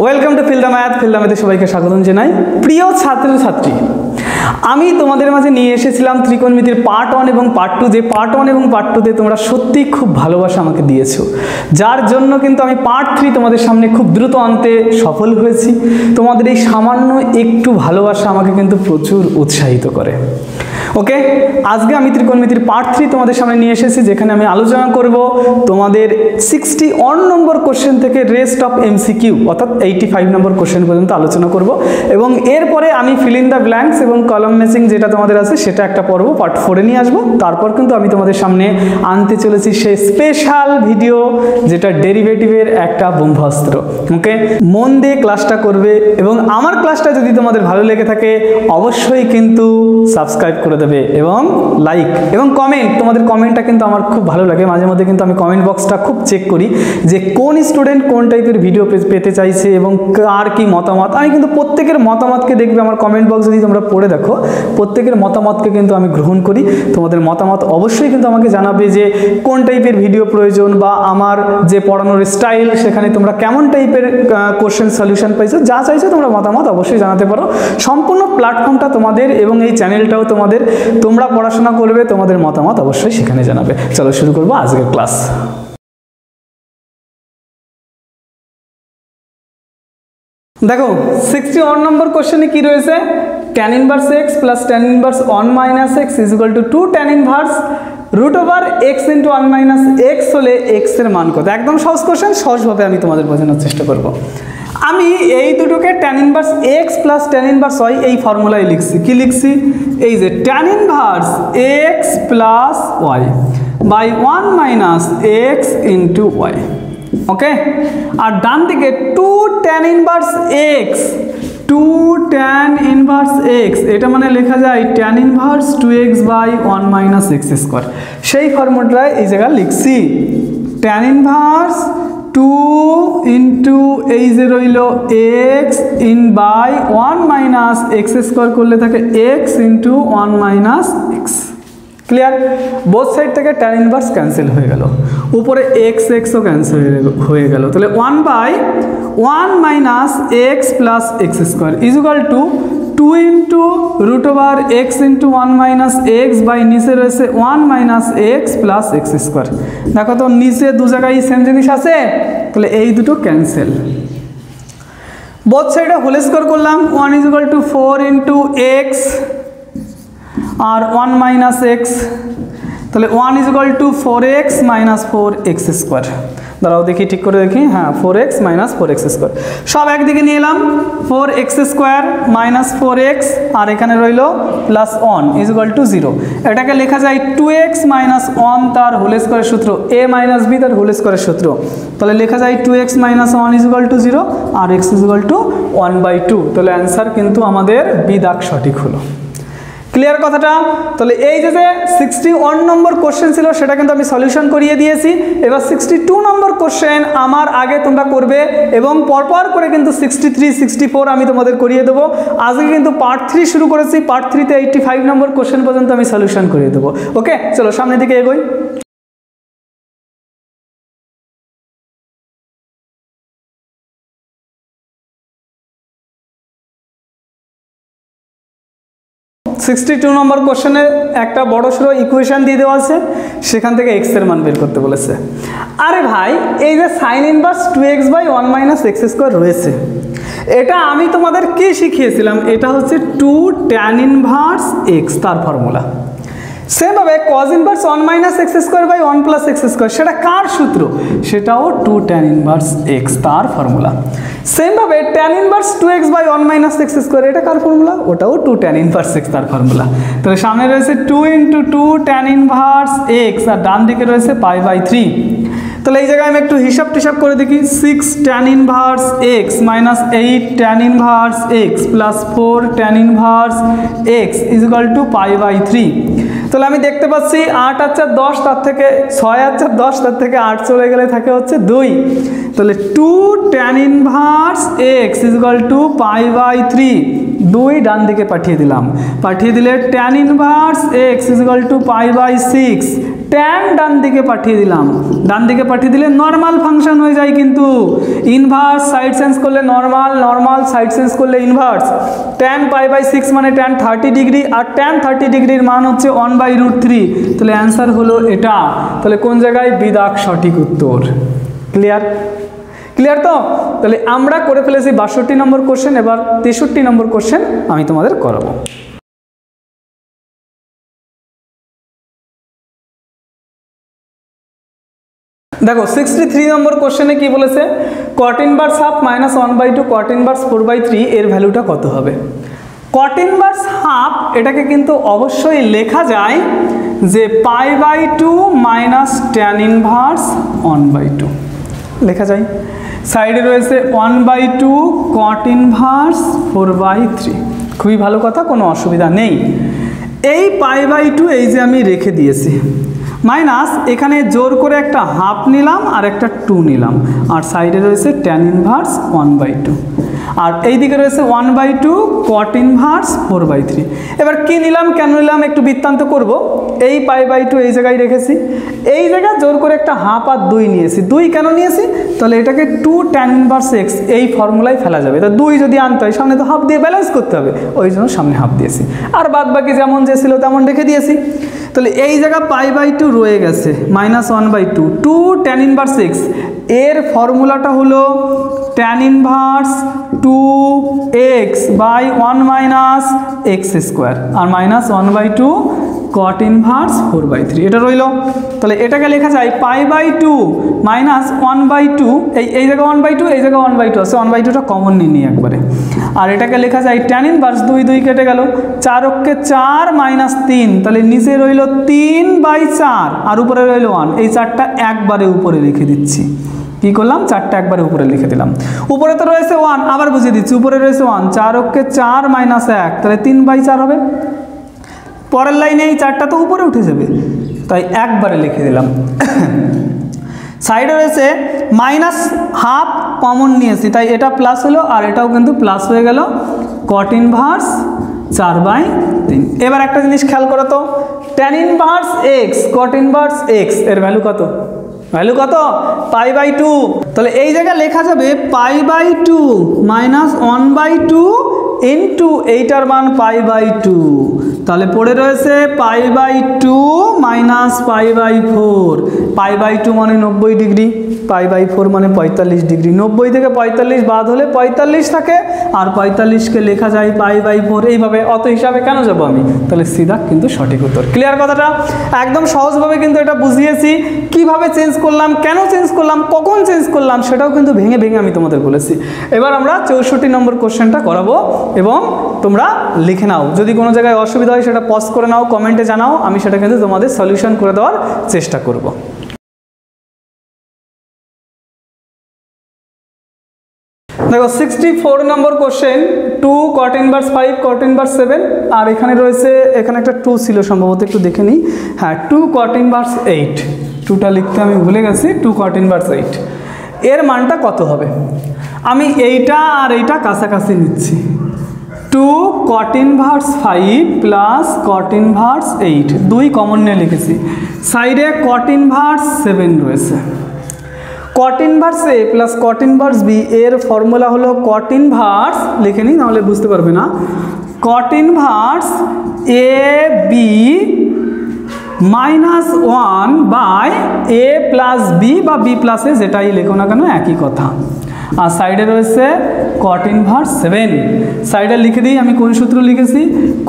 Welcome to feel the math. Feel the ম্যাথে সবাইকে স্বাগতম জানাই। প্রিয় ছাত্রছাত্রী, আমি তোমাদের মাঝে নিয়ে এসেছিলাম ত্রিকোণমিতির পার্ট 1 এবং পার্ট 2। যে পার্ট 1 এবং পার্ট 2তে তোমরা সত্যি খুব ভালোবাসা আমাকে দিয়েছো, যার জন্য কিন্তু আমি পার্ট 3 তোমাদের সামনে খুব দ্রুত আনতে সফল হয়েছি। তোমাদের এই সামান্য একটু ভালোবাসা আমাকে কিন্তু প্রচুর উৎসাহিত করে। ওকে, আজকে আমি ত্রিকোণমিতির পার্ট 3 তোমাদের সামনে নিয়ে এসেছি, যেখানে আমি আলোচনা করব তোমাদের 61 নম্বর কোশ্চেন থেকে রেস্ট অফ এমসিকিউ অর্থাৎ 85 নম্বর কোশ্চেন পর্যন্ত আলোচনা করব। এবং এরপরে আমি ফিল ইন দ্য ব্ল্যাঙ্কস এবং কলাম ম্যাচিং যেটা তোমাদের আছে সেটা একটা পর্ব পার্ট 4 এ নিয়ে আসবো। তারপর কিন্তু আমি তোমাদের সামনে আনতে চলেছি সেই স্পেশাল ভিডিও যেটা ডেরিভেটিভের একটা ব্রহ্মাস্ত্র। ওকে, মন দিয়ে ক্লাসটা করবে এবং আমার ক্লাসটা যদি তোমাদের ভালো লেগে থাকে অবশ্যই কিন্তু সাবস্ক্রাইব করে দেবে এবং লাইক এবং কমেন্ট। তোমাদের কমেন্টটা কিন্তু আমার খুব ভালো লাগে। মাঝে মধ্যে কিন্তু আমি কমেন্ট বক্সটা খুব চেক করি যে কোন স্টুডেন্ট কোন টাইপের ভিডিও পেতে চাইছে এবং কার কি মতামত। আমি কিন্তু প্রত্যেকের মতামতকে দেখবে, আমার কমেন্ট বক্স যদি তোমরা পড়ে দেখো, প্রত্যেকের মতামতকে কিন্তু আমি গ্রহণ করি। তোমাদের মতামত অবশ্যই কিন্তু আমাকে জানাবে যে কোন টাইপের ভিডিও প্রয়োজন বা আমার যে পড়ানোর স্টাইল সেখানে তোমরা কেমন টাইপের কোশ্চেন সলিউশন পাইছো। যা চাইছো তোমরা মতামত অবশ্যই জানাতে পারো। সম্পূর্ণ প্ল্যাটফর্মটা তোমাদের এবং এই চ্যানেলটাও তোমাদের। তোমরা পড়াশোনা করবে, তোমাদের মতামত অবশ্যই সেখানে জানাবে। চলো শুরু করবো আজকের ক্লাস। দেখো 61 নম্বর কোশ্চেনে কি রয়েছে, tan inverse x plus tan inverse 1 minus x is equal to 2 tan inverse root over x into 1 minus x হলে x এর মান কত। একদম সহজ কোশ্চেন, সহজভাবে আমি তোমাদের বোঝানোর চেষ্টা করব। আমি এই দুটোকে tan inverse x plus tan inverse y এই ফর্মুলায় লিখছি। কি লিখছি? এই যে tan inverse x plus y by 1 minus x into y। Okay, আর ডান দিকে 2 tan inverse x, 2 tan inverse x, এটা মানে লেখা যায় tan inverse 2x by 1 minus x square. সেই ফর্মুলাটায় এই জায়গায় লিখছি tan ইনভার্স 2 ইন্টু এই যে রইল x in by 1 minus x square করলে থাকে x into 1 minus x। Clear? Both side থেকে tan ইনভার্স ক্যান্সেল হয়ে গেল, উপরে x ও ক্যান্সেল হয়ে গেল। তাহলে 1 by 1 minus x plus x square is equal to 2 into root over x into 1 minus x by নিচে রয়েছে 1 minus x plus x square. দেখো তো নিচে দু জায়গায় সেম জিনিস আছে, তাহলে এই দুটো ক্যান্সেল। বোথ সাইডে হোল স্কোয়ার করলাম, 1 is equal to 4 into x আর 1 মাইনাস x, তাহলে 1 is equal to 4x minus 4x square. দাঁড়াও দেখি ঠিক করে দেখি, হ্যাঁ 4x মাইনাস 4x স্কোয়ার সব একদিকে নিয়ে এলাম। 4x স্কোয়ার মাইনাস 4x আর এখানে রইল প্লাস 1 ইজ ইকুয়াল টু 0। এটাকে লেখা যায় 2x মাইনাস 1 তার হোল স্কোয়ারের সূত্র, a মাইনাস b তার হোল স্কোয়ারের সূত্র। তাহলে লেখা যায় 2x minus 1 is equal to 0 আর x ইজ ইকুয়াল টু 1/2। তাহলে অ্যান্সার কিন্তু আমাদের বি দাগ সঠিক হলো। ক্লিয়ার কথাটা? তাহলে এই যে 61 নম্বর কোশ্চেন ছিল সেটা কিন্তু আমি সলিউশন করিয়ে দিয়েছি। এবার 62 নম্বর কোশ্চেন আমার আগে তোমরা করবে এবং পরপর করে কিন্তু 63, 64 আমি তোমাদের করিয়ে দেবো। আজকে কিন্তু পার্ট 3 শুরু করেছি। পার্ট 3তে 85 নম্বর কোশ্চেন পর্যন্ত আমি সলিউশন করিয়ে দেবো। ওকে, চলো সামনের দিকে এগোই। সিক্সটি নম্বর কোশ্চেনে একটা বড় সড়ো ইকুয়েশন দিয়ে দেওয়া আছে, সেখান থেকে x এর মান বের করতে বলেছে। আরে ভাই, এই যে sine inverse 2x by 1 minus x square রয়েছে, এটা আমি তোমাদের কি শিখিয়েছিলাম? এটা হচ্ছে 2 tan ইনভার্স x তার ফর্মুলা। সেমভাবে cos inverse 1 minus x square by 1 plus x square, সেটা কার সূত্র? সেটাও 2 tan ইনভার্স x তার ফর্মুলা। সেমভাবে tan inverse 2x by 1 minus x square, এটা কার ফর্মুলা? ওটাও 2 tan ইনভার্স x তার ফর্মুলা। তাহলে সামনে রয়েছে 2 ইন্টু 2 tan ইনভার্স x আর ডান দিকে রয়েছে π/3। তাহলে এই জায়গায় আমি একটু হিসাব টিসাব করে দেখি। 6 tan inverse x minus 8 tan inverse x plus 4 tan inverse x is equal to π/3। তাহলে আমি দেখতে পাচ্ছি 8 আর 4 10, তার থেকে 6 আর 4 10, তার থেকে 8 চলে গেলে থাকে হচ্ছে 2। তাহলে 2 tan inverse x is equal to π/3। 2 ডান দিকে পাঠিয়ে দিলাম, পাঠিয়ে দিলে tan inverse x is equal to π/6। Tan ডান দিকে পাঠিয়ে দিলাম, ডান দিকে পাঠিয়ে দিলে নর্মাল ফাংশন হয়ে যায়, কিন্তু ইনভার্স সাইড চেঞ্জ করলে নর্মাল, নর্মাল সাইড চেঞ্জ করলে ইনভার্স। ট্যান π/6 মানে ট্যান 30 ডিগ্রি, আর ট্যান 30 ডিগ্রির মান হচ্ছে 1/√3, তাহলে অ্যান্সার হলো এটা। তাহলে কোন জায়গায় বি দাগ সঠিক উত্তর। ক্লিয়ার? ক্লিয়ার তো? তাহলে আমরা করে ফেলেছি 62 নম্বর কোশ্চেন। এবার 63 নম্বর কোশ্চেন আমি তোমাদের করাবো। দেখো 63 নম্বর কোশ্চেনে কি বলেছে, cot inverse half minus 1/2 cot inverse 4/3 এর ভ্যালুটা কত হবে। cot inverse হাফ এটাকে কিন্তু অবশ্যই লেখা যায় যে π/2 মাইনাস tan inverse 1/2 লেখা যায়। সাইডে রয়েছে 1/2 cot inverse 4/3, খুবই ভালো কথা, কোনো অসুবিধা নেই। এই π/2 এই যে আমি রেখে দিয়েছি, মাইনাস এখানে জোর করে একটা হাফ নিলাম আর একটা 2 নিলাম, আর সাইডে রয়েছে tan ইনভার্স 1/2, আর এই দিকে রয়েছে 1/2 cot ইনভার্স 4/3। এবার কি নিলাম, কেন নিলাম, একটু বৃত্তান্ত করব। এই π/2 এই জায়গায় রেখেছি, এই জায়গায় জোর করে একটা হাফ আর 2 নিয়েছি। 2 কেন নিয়েছি, তাহলে এটাকে 2 tan ইনভার্স x এই ফর্মুলায় ফেলা যাবে। তা 2 যদি আনতে হয় সামনে তো হাফ দিয়ে ব্যালেন্স করতে হবে, ওই জন্য সামনে হাফ দিয়েছি, আর বাদ বাকি যেমন যে ছিল তেমন রেখে দিয়েছি। তাহলে এই জায়গা π/2 রয়ে গেছে মাইনাস 1/2 2 tan ইনভার্স x, এর ফর্মুলাটা হলো tan inverse 2x by 1 minus x square, আর মাইনাস 1/2 cot ইনভার্স 4/3 এটা রইল। তাহলে এটাকে লেখা যায় π/2 মাইনাস 1/2, এই জায়গা 1/2 এই জায়গা 1/2 আছে, 1/2টা কমন নিয়ে একবারে, আর এটাকে লেখা যায় tan ইনভার্স 2 2 কেটে গেল, 4 অক্ষে 4 মাইনাস 3, তাহলে নিচে রইল 3/4 আর উপরে রইল 1। এই 4টা একবারে উপরে লিখে দিচ্ছি। কি করলাম, 4টা একবারে উপরে লিখে দিলাম। উপরে তো রয়েছে 1, আবার বুঝিয়ে দিচ্ছি, উপরে রয়েছে 1, 4 অক্ষে 4 মাইনাস 1, তাহলে 3/4 হবে। পরের লাইনে এই 4টা তো উপরে উঠে যাবে, তাই একবারে লিখে দিলাম। সাইডে রয়েছে মাইনাস হাফ কমন নিয়েছি, তাই এটা প্লাস হলো, আর এটাও কিন্তু প্লাস হয়ে গেল, cot ইনভার্স 4/3। এবার একটা জিনিস খেয়াল করো তো, tan inverse x cot inverse x এর ভ্যালু কত, ভ্যালু কত, π/2। তাহলে এই জায়গায় লেখা যাবে π/2 মাইনাস 1/2 ইন্টু এইটার মান π/2, তাহলে পড়ে রয়েছে π/2 মাইনাস π/4। π/2 মানে 90 ডিগ্রি, π/4 মানে 45 ডিগ্রি। 90 থেকে 45 বাদ হলে 45 থাকে, আর 45কে লেখা যায় π/4 এইভাবে। অত হিসাবে কেন যাবো আমি, তাহলে সিধা কিন্তু সঠিক উত্তর। ক্লিয়ার কথাটা? একদম সহজভাবে কিন্তু এটা বুঝিয়েছি, কিভাবে চেঞ্জ করলাম, কেন চেঞ্জ করলাম, কখন চেঞ্জ করলাম, সেটাও কিন্তু ভেঙে ভেঙে আমি তোমাদের বলেছি। এবার আমরা 64 নম্বর কোশ্চেনটা করাবো, এবং তোমরা লিখে নাও। যদি কোনো জায়গায় অসুবিধা হয় সেটা পজ করে নাও, কমেন্টে জানাও, আমি সেটা কিন্তু তোমাদের সলিউশন করে দেওয়ার চেষ্টা করব। দেখো 64 number question, 2 cot inverse 5 cot inverse 7, আর এখানে রয়েছে, এখানে একটা 2 ছিল সম্ভবত, একটু দেখে নিই। হ্যাঁ, 2 cot ইনভার্স 8, 2টা লিখতে আমি ভুলে গেছি, 2 cot ইনভার্স 8 এর মানটা কত হবে। আমি এইটা আর এইটা কাছাকাছি নিচ্ছি, 2 cot inverse 5 plus cot inverse 8, 2 common নিয়ে লিখেছি। সাইডে cot ইনভার্স 7 রয়েছে। cot inverse a plus cot inverse b এর ফর্মুলা হলো cot ইনভার্স, লিখে নিই নাহলে বুঝতে পারবে না, cot inverse a b minus 1 by a plus b বা b প্লাস a, যেটাই লেখো না কেন একই কথা। আর সাইডে রয়েছে cot ইনভার্স 7, সাইডে লিখে দিই আমি কোন সূত্র লিখেছি,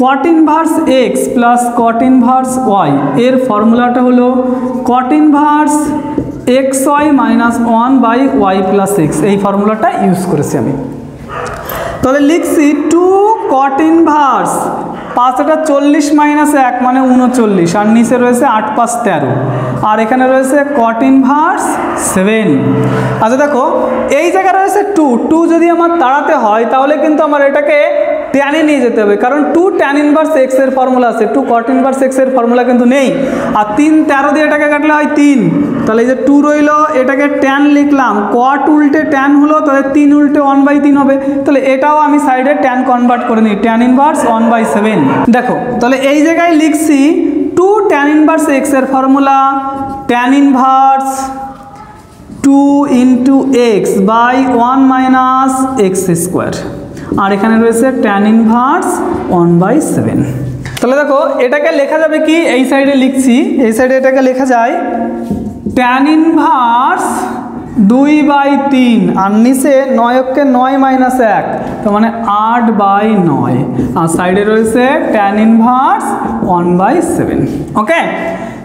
cot inverse x plus cot inverse y এর ফর্মুলাটা হলো cot inverse xy minus 1 by y plus x, এই ফর্মুলাটা ইউজ করেছি আমি। তাহলে লিখছি 2 cot ইনভার্স 5টা 40 মাইনাস 1 মানে 39, আর নিচে রয়েছে 8 5 13, আর এখানে রয়েছে cot ইনভার্স 7। আচ্ছা দেখো, এই জায়গায় রয়েছে 2 যদি আমার তাড়াতে হয় তাহলে কিন্তু আমার এটাকে ট্যানে নিয়ে যেতে হবে, কারণ 2 tan ইনভার্স x এর ফর্মুলা আছে, 2 cot ইনভার্স x এর ফর্মুলা কিন্তু নেই। আর 3 13 দিয়ে এটাকে কাটলে হয় 3, তাহলে এই যে 2 রইল, এটাকে tan লিখলাম, cot উল্টে tan হলো, তাহলে 3 উল্টে 1/3 হবে। তাহলে এটাও আমি সাইডে tan কনভার্ট করে নিই, tan ইনভার্স 1/7। দেখো তাহলে এই জায়গায় লিখছি টু ট্যান ইনভার্স এক্স এর formula tan inverse 2 into x by 1 minus x square, আর এখানে রয়েছে ট্যান ইনভার্স 1/7। তাহলে দেখো এটাকে লেখা যাবে কি, এই সাইডে লিখছি, এই সাইডে এটাকে লেখা যায় ট্যান ইনভার্স 2/3, আর নিচে 9কে 9 মাইনাস 1, তো মানে 8/9, আর সাইডে রয়েছে ট্যান ইনভার্স 1/7। ওকে,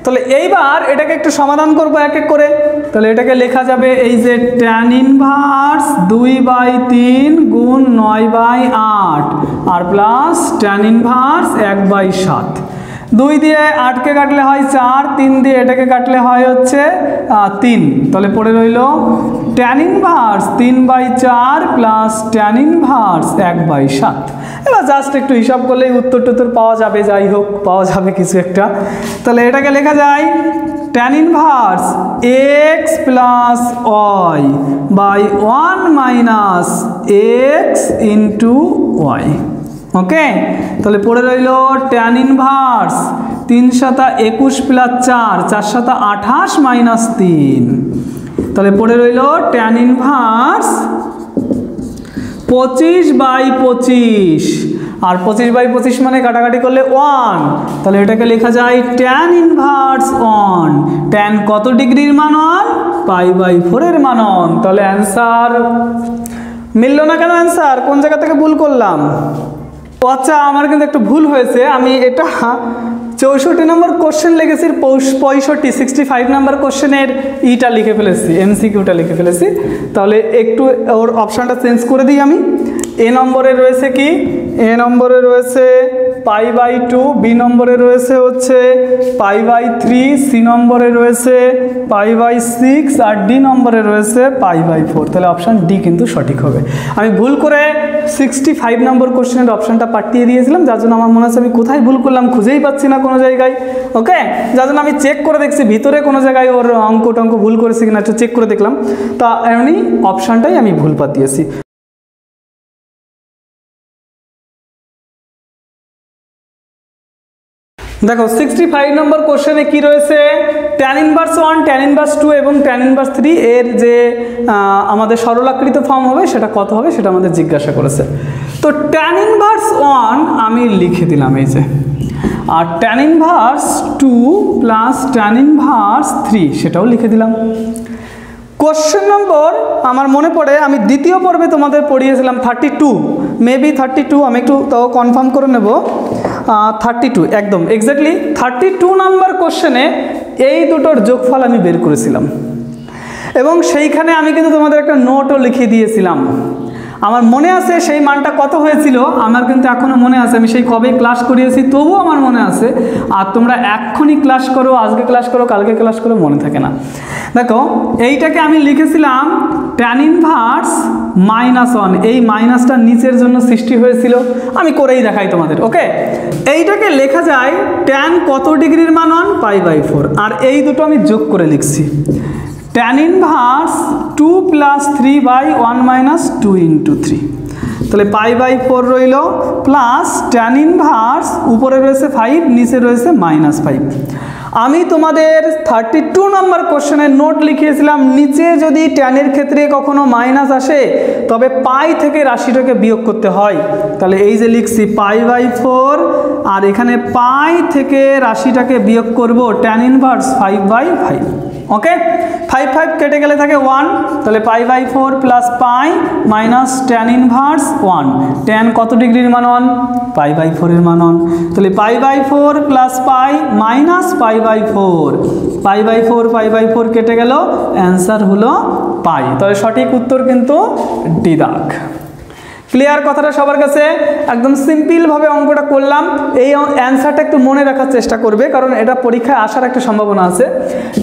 তাহলে এইবার এটাকে একটু সমাধান করবো এক এক করে। তাহলে এটাকে লেখা যাবে এই যে ট্যান ইনভার্স 2/3 গুণ 9/8 আর প্লাস ট্যান ইনভার্স 1/7। 2 দিয়ে 8কে কাটলে হয় 4, 3 দিয়ে এটাকে কাটলে হয় হচ্ছে 3, তাহলে পড়ে রইল tan inverse 3/4 plus tan inverse 1/7। এবার জাস্ট একটু হিসাব করলেই উত্তর টুত্তর পাওয়া যাবে, যাই হোক পাওয়া যাবে কিছু একটা। তাহলে এটাকে লেখা যায় tan inverse x plus y by 1 minus x into y. Okay, তাহলে পড়ে রইল ট্যান ইনভার্স 3 × 21 প্লাস 4, 4 × 28 মাইনাস 3, তাহলে পড়ে রইল ট্যান ইনভার্স 25/25, আর 25/25 মানে কাটাকাটি করলে 1, তাহলে এটাকে লেখা যায় ট্যান ইনভার্স 1। ট্যান কত ডিগ্রির মান 1? π/4 এর মান 1। তাহলে অ্যান্সার মিলল না কেন? অ্যান্সার কোন জায়গা থেকে ভুল করলাম? আচ্ছা, আমার কিন্তু একটু ভুল হয়েছে, আমি এটা 64 নম্বর কোশ্চেন লিখেছি, 65 নম্বর কোশ্চেনের ইটা লিখে ফেলেছি, এমসিকিউটা লিখে ফেলেছি। তাহলে একটু ওর অপশানটা চেঞ্জ করে দিই আমি। এ নম্বরে রয়েছে কি, এ নম্বরে রয়েছে π/2, বি নম্বরে রয়েছে হচ্ছে π/3, সি নম্বরে রয়েছে π/6 আর ডি নম্বরে রয়েছে π/4। তাহলে অপশান ডি কিন্তু সঠিক হবে। আমি ভুল করে 65 নম্বর কোশ্চেনের অপশানটা পাঠিয়ে দিয়েছিলাম, যার জন্য আমার মনে হচ্ছে আমি কোথায় ভুল করলাম খুঁজেই পাচ্ছি না কোনো জায়গায়। ওকে, যার জন্য আমি চেক করে দেখছি ভিতরে কোনো জায়গায় ওর অঙ্ক টঙ্ক ভুল করেছি কিনা, একটু চেক করে দেখলাম, তা এমনি অপশানটাই আমি ভুল পাঠিয়েছি। দেখো 65 নম্বর কোশ্চেনে কি রয়েছে, ট্যান ইনভার্স 1, ট্যান ইনভার্স 2 এবং ট্যান ইনভার্স 3 এর যে আমাদের সরলাকৃত ফর্ম হবে সেটা কত হবে সেটা আমাদের জিজ্ঞাসা করেছে। তো ট্যান ইনভার্স 1 আমি লিখে দিলাম এই যে, আর tan inverse 2 plus tan inverse 3 সেটাও লিখে দিলাম। কোশ্চেন নম্বর আমার মনে পড়ে আমি দ্বিতীয় পর্বে তোমাদের পড়িয়েছিলাম 32, মেবি 32, আমি একটু তাও কনফার্ম করে নেব, 32 একদম এক্স্যাক্টলি 32 নাম্বার কোশ্চেনে এই দুটোর যোগফল আমি বের করেছিলাম, এবং সেইখানে আমি কিন্তু তোমাদের একটা নোটও লিখে দিয়েছিলাম। আমার মনে আছে সেই মানটা কত হয়েছিল, আমার কিন্তু এখনও মনে আছে, আমি সেই কবে ক্লাস করিয়েছি তবুও আমার মনে আছে। আর তোমরা এক্ষুনি ক্লাস করো, আজকে ক্লাস করো, কালকে ক্লাস করো, মনে থাকে না। দেখো এইটাকে আমি লিখেছিলাম ট্যান ইনভার্স -1, এই মাইনাসটা নিচের জন্য সৃষ্টি হয়েছিল, আমি করেই দেখাই তোমাদের। ওকে, এইটাকে লেখা যায় ট্যান কত ডিগ্রির মান 1? π/4, আর এই দুটো আমি যোগ করে লিখছি ট্যান ইনভার্স 2 প্লাস 3/1 মাইনাস 2 × 3, তাহলে π/4 রইল প্লাস ট্যান ইনভার্স উপরে রয়েছে 5, নিচে রয়েছে -5। আমি তোমাদের 32 নম্বর কোশ্চেনের নোট লিখিয়েছিলাম, নিচে যদি ট্যানের ক্ষেত্রে কখনো মাইনাস আসে তবে পাই থেকে রাশিটাকে বিয়োগ করতে হয়। তাহলে এই যে লিখছি π/4, আর এখানে পাই থেকে রাশিটাকে বিয়োগ করব ট্যান ইনভার্স 5/5। ওকে, 5 কেটে গেলে থাকে 1, তাহলে π/4 plus pi minus tan inverse 1। Tan কত ডিগ্রির মান 1? π/4 এর মান 1, তাহলে π/4 প্লাস পাই মাইনাস π/4, π/4 কেটে গেল, অ্যান্সার হলো পাই। তাহলে সঠিক উত্তর কিন্তু ডি দাগ। ক্লিয়ার কথাটা সবার কাছে? একদম সিম্পলভাবে অঙ্কটা করলাম। এই অ্যান্সারটা একটু মনে রাখার চেষ্টা করবে, কারণ এটা পরীক্ষায় আসার একটা সম্ভাবনা আছে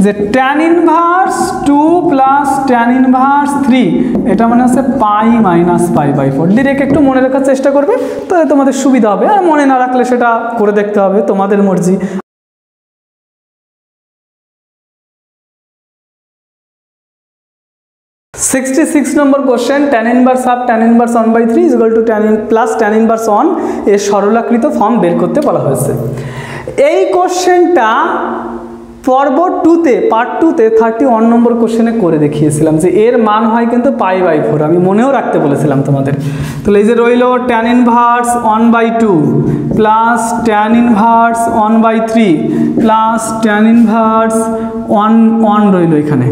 যে tan inverse 2 plus tan inverse 3, এটা মনে হচ্ছে পাই মাইনাস π/4। ডিরেক্ট একটু মনে রাখার চেষ্টা করবে, তাহলে তোমাদের সুবিধা হবে, আর মনে না রাখলে সেটা করে দেখতে হবে, তোমাদের মর্জি। 66 number question, tan inverse half tan inverse 1/3 is equal to tan plus tan inverse 1 এর সরলীকৃত ফর্ম বের করতে বলা হয়েছে। এই কোশ্চেনটা পর্ব 2তে পার্ট 2তে 31 নম্বর কোশ্চেনে করে দেখিয়েছিলাম যে এর মান হয় কিন্তু π/4, আমি মনেও রাখতে বলেছিলাম তোমাদের। তাহলে এই যে রইল tan inverse 1/2 plus tan inverse 1/3 plus tan inverse 1 রইল এখানে।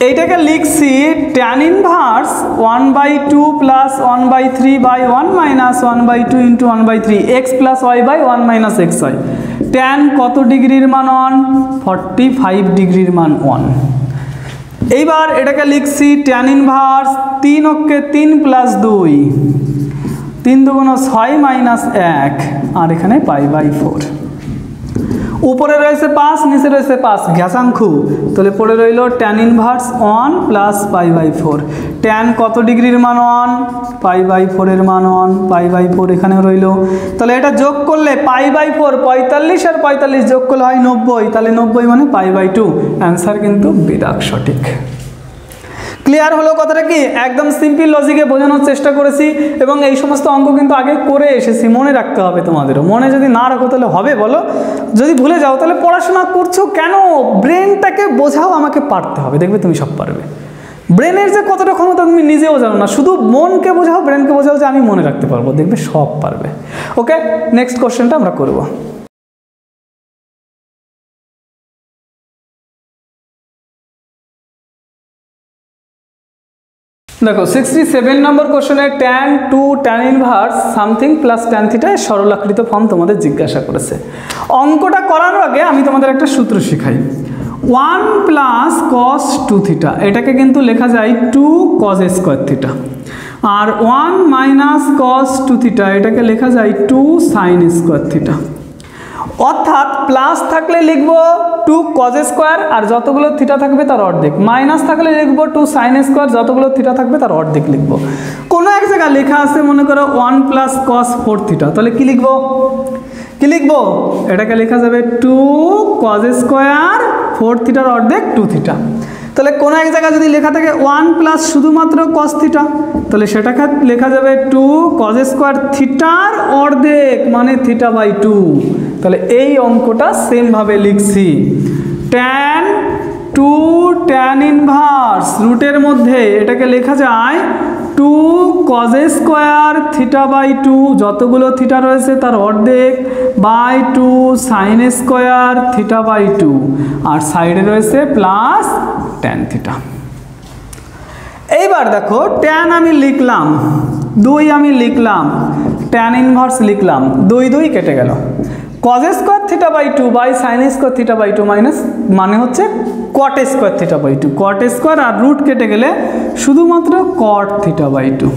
এইটাকে লিখছি tan inverse 1/2 plus 1/3/1 minus 1/2 into 1/3 x plus y by 1 minus x হয়। tan কত ডিগ্রির মান 1? 45 ডিগ্রির মান 1। এইবার এটাকে লিখছি tan ইনভার্স 3 অক্ষে 3 প্লাস 2 3 দুগুণ 6 মাইনাস 1 আর এখানে π/4। উপরে রয়েছে 5 নিচে রয়েছে 5 ঘাসাঙ্কু, তাহলে পড়ে রইল tan ইনভার্স 1 প্লাস π/4। tan কত ডিগ্রির মান 1? π/4 এর মান 1, π/4 এখানে রইল। তাহলে এটা যোগ করলে π/4 45 আর 45 যোগ করলে হয় 90, তাহলে 90 মানে π/2। অ্যান্সার কিন্তু বিরাট সঠিক। ক্লিয়ার হলো কথাটা কি? একদম সিম্পল লজিকে বোঝানোর চেষ্টা করেছি এবং এই সমস্ত অঙ্ক কিন্তু আগে করে এসেছি, মনে রাখতে হবে তোমাদেরও। মনে যদি না রাখো তাহলে হবে বলো? যদি ভুলে যাও তাহলে পড়াশোনা করছো কেন? ব্রেনটাকে বোঝাও, আমাকে পারতে হবে, দেখবে তুমি সব পারবে। ব্রেনের যে কতটা ক্ষমতা তুমি নিজেও জানো না, শুধু মনকে বোঝাও, ব্রেনকে বোঝাও যে আমি মনে রাখতে পারবো, দেখবে সব পারবে। ওকে, নেক্সট কোশ্চেনটা আমরা করবো। দেখো 67 নম্বর কোশ্চেনে tan two tan inverse something plus tan theta এর সরলাকৃত ফর্ম তোমাদের জিজ্ঞাসা করেছে। অঙ্কটা করার আগে আমি তোমাদের একটা সূত্র শেখাই। 1 প্লাস cos 2 থিটা এটাকে কিন্তু লেখা যায় 2 cos স্কয়ার থিটা, আর 1 মাইনাস cos 2 থিটা এটাকে লেখা যায় 2 sin স্কয়ার থিটা। অর্থাৎ প্লাস থাকলে লিখব 2 cos স্কয়ার আর যতগুলো থিটা থাকবে তার অর্ধেক, মাইনাস থাকলে লিখব 2 sin স্কয়ার যতগুলো থিটা থাকবে তার অর্ধেক লিখব। কোনো এক জায়গায় লেখা আছে মনে করো 1 প্লাস cos 4 থিটা, তাহলে কি লিখব? এটাকে লেখা যাবে 2 cos স্কয়ার 4 থিটার অর্ধেক 2 থিটা। তাহলে কোনো এক জায়গায় যদি লেখা থাকে 1 প্লাস শুধুমাত্র cos থিটা, তাহলে সেটাকে লেখা যাবে 2 cos স্কয়ার থিটার অর্ধেক মানে θ/2। তাহলে এই অঙ্কটা সেম ভাবে লিখছি, tan 2 tan ইনভার্স রুটের মধ্যে এটাকে লেখা যায় 2 cos স্কয়ার θ/2 যতগুলো থিটা রয়েছে তার অর্ধেক বাই 2 sin স্কয়ার θ/2 আর সাইডে রয়েছে প্লাস tan থিটা। এইবার দেখো tan আমি লিখলাম, 2 আমি লিখলাম, tan ইনভার্স লিখলাম, 2 2 কেটে গেল। cos square θ/2 by sin square θ/2 minus মানে হচ্ছে cot স্কয়ার θ/2, cot স্কয়ার আর রুট কেটে গেলে শুধুমাত্র cot θ/2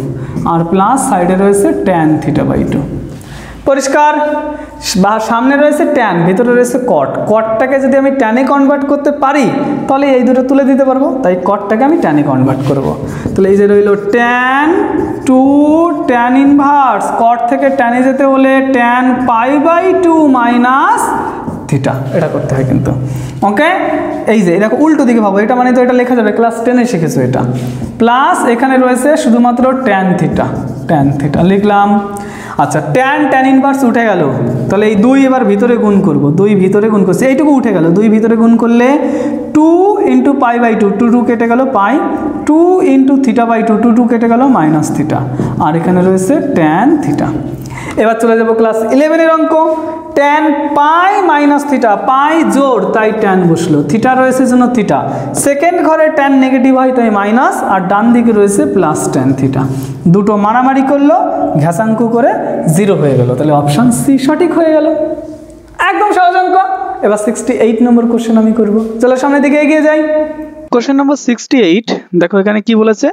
আর প্লাস সাইডে রয়েছে tan θ/2। পরিষ্কার? বা সামনে রয়েছে tan, ভিতরে রয়েছে cot, cotটাকে যদি আমি tan এ কনভার্ট করতে পারি তাহলে এই দুটো তুলে দিতে পারবো, তাই cotটাকে আমি tan এ কনভার্ট করব। তাহলে এই যে রইল tan 2 tan ইনভার্স, cot থেকে tan এ যেতে হলে tan π/2 মাইনাস থিটা, এটা করতে হয় কিন্তু। ওকে, এই যে দেখো উল্টো দিকে ভাবো, এটা মানে তো এটা লেখা যাবে, ক্লাস 10 এ শিখেছো এটা, প্লাস এখানে রয়েছে শুধুমাত্র tan থিটা লিখলাম। আচ্ছা tan ইনভার্স উঠে গেল, তাহলে এই 2 এবার ভিতরে গুণ করব, 2 ভিতরে গুণ করছি, এইটুকু উঠে গেল, 2 ভিতরে গুণ করলে 2 ইন্টু π/2, 2 কেটে গেল পাই, 2 ইন্টু θ/2, 2 কেটে গেল মাইনাস থিটা আর এখানে রয়েছে tan থিটা। এবার চলে যাব ক্লাস 11 এর অঙ্ক। tan পাই মাইনাস থিটা, পাই জোড় তাই tan বসলো, থিটা রয়েছে জন্য থিটা, সেকেন্ড ঘরে tan নেগেটিভ হয় তাই মাইনাস আর ডান দিকে রয়েছে প্লাস tan থিটা। দুটো মারামারি করলো, ঘাসাঙ্কু করে 0 হয়ে গেল, তাহলে অপশন সি সঠিক হয়ে গেল। একদম সহজ অঙ্ক। এবার 68 নম্বর কোশ্চেন আমি করব, চলো সামনের দিকে এগিয়ে যাই। কোশ্চেন নম্বর 68, দেখো এখানে কি বলেছে,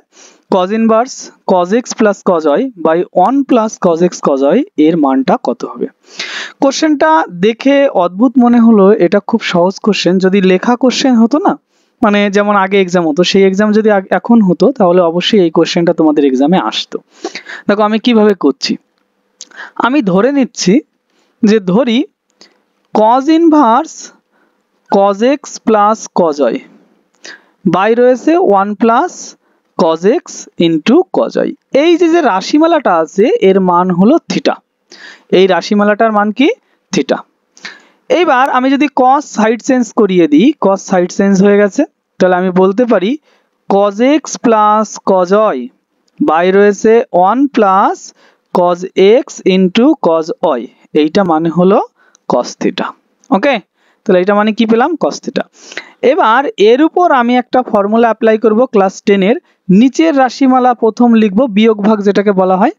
cos inverse cos x plus cos y by 1 plus cos x cos y এর মানটা কত হবে। কোশ্চেনটা দেখে অদ্ভুত মনে হলো, এটা খুব সহজ কোশ্চেন। যদি লেখা কোশ্চেন হতো না, মানে যেমন আগে এক্সাম হতো, সেই এক্সাম যদি এখন হতো তাহলে অবশ্যই এই কোশ্চেনটা তোমাদের এক্সামে আসতো। দেখো আমি কিভাবে করছি, আমি ধরে নিচ্ছি যে ধরি cos inverse cos x plus cos y by রয়েছে 1 plus cos x into cos y। এই যে রাশিমালাটা আছে এর মান হলো থিটা, এই রাশিমালাটার মান কি থিটা। এইবার আমি যদি cos সাইড চেঞ্জ করিয়ে দিই, cos সাইড চেঞ্জ হয়ে গেছে, তাহলে আমি বলতে পারি cos x plus cos y by রয়েছে 1 plus cos x into cos y, এইটা মানে হলো cos থিটা। ওকে, তাহলে এটা মানে কি পেলাম cos থিটা। এবার এর উপর আমি একটা ফর্মুলা অ্যাপ্লাই করব ক্লাস 10 এর। নিচের রাশিমালা প্রথম লিখব, বিয়োগ ভাগ যেটাকে বলা হয়।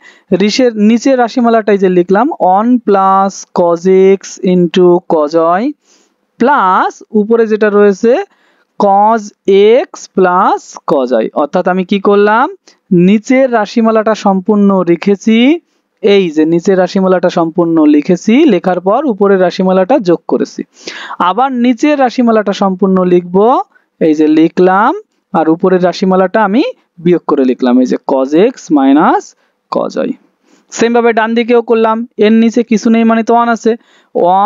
নিচের রাশিমালাটাই যে লিখলাম 1 plus cos x into cos y plus উপরে যেটা রয়েছে cos x plus cos y, অর্থাৎ আমি কি করলাম নিচের রাশিমালাটা সম্পূর্ণ লিখেছি, এই যে নিচের রাশিমালাটা সম্পূর্ণ লিখেছি, লেখার পর উপরের রাশিমালাটা যোগ করেছি। আবার নিচের রাশিমালাটা সম্পূর্ণ লিখব, এই যে লিখলাম, আর উপরের রাশিমালাটা আমি বিয়োগ করে লিখলাম, এই যে cos x minus cos y। Same ভাবে ডান দিকেও করলাম, এর নিচে কিছু নেই মানে তো 1 আছে,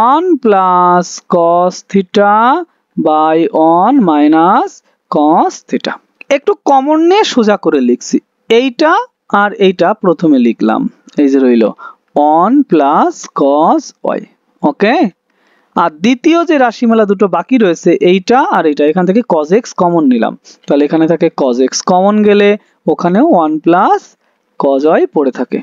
1 plus cos theta by 1 minus cos theta. একটু কমন নিয়ে সোজা করে লিখছি, এইটা আর এইটা প্রথমে লিখলাম, এই যে রইল 1 প্লাস cos y। ওকে, আর দ্বিতীয় যে রাশিমালা দুটো বাকি রয়েছে এইটা আর এইটা, এখান থেকে cos x কমন নিলাম, তাহলে এখানে থাকে cos x কমন গেলে ওখানেও 1 প্লাস cos y পড়ে থাকে।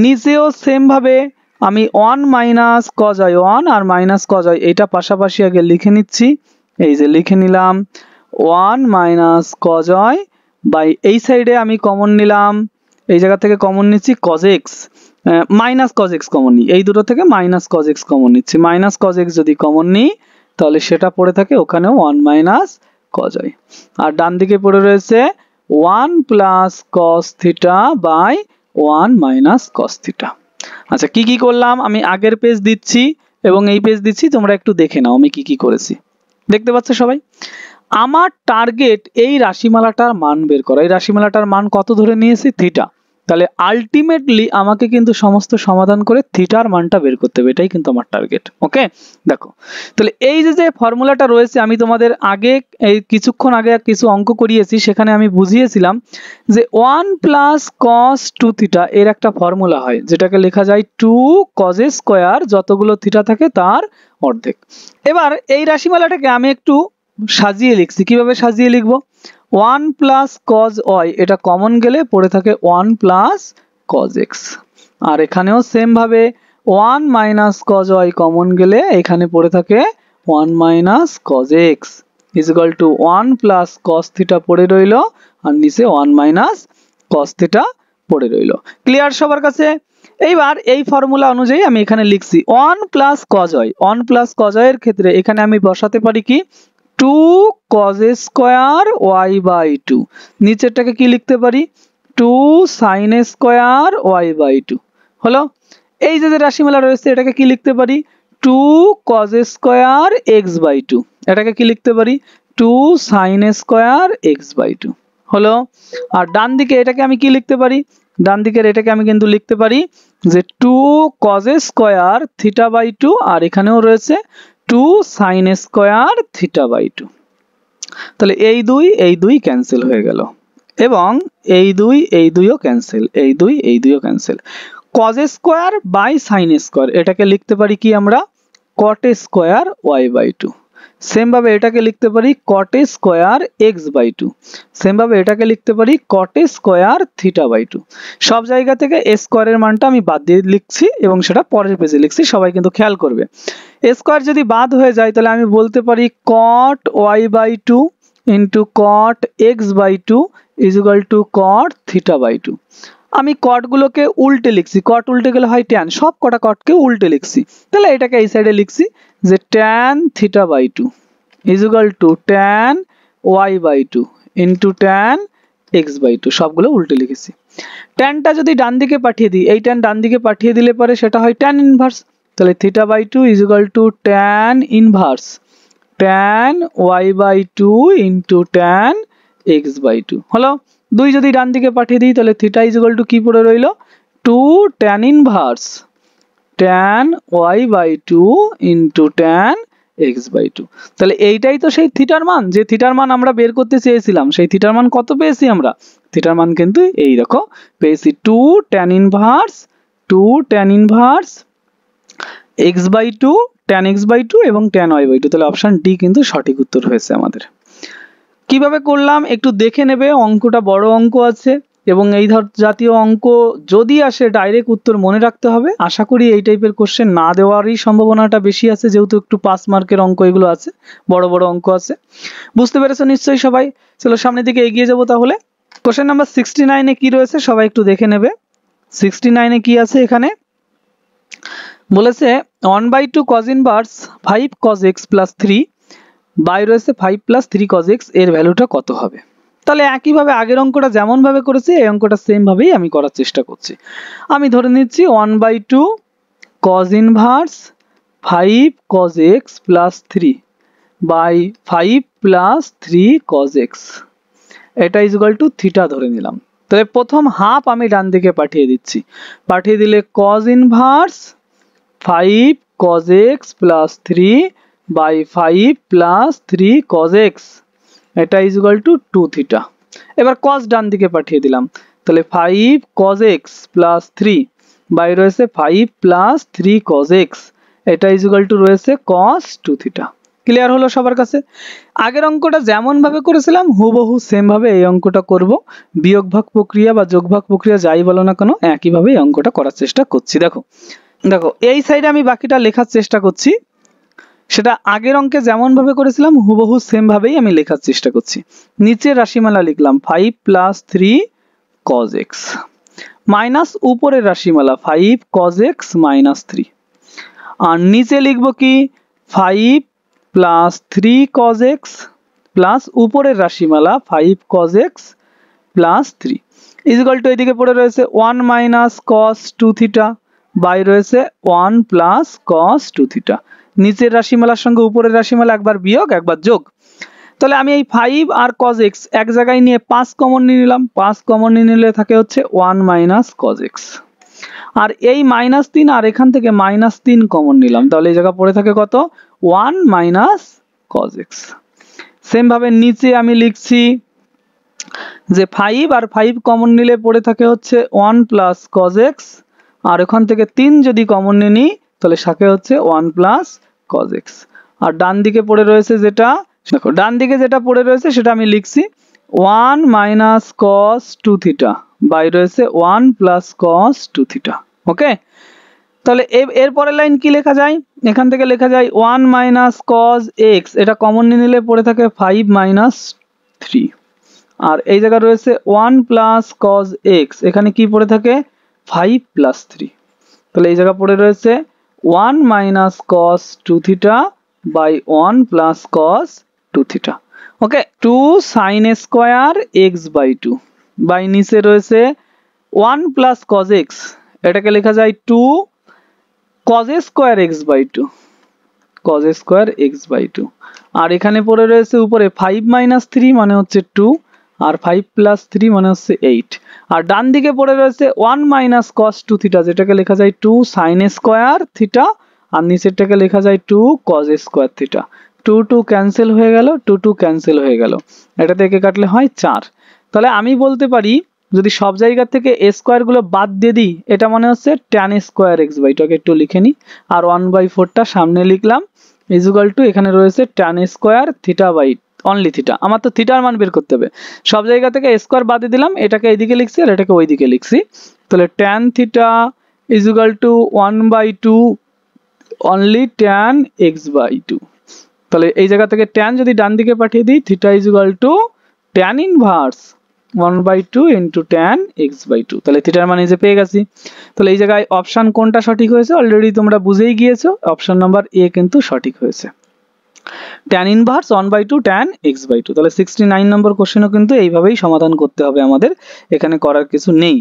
নিচেও সেম ভাবে আমি 1 মাইনাস cos y, 1 আর মাইনাস cos y এইটা পাশাপাশি আগে লিখে নিচ্ছি, এই যে লিখে নিলাম 1 মাইনাস cos y বাই এই সাইডে আমি কমন নিলাম, এই জায়গা থেকে কমন নিচ্ছি cos x minus cos x common নিই, এই দুটো থেকে মাইনাস cos x কমন নিচ্ছি, মাইনাস cos x যদি কমন নিই তাহলে সেটা পড়ে থাকে ওখানেও 1 মাইনাস cos y। আর ডান দিকে পড়ে রয়েছে 1 plus cos theta by 1 minus cos theta. আচ্ছা কি কি করলাম আমি আগের পেজ দিচ্ছি এবং এই পেজ দিচ্ছি, তোমরা একটু দেখে নাও আমি কি কি করেছি। দেখতে পাচ্ছ সবাই? আমার টার্গেট এই রাশিমালাটার মান বের করা। এই রাশিমালাটার মান কত ধরে নিয়েছি? থিটা। তাহলে আলটিমেটলি আমাকে কিন্তু সমস্ত সমাধান করে থিটার মানটা বের করতে হবে, এটাই কিন্তু আমার টার্গেট। ওকে, দেখো তাহলে এই যে ফর্মুলাটা রয়েছে, আমি তোমাদের আগে এই কিছুক্ষণ আগে কিছু অঙ্ক করিয়েছি, সেখানে আমি বুঝিয়েছিলাম যে 1 প্লাস cos 2 থিটা এর একটা ফর্মুলা হয় যেটাকে লেখা যায় 2 cos স্কয়ার, যতগুলো থিটা থাকে তার অর্ধেক। এবার এই রাশিমালাটাকে আমি একটু সাজিয়ে লিখছি, কিভাবে সাজিয়ে লিখব? 1 প্লাস cos y এটা কমন গেলে পড়ে থাকে 1 প্লাস cos x, আর এখানেও সেম ভাবে 1 মাইনাস cos y কমন গেলে এখানে পড়ে থাকে 1 minus cos x is equal to 1 plus cos theta পড়ে রইল আর নিচে 1 মাইনাস cos থিটা পড়ে রইল। ক্লিয়ার সবার কাছে? এইবার এই ফর্মুলা অনুযায়ী আমি এখানে লিখছি 1 plus cos y, 1 plus cos y এর ক্ষেত্রে এখানে আমি বসাতে পারি কি 2 cos স্কয়ার y বাই 2, নিচেরটাকে কি লিখতে পারি 2 sin স্কয়ার y বাই 2 হলো। এই যে রাশিমালা রয়েছে এটাকে কি লিখতে পারি 2 cos স্কয়ার x বাই 2, এটাকে কি লিখতে পারি 2 sin স্কয়ার x বাই 2 হলো। আর ডান দিকে এটাকে আমি কি লিখতে পারি, ডান দিকের এটাকে আমি কিন্তু লিখতে পারি যে 2 cos স্কয়ার থিটা বাই 2, আর এখানেও রয়েছে 2 sin স্কয়ার থিটা বাই 2। তাহলে এই দুই ক্যান্সেল হয়ে গেল এবং এই দুইও ক্যান্সেল, এই দুইও cancel. cos square by sin square এটাকে লিখতে পারি কি আমরা cot square y by 2। Same ভাবে এটাকে লিখতে পারি cot square x by 2। Same ভাবে এটাকে লিখতে পারি cot স্কয়ার থিটা বাই 2। সব জায়গা থেকে স্কয়ারের মানটা আমি বাদ দিয়ে লিখছি এবং সেটা পরের পেজে লিখছি, সবাই কিন্তু খেয়াল করবে। স্কয়ার যদি বাদ হয়ে যায় তাহলে আমি বলতে পারি cot y by 2 into cot x by 2 is equal to cot theta by 2। আমি কট গুলোকে উল্টে লিখছি, কট উল্টে গেলে হয় ট্যান, সব কটা কটকে উল্টে লিখছি, তাহলে এটাকে এই সাইডে লিখছি যে tan theta by 2 is equal to tan y by 2 into tan x by 2, সবগুলো উল্টে লিখেছি। ট্যানটা যদি ডান দিকে পাঠিয়ে দিই, এই ট্যান ডান দিকে পাঠিয়ে দিলে পরে সেটা হয় ট্যান ইনভার্স, তাহলে theta by 2 is equal to tan inverse tan y by 2 into tan x by 2 হলো। দুই যদি ডান দিকে পাঠিয়ে দিই তাহলে থিটা ইজ ইকুয়াল টু কি পড়ে রইল 2 tan inverse tan y by 2 into tan x/2। তাহলে এইটাই তো সেই থিটার মান, যে থিটার মান আমরা বের করতে চেয়েছিলাম। সেই থিটার মান কত পেয়েছি আমরা? থিটার মান কিন্তু এই দেখো পেয়েছি 2 tan inverse x/2 tan x/2 এবং tan y/2। তাহলে অপশন ডি কিন্তু সঠিক উত্তর হয়েছে আমাদের। কিভাবে করলাম একটু দেখে নেবে, অঙ্কটা বড় অঙ্ক আছে এবং এই জাতীয় অঙ্ক যদি আসে ডাইরেক্ট উত্তর মনে রাখতে হবে। আশা করি এই টাইপের কোশ্চেন না দেওয়ারই সম্ভাবনাটা বেশি আছে, যেহেতু একটু 5 মার্কের অঙ্ক এগুলো আছে, বড় বড় অঙ্ক আছে। বুঝতে পেরেছো নিশ্চয়ই সবাই? চলো সামনের দিকে এগিয়ে যাব তাহলে। কোশ্চেন নাম্বার 69 এ কি রয়েছে সবাই একটু দেখে নেবে। 69 এ কি আছে? এখানে বলেছে 1/2 cos inverse 5 cos x plus 3 by রয়েছে 5 plus 3 cos x, এর ভ্যালুটা কত হবে? তাহলে একইভাবে আগের অঙ্কটা যেমন ভাবে করেছি এই অঙ্কটা সেম ভাবেই আমি করার চেষ্টা করছি। আমি ধরে নিচ্ছি 1/2 cos inverse 5 cos x plus 3 by 5 plus 3 cos x, এটা ইকুয়াল টু থিটা ধরে নিলাম। তাহলে প্রথম হাফ আমি ডান দিকে পাঠিয়ে দিচ্ছি, পাঠিয়ে দিলে cos inverse 5 cos x plus 3 by 5 plus 3 cos x, এটা ইকুয়াল টু 2 থিটা। এবার cos ডান দিকে পাঠিয়ে দিলাম, তাহলে 5 cos x plus 3 বাই রয়েছে 5 plus 3 cos x, এটা ইকুয়াল টু রয়েছে cos 2 থিটা। ক্লিয়ার হলো সবার কাছে? আগের অঙ্কটা যেমন ভাবে করেছিলাম হুবহু সেম ভাবে এই অঙ্কটা করব। বিয়োগ ভাগ প্রক্রিয়া বা যোগ ভাগ প্রক্রিয়া যাই বলো না কেন একই ভাবে এই অঙ্কটা করার চেষ্টা করছি। দেখো এই সাইডে আমি বাকিটা লেখার চেষ্টা করছি, সেটা আগের অঙ্কে যেমন ভাবে করেছিলাম হুবহু সেম ভাবেই আমি লেখার চেষ্টা করছি। নিচে রাশিমালা লিখলাম 5 plus 3 cos x মাইনাস উপরের রাশিমালা 5 cos x minus 3, আর নিচে লিখবো কি 5 plus 3 cos x প্লাস উপরের রাশিমালা 5 cos x plus 3 equal two এদিকে পড়ে রয়েছে 1 minus cos 2 থিটা বাই রয়েছে 1 plus cos 2 থিটা। নিচের রাশিমালার সঙ্গে উপরের রাশিমালা একবার বিয়োগ একবার যোগ। তাহলে আমি এই 5 আর cos x এক জায়গায় নিয়ে 5 কমন নিয়ে নিলাম, 5 কমন নিয়ে নিলে থাকে হচ্ছে 1 minus cos x, আর এই -3 আর এখান থেকে -3 কমন নিলাম, তাহলে এই জায়গা পড়ে থাকে কত? 1 minus cos x। সেম ভাবে নিচে আমি লিখছি যে 5 আর 5 কমন নিলে পড়ে থাকে হচ্ছে 1 plus cos x, আর এখান থেকে 3 যদি কমন নিই তাহলে থাকে হচ্ছে 1 plus cos x। আর ডান দিকে পড়ে রয়েছে যেটা, দেখো ডান দিকে যেটা পড়ে রয়েছে সেটা আমি লিখছি 1 minus cos 2 থিটা বাই রয়েছে 1 plus cos 2 থিটা। ওকে, তাহলে এর পরের লাইন কি লেখা যায়? এখান থেকে লেখা যায় 1 minus cos x, এটা কমন নিলে পড়ে থাকে 5 minus 3, আর এই জায়গা রয়েছে 1 plus cos x, এখানে কি পড়ে থাকে 5 plus 3, তাহলে এই জায়গা পড়ে রয়েছে 1 minus cos 2 theta by 1 plus cos 2 theta. Okay, 2 sin square x by 2 by নিচে রয়েছে 1 plus cos x, এটাকে লেখা যায় 2 cos square x by 2, cos square x by 2, আর এখানে পড়ে রয়েছে উপরে 5 minus 3 মানে হচ্ছে 2, আর 5 plus 3 মানে হচ্ছে 8, আর ডান দিকে পড়ে রয়েছে 1 minus cos 2 থিটা, যেটাকে লেখা যায় 2 sin স্কয়ার থিটা, আর নিচেরটাকে লেখা যায় 2 cos স্কয়ার থিটা। 2 2 ক্যান্সেল হয়ে গেল, 2 2 ক্যান্সেল হয়ে গেল, এটা থেকে কাটলে হয় 4। তাহলে আমি বলতে পারি যদি সব জায়গা থেকে a স্কয়ার গুলো বাদ দিয়ে দিই, এটা মনে হচ্ছে tan স্কয়ার x বাই 2, আগে একটু লিখে নি, আর 1/4 টা সামনে লিখলাম ইকুয়াল টু এখানে রয়েছে tan square theta by only theta. আমার তো থিটার মান বের করতে হবে, সব জায়গা থেকে স্কয়ার বাদ দিয়ে দিলাম, এটাকে এইদিকে লিখছি আর এটাকে ওইদিকে লিখছি, তাহলে tan theta equal to 1/2 only tan x by 2। তাহলে এই জায়গা থেকে tan যদি ডান দিকে পাঠিয়ে দিই, theta equal to tan inverse 1/2 into tan x by 2, তাহলে থিটার মান এই যে পেয়ে গেছি। তাহলে এই জায়গায় অপশন কোনটা সঠিক হয়েছে অলরেডি তোমরা বুঝেই গিয়েছো, অপশন নাম্বার এ কিন্তু সঠিক হয়েছে, tan inverse 1/2 tan x by 2। তাহলে 69 নম্বর কোশ্চেনও কিন্তু এইভাবেই সমাধান করতে হবে আমাদের, এখানে করার কিছু নেই।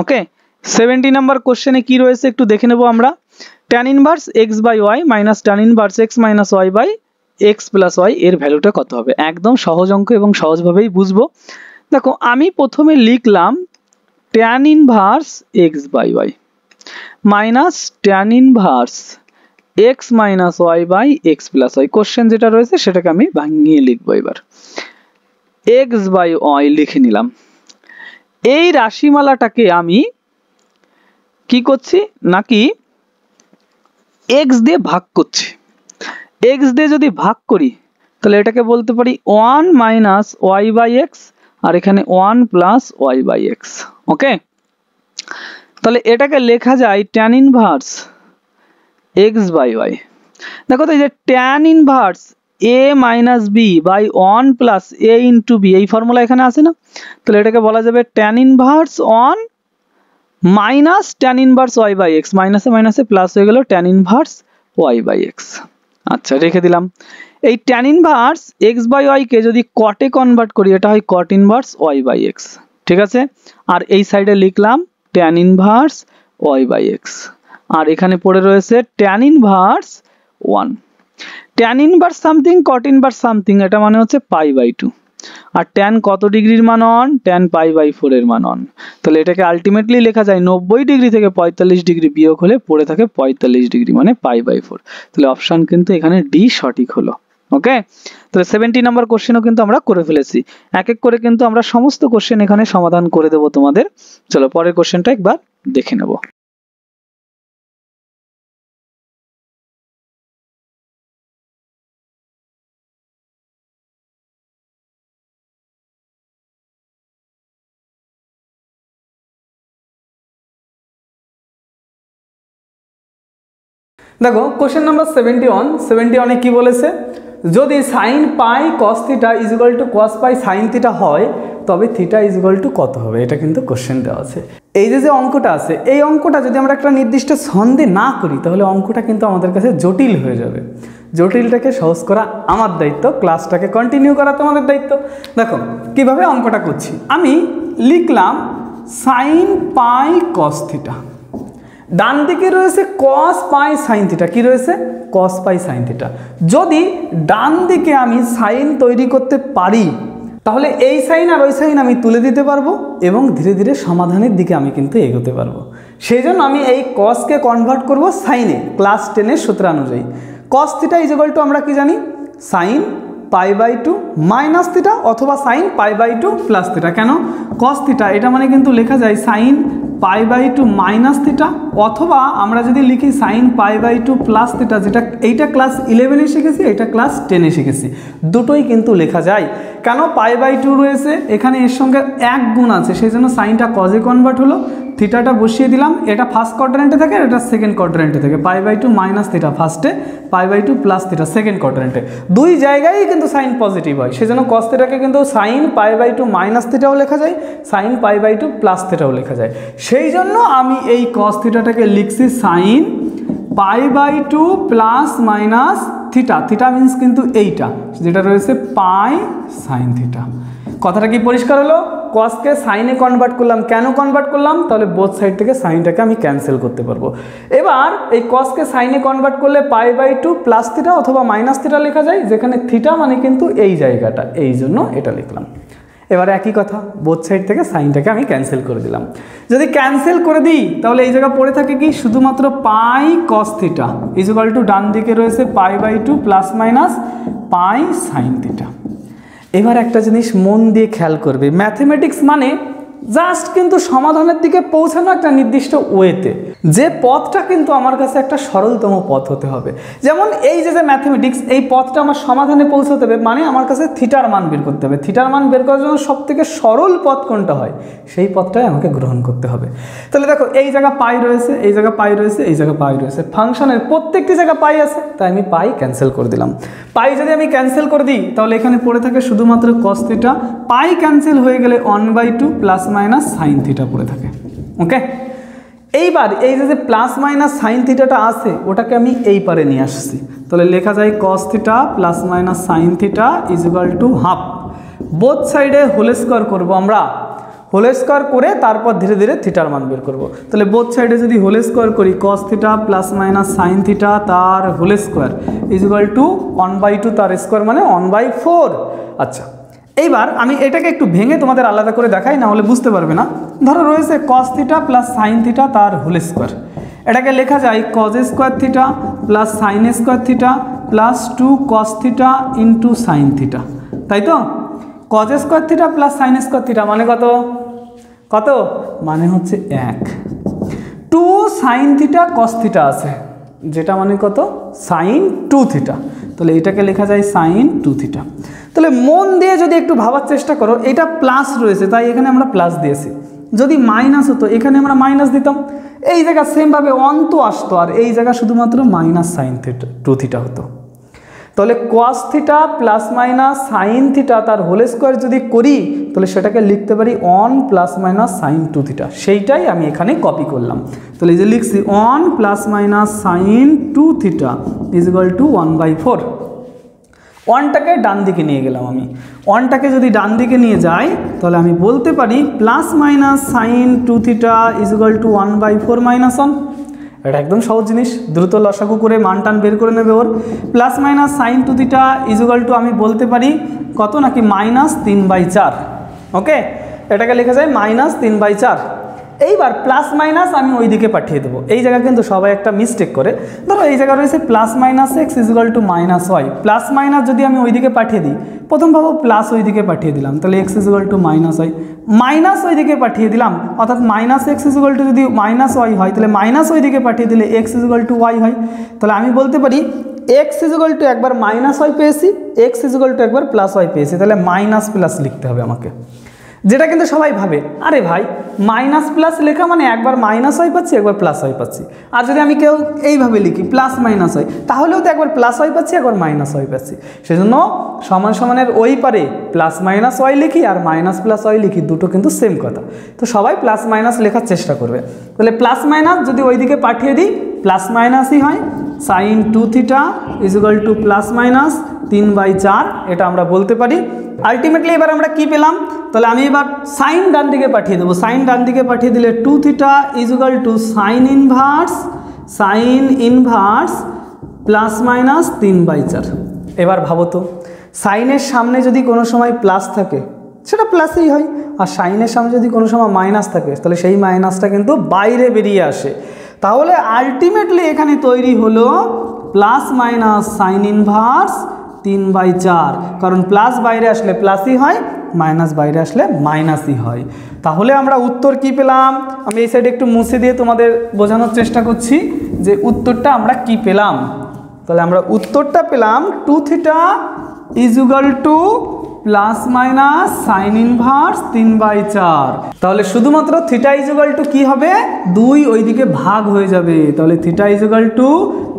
ওকে, 70 নম্বর কোশ্চেনে কি রয়েছে একটু দেখে নেব আমরা। tan inverse x by y minus tan inverse x minus y by x plus y, এর ভ্যালুটা কত হবে? একদম সহজ অঙ্ক এবং সহজভাবেই বুঝবো। দেখো আমি প্রথমে লিখলাম tan inverse x by y minus tan inverse x minus y by x plus y. Question যেটা রয়েছে সেটাকে আমি ভাঙিয়ে লিখবো। এবার এক্স বাই ওয়াই লিখে নিলাম। এই রাশিমালাটাকে আমি কি করছি নাকি এক্স দিয়ে ভাগ করছি। এক্স দিয়ে যদি ভাগ করি তাহলে এটাকে বলতে পারি 1 মাইনাস ওয়াই বাই এক্স, আর এখানে 1 plus y by x. Okay, তাহলে এটাকে লেখা যায় tan inverse x by y. দেখো তো এই যে tan inverse A minus B by 1 plus A into B, এই ফর্মুলা এখানে আছে না? তাহলে এটাকে বলা যাবে tan inverse 1 minus tan inverse y by x, মাইনাসে মাইনাসে প্লাস হয়ে গেল tan inverse y by x. আচ্ছা, রেখে দিলাম। এই tan inverse x by y কে যদি কটে কনভার্ট করি এটা হয় cot inverse y by x. ঠিক আছে, আর এই সাইডে লিখলাম tan inverse y by x, আর এখানে পড়ে রয়েছে tan inverse 1। Tan inverse something cot inverse something, এটা মানে হচ্ছে পাই বাই 2। আর ট্যান কত ডিগ্রির মান অন? ট্যান পাই বাই 4 এর মান অন। তাহলে এটাকে আলটিমেটলি লেখা যায় 90 ডিগ্রি থেকে 45 ডিগ্রি বিয়োগ হলে পড়ে থাকে 45 ডিগ্রি, মানে পাই বাই 4। তাহলে অপশন কিন্তু এখানে ডি সঠিক হলো। ওকে, তাহলে 70 নাম্বার কোশ্চেনও কিন্তু আমরা করে ফেলেছি। এক এক করে কিন্তু আমরা সমস্ত কোশ্চেন এখানে সমাধান করে দেব তোমাদের। চলো পরের কোশ্চেনটা একবার দেখে নেব। দেখো কোশ্চেন নাম্বার 71 কি বলেছে, যদি sine pi cos theta is equal to cos pi sine theta হয় তবে থিটা ইজ ইকুয়াল টু কত হবে? এটা কিন্তু কোশ্চেন দেওয়া আছে। এই যে অঙ্কটা আছে, এই অঙ্কটা যদি আমরা একটা নির্দিষ্ট ছন্দে না করি তাহলে অঙ্কটা কিন্তু আমাদের কাছে জটিল হয়ে যাবে। জটিলটাকে সহজ করা আমার দায়িত্ব, ক্লাসটাকে কন্টিনিউ করা তোমাদের দায়িত্ব। দেখো কিভাবে অঙ্কটা করছি, আমি লিখলাম সাইন পাই কস থিটা, ডান দিকে রয়েছে কস পাই সাইন থিটা, কি রয়েছে? কস পাই সাইন থিটা। যদি ডান দিকে আমি সাইন তৈরি করতে পারি তাহলে এই সাইন আর ওই সাইন আমি তুলে দিতে পারবো এবং ধীরে ধীরে সমাধানের দিকে আমি কিন্তু এগোতে পারবো। সেই জন্য আমি এই কসকে কনভার্ট করব সাইনে, ক্লাস 10-এর সূত্র অনুযায়ী। Cos theta is equal to আমরা কি জানি? Sine pi by 2 minus theta অথবা sine pi by 2 plus theta. কেন কস থিটা? এটা মানে কিন্তু লেখা যায় sine pi by 2 minus theta, অথবা আমরা যদি লিখি sine pi by 2 plus theta, যেটা এইটা ক্লাস 11-এ শিখেছি, এটা ক্লাস 10-এ শিখেছি, দুটোই কিন্তু লেখা যায়। কেন? পাই বাই 2 রয়েছে এখানে, এর সঙ্গে 1 গুণ আছে, সেই জন্য সাইনটা কজে কনভার্ট হলো, থিটাটা বসিয়ে দিলাম। এটা ফার্স্ট কোয়াড্রেন্টে থাকে, এটা সেকেন্ড কোয়াড্রেন্টে থাকে। পাই বাই 2 মাইনাস থিটা ফার্স্টে, pi by 2 plus theta second কোয়াড্রেন্টে, দুই জায়গায় কিন্তু সাইন পজিটিভ হয়। সেজন্য কস থিটাকে কিন্তু সাইন পাই বাই 2 মাইনাস থিটাও লেখা যায়, সাইন পাই বাই 2 প্লাস থিটাও লেখা যায়। সেই জন্য আমি এই কস থিটাটাকে লিখছি sine pi by 2 plus minus theta. Theta means কিন্তু এইটা যেটা রয়েছে পাই সাইন থিটা। কথাটা কি পরিষ্কার হলো? কসকে সাইনে কনভার্ট করলাম। কেন কনভার্ট করলাম? তাহলে বোথ সাইড থেকে সাইনটাকে আমি ক্যান্সেল করতে পারবো। এবার এই কসকে সাইনে কনভার্ট করলে পাই বাই 2 প্লাস থিটা অথবা মাইনাস থিটা লেখা যায়, যেখানে থিটা মানে কিন্তু এই জায়গাটা, এই জন্য এটা লিখলাম। এবার একই কথা, বোথ সাইড থেকে সাইনটাকে আমি ক্যান্সেল করে দিলাম। যদি ক্যান্সেল করে দিই তাহলে এই জায়গা পড়ে থাকে কি? শুধুমাত্র pi cos theta is equal to ডান দিকে রয়েছে pi by 2 plus minus pi sine theta. এবার একটা জিনিস মন দিয়ে খেয়াল করবে, ম্যাথমেটিক্স মানে জাস্ট কিন্তু সমাধানের দিকে পৌঁছানো একটা নির্দিষ্ট ওয়েতে, যে পথটা কিন্তু আমার কাছে একটা সরলতম পথ হতে হবে। যেমন এই যে ম্যাথমেটিক্স, এই পথটা আমার সমাধানে পৌঁছাতে হবে, মানে আমার কাছে থিটার মান বের করতে হবে। থিটার মান বের করার জন্য সব থেকে সরল পথ কোনটা হয়, সেই পথটাই আমাকে গ্রহণ করতে হবে। তাহলে দেখো এই জায়গা পাই রয়েছে, এই জায়গা পাই রয়েছে, এই জায়গা পাই রয়েছে, ফাংশনের প্রত্যেকটি জায়গা পাই আছে, তাই আমি পাই ক্যান্সেল করে দিলাম। পাই যদি আমি ক্যান্সেল করে দিই তাহলে এখানে পড়ে থাকে শুধুমাত্র কস থিটা। পাই ক্যান্সেল হয়ে গেলে 1/2 প্লাস মাইনাস সাইন থিটা পড়ে থাকে। ওকে, এইবার এই যে প্লাস মাইনাস সাইন থিটাটা আছে ওটাকে আমি এই পারে নিয়ে আসছি, তাহলে লেখা যায় কস theta plus minus sine theta is equal to half. Both সাইডে হোল স্কোয়ার করবো আমরা, হোল স্কোয়ার করে তারপর ধীরে ধীরে থিটার মান বের করবো। তাহলে বোথ সাইডে যদি হোল স্কোয়ার করি, cos theta plus minus sine theta তার whole square is equal to 1/2 তার স্কোয়ার মানে 1/4। আচ্ছা, এইবার আমি এটাকে একটু ভেঙে তোমাদের আলাদা করে দেখাই, না হলে বুঝতে পারবে না। ধরো রয়েছে কস থিটা প্লাস সাইন থিটা তার হোল স্কোয়ার, এটাকে লেখা যায় cos square theta plus sine square theta plus 2 cos theta into sine theta, তাই তো? Cos square theta plus sine square theta মানে কত? কত মানে হচ্ছে 1। 2 সাইন থিটা কস থিটা আছে, যেটা মানে কত? Sine 2 theta. তাহলে এটাকে লেখা যায় সাইন 2 থিটা। তাহলে মন দিয়ে যদি একটু ভাবার চেষ্টা করো, এটা প্লাস রয়েছে তাই এখানে আমরা প্লাস দিয়েছি, যদি মাইনাস হতো এখানে আমরা মাইনাস দিতাম। এই জায়গা সেমভাবে অন্ত আসতো আর এই জায়গা শুধুমাত্র মাইনাস সাইন থিটা 2 থিটা হতো। তাহলে কস theta plus minus sine theta তার হোল স্কোয়ার যদি করি তাহলে সেটাকে লিখতে পারি 1 প্লাস মাইনাস সাইন 2 থিটা, সেইটাই আমি এখানে কপি করলাম। তাহলে এই যে লিখছি 1 plus minus sine 2 theta is equal two 1/4। 1টাকে ডান দিকে নিয়ে গেলাম আমি, 1টাকে যদি ডান দিকে নিয়ে যাই তাহলে আমি বলতে পারি plus minus sine 2 theta is equal two 1/4 minus 1। এটা একদম সহজ জিনিস, দ্রুত লসাগু করে মান টান বের করে নেবে ওর। Plus minus sine 2 theta is equal to আমি বলতে পারি কত, নাকি মাইনাস 3/4। ওকে, এটাকে লেখা যায় মাইনাস 3/4। এইবার প্লাস মাইনাস আমি ওই দিকে পাঠিয়ে দেবো। এই জায়গা কিন্তু সবাই একটা মিস্টেক করে, ধরো এই জায়গা রয়েছে plus minus x is equal to minus y. Plus minus যদি আমি ওই দিকে পাঠিয়ে দিই, প্রথম ভাবো প্লাস ওই দিকে পাঠিয়ে দিলাম, তাহলে x is equal to minus y. Minus ওই দিকে পাঠিয়ে দিলাম, অর্থাৎ minus x is equal to যদি মাইনাস ওয়াই হয় তাহলে মাইনাস ওই দিকে পাঠিয়ে দিলে x is equal to y হয়। তাহলে আমি বলতে পারি এক্স ইজ ইকুয়াল টু একবার মাইনাস ওয়াই পেয়েছি, এক্স ইজ ইকুয়াল টু একবার প্লাস ওয়াই পেয়েছি, তাহলে মাইনাস প্লাস লিখতে হবে আমাকে। যেটা কিন্তু সবাই ভাবে আরে ভাই মাইনাস প্লাস লেখা মানে একবার মাইনাস ওয়াই পাচ্ছি একবার প্লাস ওয়াই পাচ্ছি, আর যদি আমি কেউ এইভাবে লিখি প্লাস মাইনাস ওয়াই তাহলেও তো একবার প্লাস ওয়াই পাচ্ছি একবার মাইনাস ওয়াই পাচ্ছি। সেজন্য সমান সমানের ওই পারে প্লাস মাইনাস ওয়াই লিখি আর মাইনাস প্লাস ওয়াই লিখি, দুটো কিন্তু সেম কথা। তো সবাই প্লাস মাইনাস লেখার চেষ্টা করবে। তাহলে প্লাস মাইনাস যদি ওই দিকে পাঠিয়ে দিই প্লাস মাইনাসই হয়, sine 2 theta is equal to plus minus 3/4, এটা আমরা বলতে পারি। আলটিমেটলি এবার আমরা কি পেলাম, তাহলে আমি এবার সাইন ডান দিকে পাঠিয়ে দেবো। সাইন ডান দিকে পাঠিয়ে দিলে 2 theta is equal to sine inverse plus minus 3/4। এবার ভাবো তো সাইনের সামনে যদি কোনো সময় প্লাস থাকে সেটা প্লাসই হয়, আর সাইনের সামনে যদি কোনো সময় মাইনাস থাকে তাহলে সেই মাইনাসটা কিন্তু বাইরে বেরিয়ে আসে। তাহলে আলটিমেটলি এখানে তৈরি হলো প্লাস মাইনাস সাইন ইনভার্স 3/4, কারণ প্লাস বাইরে আসলে প্লাসই হয়, মাইনাস বাইরে আসলে মাইনাসই হয়। তাহলে আমরা উত্তর কি পেলাম, আমি এই সাইডে একটু মুছে দিয়ে তোমাদের বোঝানোর চেষ্টা করছি যে উত্তরটা আমরা কি পেলাম। তাহলে আমরা উত্তরটা পেলাম 2 theta is equal to plus minus sine inverse 3/4। তাহলে শুধুমাত্র থিটা ইজ ইকুয়াল টু কি হবে, 2 ওইদিকে ভাগ হয়ে যাবে। তাহলে theta is equal to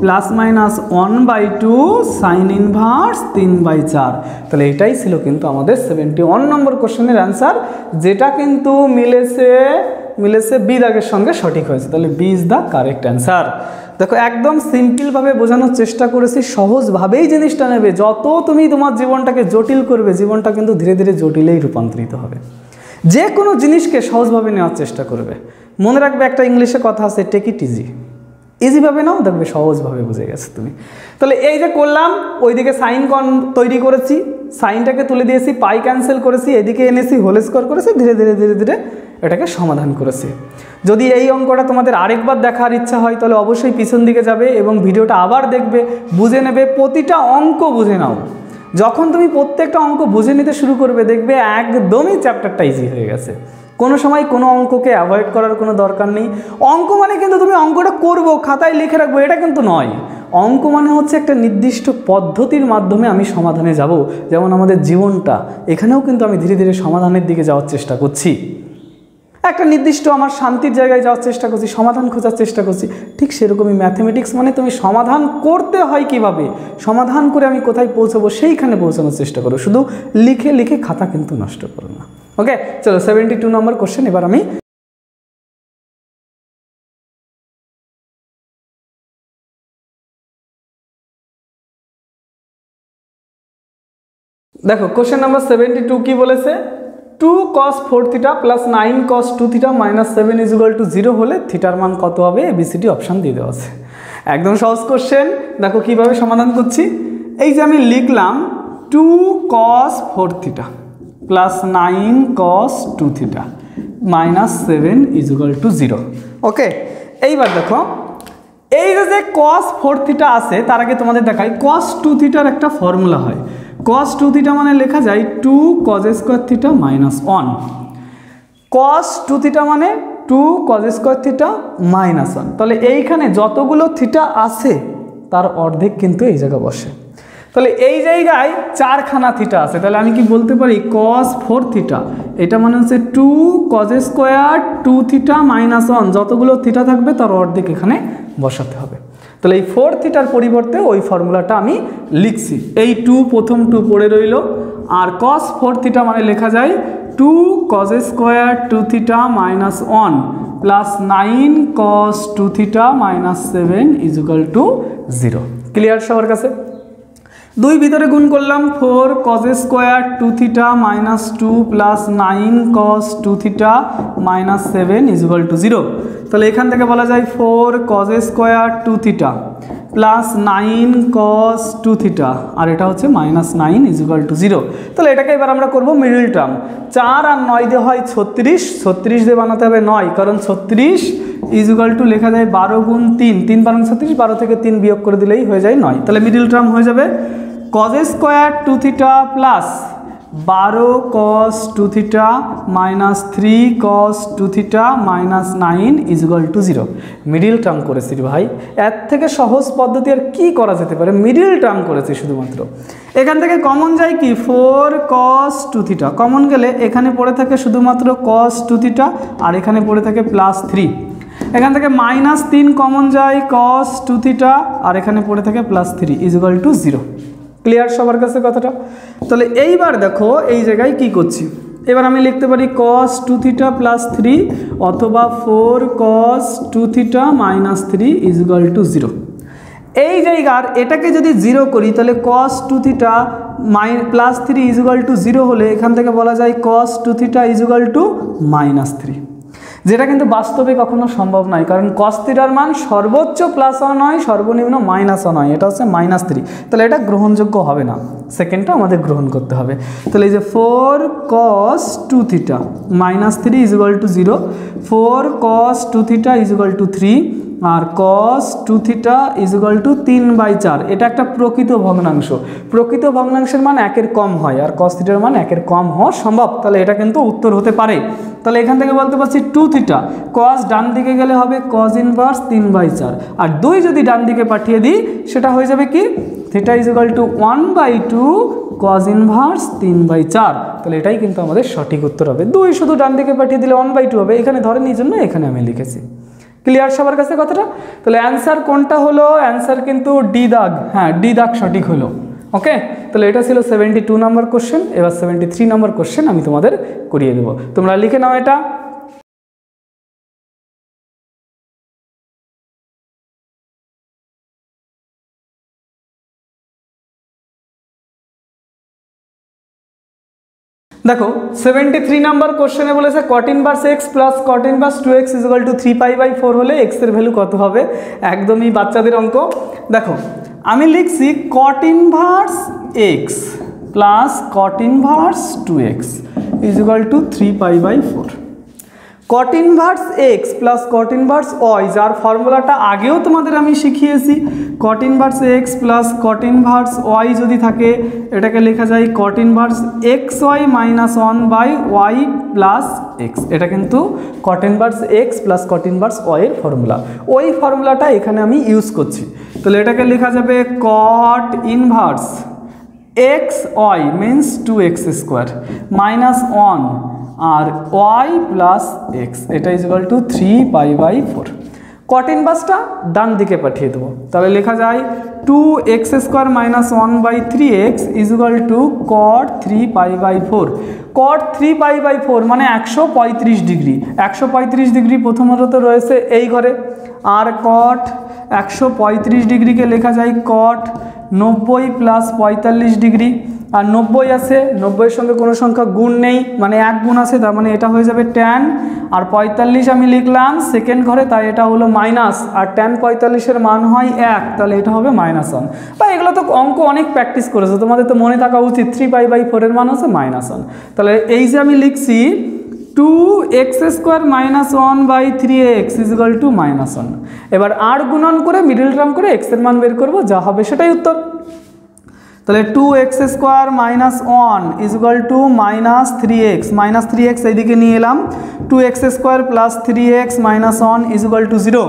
plus minus 1/2 sign inverse 3/4। তাহলে এটাই ছিল কিন্তু আমাদের 71 নম্বর কোশ্চেনের অ্যান্সার, যেটা কিন্তু মিলেছে বি দাগের সঙ্গে সঠিক হয়েছে। তাহলে B is the correct answer. দেখো একদম সিম্পলভাবে বোঝানোর চেষ্টা করেছি, সহজভাবেই জিনিসটা নেবে। যত তুমি তোমার জীবনটাকে জটিল করবে জীবনটা কিন্তু ধীরে ধীরে জটিলেই রূপান্তরিত হবে। যে কোনো জিনিসকে সহজভাবে নেওয়ার চেষ্টা করবে। মনে রাখবে একটা ইংলিশে কথা আছে, টেক ইট ইজি। ইজিভাবে নাও, দেখবে সহজভাবে বুঝে গেছে তুমি। তাহলে এই যে করলাম, ওইদিকে সাইন তৈরি করেছি, সাইনটাকে তুলে দিয়েছি, পাই ক্যান্সেল করেছি, এদিকে এনেছি হোল স্কোয়ার করেছি, ধীরে ধীরে ধীরে ধীরে এটাকে সমাধান করেছি। যদি এই অঙ্কটা তোমাদের আরেকবার দেখার ইচ্ছা হয় তাহলে অবশ্যই পিছন দিকে যাবে এবং ভিডিওটা আবার দেখবে, বুঝে নেবে, প্রতিটা অঙ্ক বুঝে নাও। যখন তুমি প্রত্যেকটা অঙ্ক বুঝে নিতে শুরু করবে দেখবে একদমই চ্যাপ্টারটা ইজি হয়ে গেছে। কোনো সময় কোনো অঙ্ককে অ্যাভয়েড করার কোনো দরকার নেই। অঙ্ক মানে কিন্তু তুমি অঙ্কটা করবো, খাতায় লিখে রাখবো, এটা কিন্তু নয়। অঙ্ক মানে হচ্ছে একটা নির্দিষ্ট পদ্ধতির মাধ্যমে আমি সমাধানে যাব। যেমন আমাদের জীবনটা, এখানেও কিন্তু আমি ধীরে ধীরে সমাধানের দিকে যাওয়ার চেষ্টা করছি। একটা নির্দিষ্ট আমার শান্তির জায়গায় যাওয়ার চেষ্টা করছি, সমাধান খোঁজার চেষ্টা করছি। ঠিক সেরকমই ম্যাথমেটিক্স মানে তুমি সমাধান করতে হয় কিভাবে, সমাধান করে আমি কোথায় পৌঁছাবো সেইখানে পৌঁছানোর চেষ্টা করো। শুধু লিখে লিখে খাতা কিন্তু নষ্ট করো না। ওকে, চলো 72 নম্বর কোশ্চেন এবার আমি দেখো কোশ্চেন নাম্বার 72 কি বলেছে, 2 cos 4 theta plus 9 cos 2 theta minus 7 is equal to 0 হলে থিটার মান কত হবে, এবিসিডি অপশান দিয়ে দেওয়া আছে। একদম সহজ কোশ্চেন। দেখো কিভাবে সমাধান করছি। এই যে আমি লিখলাম 2 cos 4 theta plus 9 cos 2 theta minus 7 is equal to 0। ওকে, এইবার দেখো এই যে cos 4 থিটা আছে তার আগে তোমাদের দেখাই cos 2 থিটার একটা ফর্মুলা হয়। cos 2 থিটা মানে লেখা যায় 2 cos square theta minus 1। cos 2 theta মানে 2 cos স্কয়ার থিটা মাইনাস 1। তাহলে এইখানে যতগুলো থিটা আছে তার অর্ধেক কিন্তু এই জায়গায় বসে। তাহলে এই জায়গায় 4খানা থিটা আছে, তাহলে আমি কি বলতে পারি cos 4 থিটা এটা মানে হচ্ছে 2 cos স্কয়ার 2 থিটা মাইনাস 1, যতগুলো থিটা থাকবে তার অর্ধেক এখানে বসাতে হবে। তাহলে এই 4 থিটার পরিবর্তে ওই ফর্মুলাটা আমি লিখছি, এই 2 প্রথম 2 পড়ে রইল। আর cos 4 থিটা মানে লেখা যায় 2 cos square 2 theta minus 1 plus 9 cos 2 theta minus 7 is equal to 0। Clear সবার কাছে? 2 ভিতরে গুণ করলাম 4 cos square 2 theta minus 2 plus 9 cos 2 theta minus 7 is equal to 0। তাহলে এখান থেকে বলা যায় 4 cos square 2 theta plus 9 cos 2 theta আর এটা হচ্ছে মাইনাস 9 ইজ ইকুয়াল টু 0। তাহলে এটাকে এবার আমরা করব মিডল টার্ম। 4 আর 9 দিয়ে হয় 36, 36 দিয়ে বানাতে হবে 9, কারণ 36 ইজ ইকুয়াল টু লেখা যায় 12 গুণ 3, 3 12 36, 12 থেকে 3 বিয়োগ করে দিলেই হয়ে যায় 9। তাহলে মিডল টার্ম হয়ে যাবে cos square 2 theta plus 12 cos 2 theta minus 3 cos 2 theta minus 9 is equal to 0। Middle term করেছি ভাই, এর থেকে সহজ পদ্ধতি আর কি করা যেতে পারে? মিডল টার্ম করেছি শুধুমাত্র। এখান থেকে কমন যায় কি 4 cos 2 থিটা, কমন গেলে এখানে পড়ে থাকে শুধুমাত্র cos 2 থিটা আর এখানে পড়ে থাকে প্লাস 3। এখান থেকে মাইনাস 3 কমন যায় cos 2 থিটা আর এখানে পড়ে থাকে plus 3 is equal to 0। Clear সবার কাছে কথাটা? তাহলে এইবার দেখো এই জায়গায় কি করছি, এবার আমি লিখতে পারি cos 2 থিটা প্লাস 3 অথবা 4 cos 2 theta minus 3 is equal to 0। এই জায়গার এটাকে যদি 0 করি তাহলে cos 2 theta plus 3 is equal to 0 হলে এখান থেকে বলা যায় cos 2 theta is equal to minus 3, যেটা কিন্তু বাস্তবে কখনো সম্ভব নয়, কারণ cos থিটার মান সর্বোচ্চ প্লাসও নয় সর্বনিম্ন মাইনাসও নয়, এটা হচ্ছে মাইনাস 3। তাহলে এটা গ্রহণযোগ্য হবে না, সেকেন্ডটা আমাদের গ্রহণ করতে হবে। তাহলে এই যে 4 cos 2 theta minus 3 is equal to 0, 4 cos 2 theta is equal to 3 আর cos 2 theta is equal to 3/4। এটা একটা প্রকৃত ভগ্নাংশ, প্রকৃত ভগ্নাংশের মান 1-এর কম হয় আর cos থিটার মান 1-এর কম হওয়া সম্ভব। তাহলে এটা কিন্তু উত্তর হতে পারে। তাহলে এখান থেকে বলতে পারছি 2 থিটা cos ডান দিকে গেলে হবে cos ইনভার্স 3/4 আর 2 যদি ডান দিকে পাঠিয়ে দিই সেটা হয়ে যাবে কি theta is equal to 1/2 cos inverse 3/4। তাহলে এটাই কিন্তু আমাদের সঠিক উত্তর হবে। 2 শুধু ডান দিকে পাঠিয়ে দিলে 1/2 হবে, এখানে ধরেন এই জন্য এখানে আমি লিখেছি। ক্লিয়ার সবার কাছে কথাটা? তাহলে অ্যান্সার কোনটা হলো? অ্যান্সার কিন্তু ডি দাগ, হ্যাঁ ডি দাগ সঠিক হলো। ওকে, তাহলে এটা ছিল 72 নম্বর কোশ্চেন। এবার 73 নম্বর কোশ্চেন আমি তোমাদের করিয়ে দেবো, তোমরা লিখে নাও এটা। দেখো 73 নাম্বার কোশ্চেনে বলেছে cot inverse x plus cot inverse 2x is equal to 3π/4 হলে x এর ভ্যালু কত হবে? একদমই বাচ্চাদের অঙ্ক। দেখো আমি লিখছি cot inverse x plus cot inverse 2x is equal to 3π/4। cot inverse x plus cot inverse y, যার ফর্মুলাটা আগেও তোমাদের আমি শিখিয়েছি। cot inverse x plus cot inverse y যদি থাকে এটাকে লেখা যায় cot inverse xy minus 1/y plus x। এটা কিন্তু cot inverse x plus cot inverse y এর ফর্মুলা, ওই ফর্মুলাটা এখানে আমি ইউজ করছি। তাহলে এটাকে লেখা যাবে cot inverse xy means 2x square minus 1 আর y প্লাস x, এটা ইজ ইকুয়াল টু 3π/4। cot ইনভার্সটা ডান দিকে পাঠিয়ে দেবো, তাহলে লেখা যায় 2x square minus 1/3x is equal to cot 3π/4। cot 3π/4 মানে 135 ডিগ্রি, 135 ডিগ্রি প্রথমত রয়েছে এই ঘরে, আর cot 135 ডিগ্রিকে লেখা যায় cot 90 প্লাস 45 ডিগ্রি, আর 90 আছে, 90-এর সঙ্গে কোনো সংখ্যা গুণ নেই মানে 1 গুণ আছে, তার মানে এটা হয়ে যাবে tan, আর 45 আমি লিখলাম সেকেন্ড ঘরে তাই এটা হলো মাইনাস, আর tan 45-এর মান হয় 1, তাহলে এটা হবে -1। বা এগুলো তো অঙ্ক অনেক প্র্যাকটিস করেছো, তোমাদের তো মনে থাকা উচিত 3π/4 এর মান হচ্ছে -1। তাহলে এই যে আমি লিখছি 2x² minus 1/3x equal to -1। এবার আর গুণন করে মিডল টার্ম করে x এর মান বের করব, যা হবে সেটাই উত্তর। তাহলে 2x² minus 1 equal to -3x, -3x এইদিকে নিয়ে এলাম, 2x² plus 3x minus 1 equal to 0।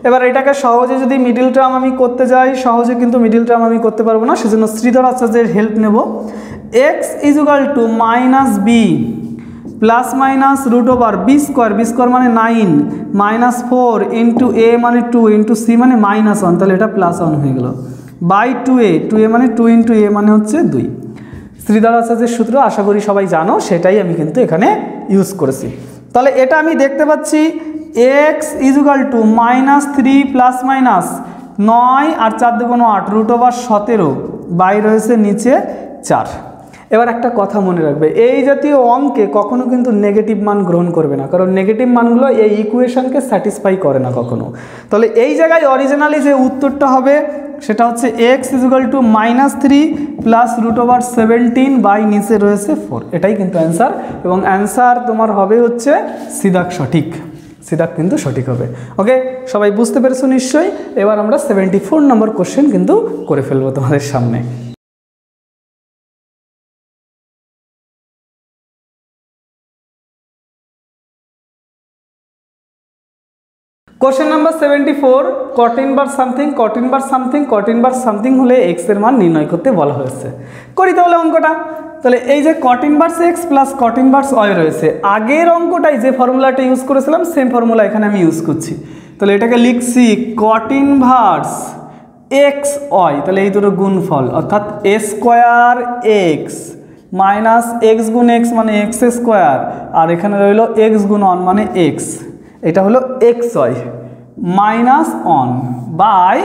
এবার এটাকে সহজে যদি মিডল টার্ম আমি করতে যাই, সহজে কিন্তু মিডল টার্ম আমি করতে পারবো না, সেজন্য শ্রীধর আচার্যের হেল্প নেব। x equal to -b plus minus root over B square মানে 9 মাইনাস 4 ইন্টু a মানে 2 ইন্টু c মানে -1, তাহলে এটা +1 হয়ে গেল, বাই 2a মানে 2 ইন্টু a মানে হচ্ছে 2। শ্রীধর আচার্যের সূত্র আশা করি সবাই জানো, সেটাই আমি কিন্তু এখানে ইউজ করেছি। তাহলে এটা আমি দেখতে পাচ্ছি x equal to -3 plus minus 9 আর 4 × 8 রুট ওভার 17 বাই রয়েছে নিচে 4। এবার একটা কথা মনে রাখবে, এই জাতীয় অঙ্কে কখনো কিন্তু নেগেটিভ মান গ্রহণ করবে না, কারণ নেগেটিভ মানগুলো এই ইকুয়েশনকে স্যাটিসফাই করে না কখনো। তাহলে এই জায়গায় অরিজিনালি যে উত্তরটা হবে সেটা হচ্ছে x equal to -3 plus root over 17 by নিচে রয়েছে 4, এটাই কিন্তু অ্যান্সার। এবং অ্যান্সার তোমার হবে হচ্ছে সিদাক সঠিক, সিদাক কিন্তু সঠিক হবে। ওকে, সবাই বুঝতে পেরেছো নিশ্চয়ই। এবার আমরা 74 নম্বর কোশ্চেন কিন্তু করে ফেলবো তোমাদের সামনে। Question number 74, cot inverse something, cot inverse something, cot inverse something হলে x এর মান নির্ণয় করতে বলা হয়েছে। করি তাহলে অঙ্কটা। তাহলে এই যে cot inverse x plus cot inverse y রয়েছে, আগের অঙ্কটাই যে ফর্মুলাটা ইউজ করেছিলাম সেম ফর্মুলা এখানে আমি ইউজ করছি। তাহলে এটাকে লিখছি cot ইনভার্স x y, তাহলে এই দুটো গুণফল অর্থাৎ a square x minus x গুণ x মানে x স্কোয়ার, আর এখানে রইল x গুণ 1 মানে x, এটা হলো xy minus 1 by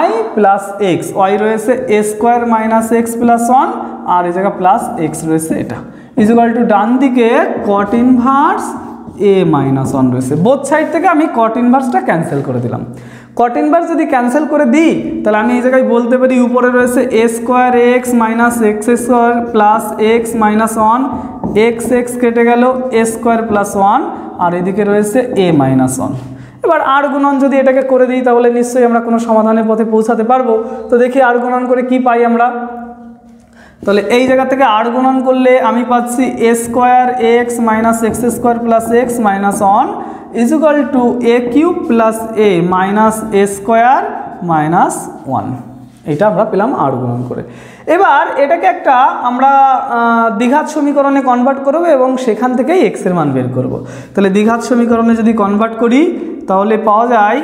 y plus x, y রয়েছে a square minus x plus 1 আর এই জায়গা প্লাস x রয়েছে, এটা ইকুয়াল টু ডান দিকে cot ইনভার্স a মাইনাস 1 রয়েছে। বোথ সাইড থেকে আমি cot ইনভার্সটা ক্যান্সেল করে দিলাম। cot ইনভার্স যদি ক্যান্সেল করে দিই তাহলে আমি এই জায়গায় বলতে পারি উপরে রয়েছে a square x minus x square plus x minus 1, x কেটে গেল a স্কোয়ার প্লাস 1 আর এদিকে রয়েছে a মাইনাস 1। এবার আর গুণন যদি এটাকে করে দিই তাহলে নিশ্চয়ই আমরা কোনো সমাধানের পথে পৌঁছাতে পারবো। তো দেখি আর গুণন করে কি পাই আমরা। তাহলে এই জায়গা থেকে আর গুণন করলে আমি পাচ্ছি a square x minus x square plus x minus 1 equal to a cube plus a minus a square minus 1, এটা আমরা পেলাম আর গুণন করে। এবার এটাকে একটা আমরা দ্বিঘাত সমীকরণে কনভার্ট করব এবং সেখান থেকেই x এর মান বের করব। তাহলে দ্বিঘাত সমীকরণে যদি কনভার্ট করি তাহলে পাওয়া যায়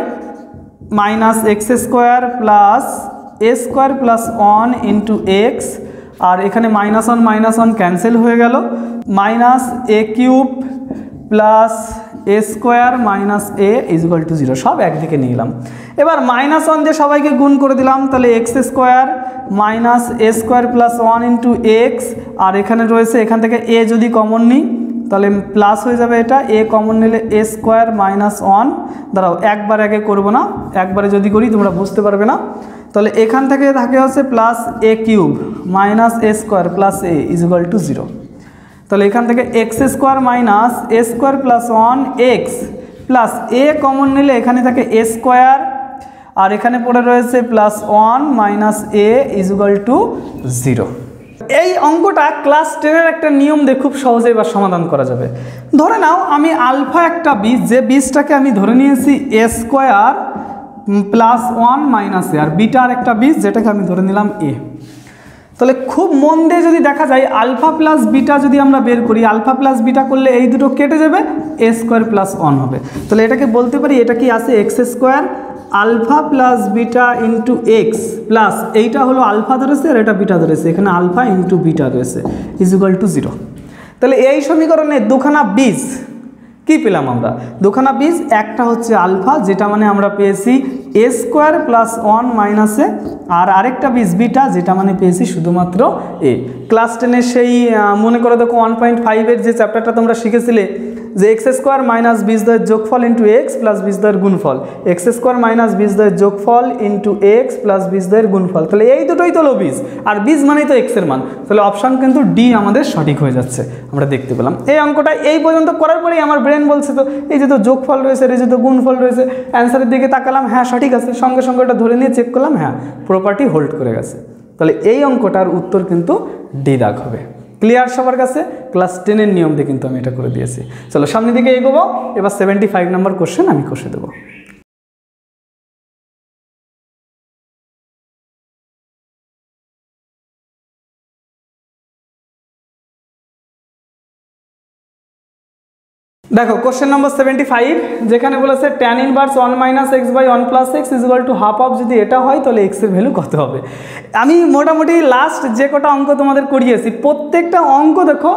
মাইনাস এক্স স্কোয়ার প্লাস এ স্কোয়ার প্লাস 1 ইন্টু এক্স, আর এখানে মাইনাস 1 ক্যান্সেল হয়ে গেল, minus A cube plus A square minus A equal to 0, সব একদিকে নিয়ে এলাম। এবার -1 দিয়ে সবাইকে গুণ করে দিলাম, তাহলে এক্স স্কোয়ার মাইনাস এ স্কোয়ার প্লাস 1 ইন্টু এক্স, আর এখানে রয়েছে এখান থেকে এ যদি কমন নিই তাহলে প্লাস হয়ে যাবে, এটা এ কমন নিলে এ স্কোয়ার মাইনাস 1, দাঁড়াও একবার আগে করবো না, একবারে যদি করি তোমরা বুঝতে পারবে না। তাহলে এখান থেকে থাকে হচ্ছে plus A cube minus A square plus A equal to 0। তাহলে এখান থেকে x square minus A square plus 1 x plus a common নিলে এখানে থাকে এ স্কোয়ার, আর এখানে পড়ে রয়েছে plus 1 minus A equal to 0। এই অঙ্কটা ক্লাস 10-এর একটা নিয়ম দিয়ে খুব সহজে এবার সমাধান করা যাবে। ধরে নাও আমি আলফা একটা বীজ, যে বীজটাকে আমি ধরে নিয়েছি এ স্কোয়ার প্লাস 1 মাইনাস এ, আর বিটার একটা বীজ যেটাকে আমি ধরে নিলাম এ। তাহলে খুব মন দিয়ে যদি দেখা যায় আলফা প্লাস বিটা যদি আমরা বের করি, আলফা প্লাস বিটা করলে এই দুটো কেটে যাবে, এ স্কোয়ার প্লাস 1 হবে। তাহলে এটাকে বলতে পারি এটা কি আছে x square alpha plus beta into x plus এইটা হলো আলফা ধরেছে আর এটা বিটা ধরেছে, এখানে আলফা ইন্টু বিটা রয়েছে ইকুয়াল টু 0। তাহলে এই সমীকরণে দুখানা বীজ কি পেলাম আমরা, দুখানা বীজ, একটা হচ্ছে আলফা যেটা মানে আমরা পেয়েছি এ স্কোয়ার প্লাস 1 মাইনাস এ, আর আরেকটা বীজ বিটা যেটা মানে পেয়েছি শুধুমাত্র এ। ক্লাস 10-এর সেই মনে করে দেখো 1.5-এর যে চ্যাপ্টারটা তোমরা শিখেছিলে যে এক্স স্কোয়ার মাইনাস বীজদ্বয়ের যোগফল ইন্টু এক্স প্লাস বীজদ্বয়ের গুণফল, এক্স স্কোয়ার মাইনাস বীজদ্বয়ের যোগফল ইন্টু এক্স প্লাস বীজদ্বয়ের গুণফল, তাহলে এই দুটোই তো হলো বীজ, আর বীজ মানেই তো এক্সের মান, তাহলে অপশান কিন্তু ডি আমাদের সঠিক হয়ে যাচ্ছে, আমরা দেখতে পেলাম। এই অঙ্কটা এই পর্যন্ত করার পরেই আমার ব্রেন বলছে তো এই যে তো যোগফল রয়েছে, এই যে তো গুণফল রয়েছে, অ্যান্সারের দিকে তাকালাম, হ্যাঁ সঠিক আছে, সঙ্গে সঙ্গে ওটা ধরে নিয়ে চেক করলাম, হ্যাঁ প্রপার্টি হোল্ড করে গেছে, তাহলে এই অঙ্কটার উত্তর কিন্তু ডি দাগ হবে। ক্লিয়ার সবার কাছে? ক্লাস 10-এর নিয়ম দিয়ে কিন্তু আমি এটা করে দিয়েছি। চলো সামনের দিকে এগোবো, এবার 75 নম্বর কোশ্চেন আমি কষে দেবো। দেখো কোশ্চেন নম্বর 75, যেখানে বলেছে tan inverse 1 minus x by 1 plus x is equal to half of, যদি এটা হয় তাহলে এক্স এর ভ্যালু কত হবে। আমি মোটামুটি লাস্ট যে কটা অঙ্ক তোমাদের করিয়েছি প্রত্যেকটা অঙ্ক দেখো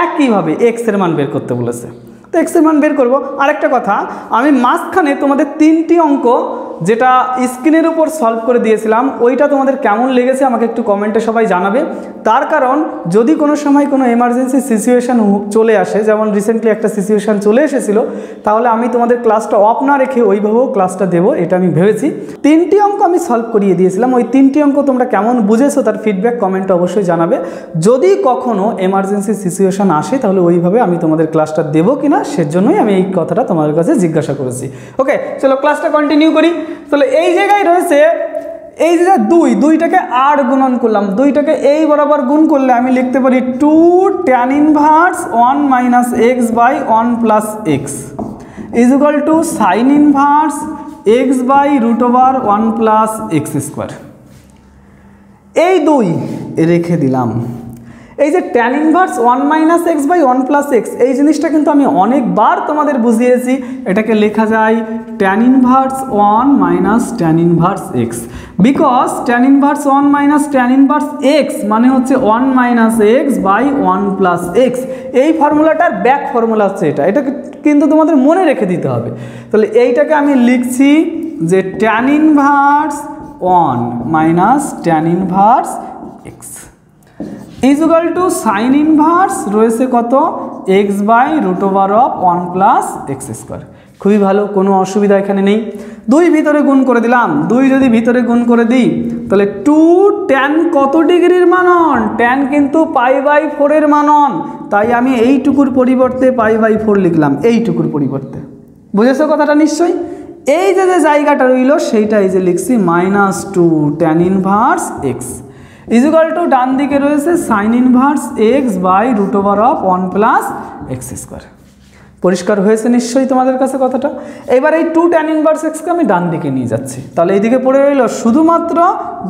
একইভাবে এক্স এর মান বের করতে বলেছে, তো এক্স এর মান বের করবো। আরেকটা কথা, আমি মাঝখানে তোমাদের 3টি অঙ্ক যেটা স্ক্রিনের উপর সলভ করে দিয়েছিলাম, ওইটা তোমাদের কেমন লেগেছে আমাকে একটু কমেন্টে সবাই জানাবে। তার কারণ যদি কোনো সময় কোনো এমার্জেন্সি সিচুয়েশান চলে আসে, যেমন রিসেন্টলি একটা সিচুয়েশান চলে এসেছিল, তাহলে আমি তোমাদের ক্লাসটা অফ না রেখে ওইভাবেও ক্লাসটা দেবো, এটা আমি ভেবেছি। 3টি অঙ্ক আমি সলভ করিয়ে দিয়েছিলাম, ওই 3টি অঙ্ক তোমরা কেমন বুঝেছো তার ফিডব্যাক কমেন্টে অবশ্যই জানাবে। যদি কখনও এমার্জেন্সি সিচুয়েশান আসে তাহলে ওইভাবে আমি তোমাদের ক্লাসটা দেবো কিনা, সেজন্যই আমি এই কথাটা তোমাদের কাছে জিজ্ঞাসা করেছি। ওকে, চলো ক্লাসটা কন্টিনিউ করি। তাহলে এই জায়গায় রয়েছে এই যে দুইটাকে আর গুণন করলাম, দুইটাকে এই বরাবর গুণ করলে আমি লিখতে পারি 2 tan inverse 1 minus x by 1 plus x is equal to sine inverse x by root over 1 plus x square. এই দুই রেখে দিলাম। এই যে tan inverse 1 minus x by 1 plus x, এই জিনিসটা কিন্তু আমি অনেকবার তোমাদের বুঝিয়েছি। এটাকে লেখা যায় tan inverse 1 minus tan inverse x, because tan inverse 1 minus tan inverse x মানে হচ্ছে 1 minus x by 1 plus x. এই ফর্মুলাটার ব্যাক ফর্মুলা হচ্ছে এটা কিন্তু তোমাদের মনে রেখে দিতে হবে। তাহলে এইটাকে আমি লিখছি যে tan inverse 1 minus tan inverse x is equal to sine inverse রয়েছে কত, x by root over of 1 plus x square. খুবই ভালো, কোনো অসুবিধা এখানে নেই। দুই ভিতরে গুণ করে দিলাম, দুই যদি ভিতরে গুণ করে দিই তাহলে 2 tan কত ডিগ্রির মানন, tan কিন্তু π/4 এর মানন, তাই আমি এইটুকুর পরিবর্তে π/4 লিখলাম, এইটুকুর পরিবর্তে। বুঝেছো কথাটা নিশ্চয়ই? এই যে জায়গাটা রইল সেইটা এই যে লিখছি -2 tan inverse x is equal to ডান দিকে রয়েছে sine inverse x by root over of 1 plus x square. পরিষ্কার হয়েছে নিশ্চয়ই তোমাদের কাছে কথাটা? এবার এই 2 tan ইনভার্স এক্সকে আমি ডান দিকে নিয়ে যাচ্ছি, তাহলে এইদিকে পড়ে রইল শুধুমাত্র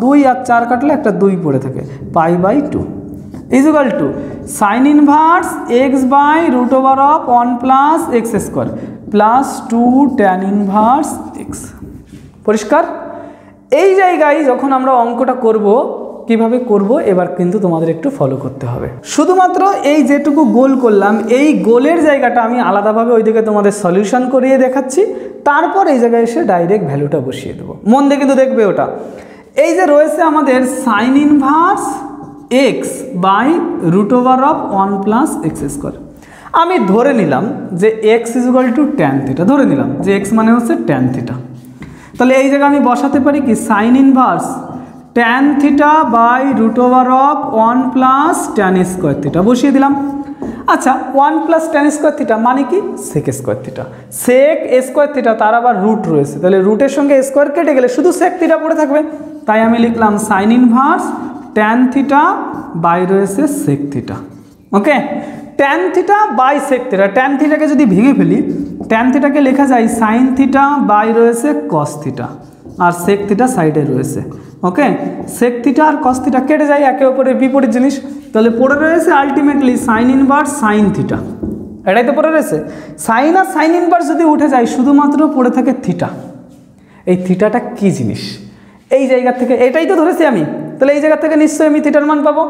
2 আর 4 কাটলে একটা 2 পড়ে থাকে, π/2 is equal to sine inverse x by root over of 1 plus x square plus 2 tan inverse x. পরিষ্কার? এই জায়গায় যখন আমরা অঙ্কটা করব, কিভাবে করব এবার কিন্তু তোমাদের একটু ফলো করতে হবে। শুধুমাত্র এই যেটুকু গোল করলাম, এই গোলের জায়গাটা আমি আলাদাভাবে ওইদিকে তোমাদের সলিউশন করিয়ে দেখাচ্ছি, তারপর এই জায়গায় এসে ডাইরেক্ট ভ্যালুটা বসিয়ে দেবো। মন দিয়ে কিন্তু দেখবে ওটা। এই যে রয়েছে আমাদের sine inverse x by root over of 1 plus x square, আমি ধরে নিলাম যে x is equal to tan theta, ধরে নিলাম যে এক্স মানে হচ্ছে ট্যান থিটা। তাহলে এই জায়গায় আমি বসাতে পারি কি sine inverse tan theta by root over of 1 plus tan square theta বসিয়ে দিলাম। আচ্ছা 1 প্লাস ট্যান স্কোয়ার থিটা মানে কি sec square theta, sec square theta তার আবার রুট রয়েছে, তাহলে রুটের সঙ্গে স্কোয়ার কেটে গেলে শুধু সেক থিটা পড়ে থাকবে, তাই আমি লিখলাম sine inverse tan theta by রয়েছে sec theta. Okay, tan theta by sec theta, tan থিটাকে যদি ভেঙে ফেলি ট্যান থিটাকে লেখা যায় সাইন থিটা বাই রয়েছে কস থিটা, আর সেক থিটা সাইডে রয়েছে। ওকে, সেক থিটা আর কস থিটা কেটে যায়, একে অপরের বিপরীত জিনিস, তাহলে পড়ে রয়েছে ultimately sign inverse sine theta, এটাই তো পড়ে রয়েছে। সাইন আর সাইন ইনভার্স যদি উঠে যায় শুধুমাত্র পড়ে থাকে থিটা। এই থিটাটা কি জিনিস, এই জায়গা থেকে এটাই তো ধরেছি আমি, তাহলে এই জায়গা থেকে নিশ্চয়ই আমি থিটার মান পাবো।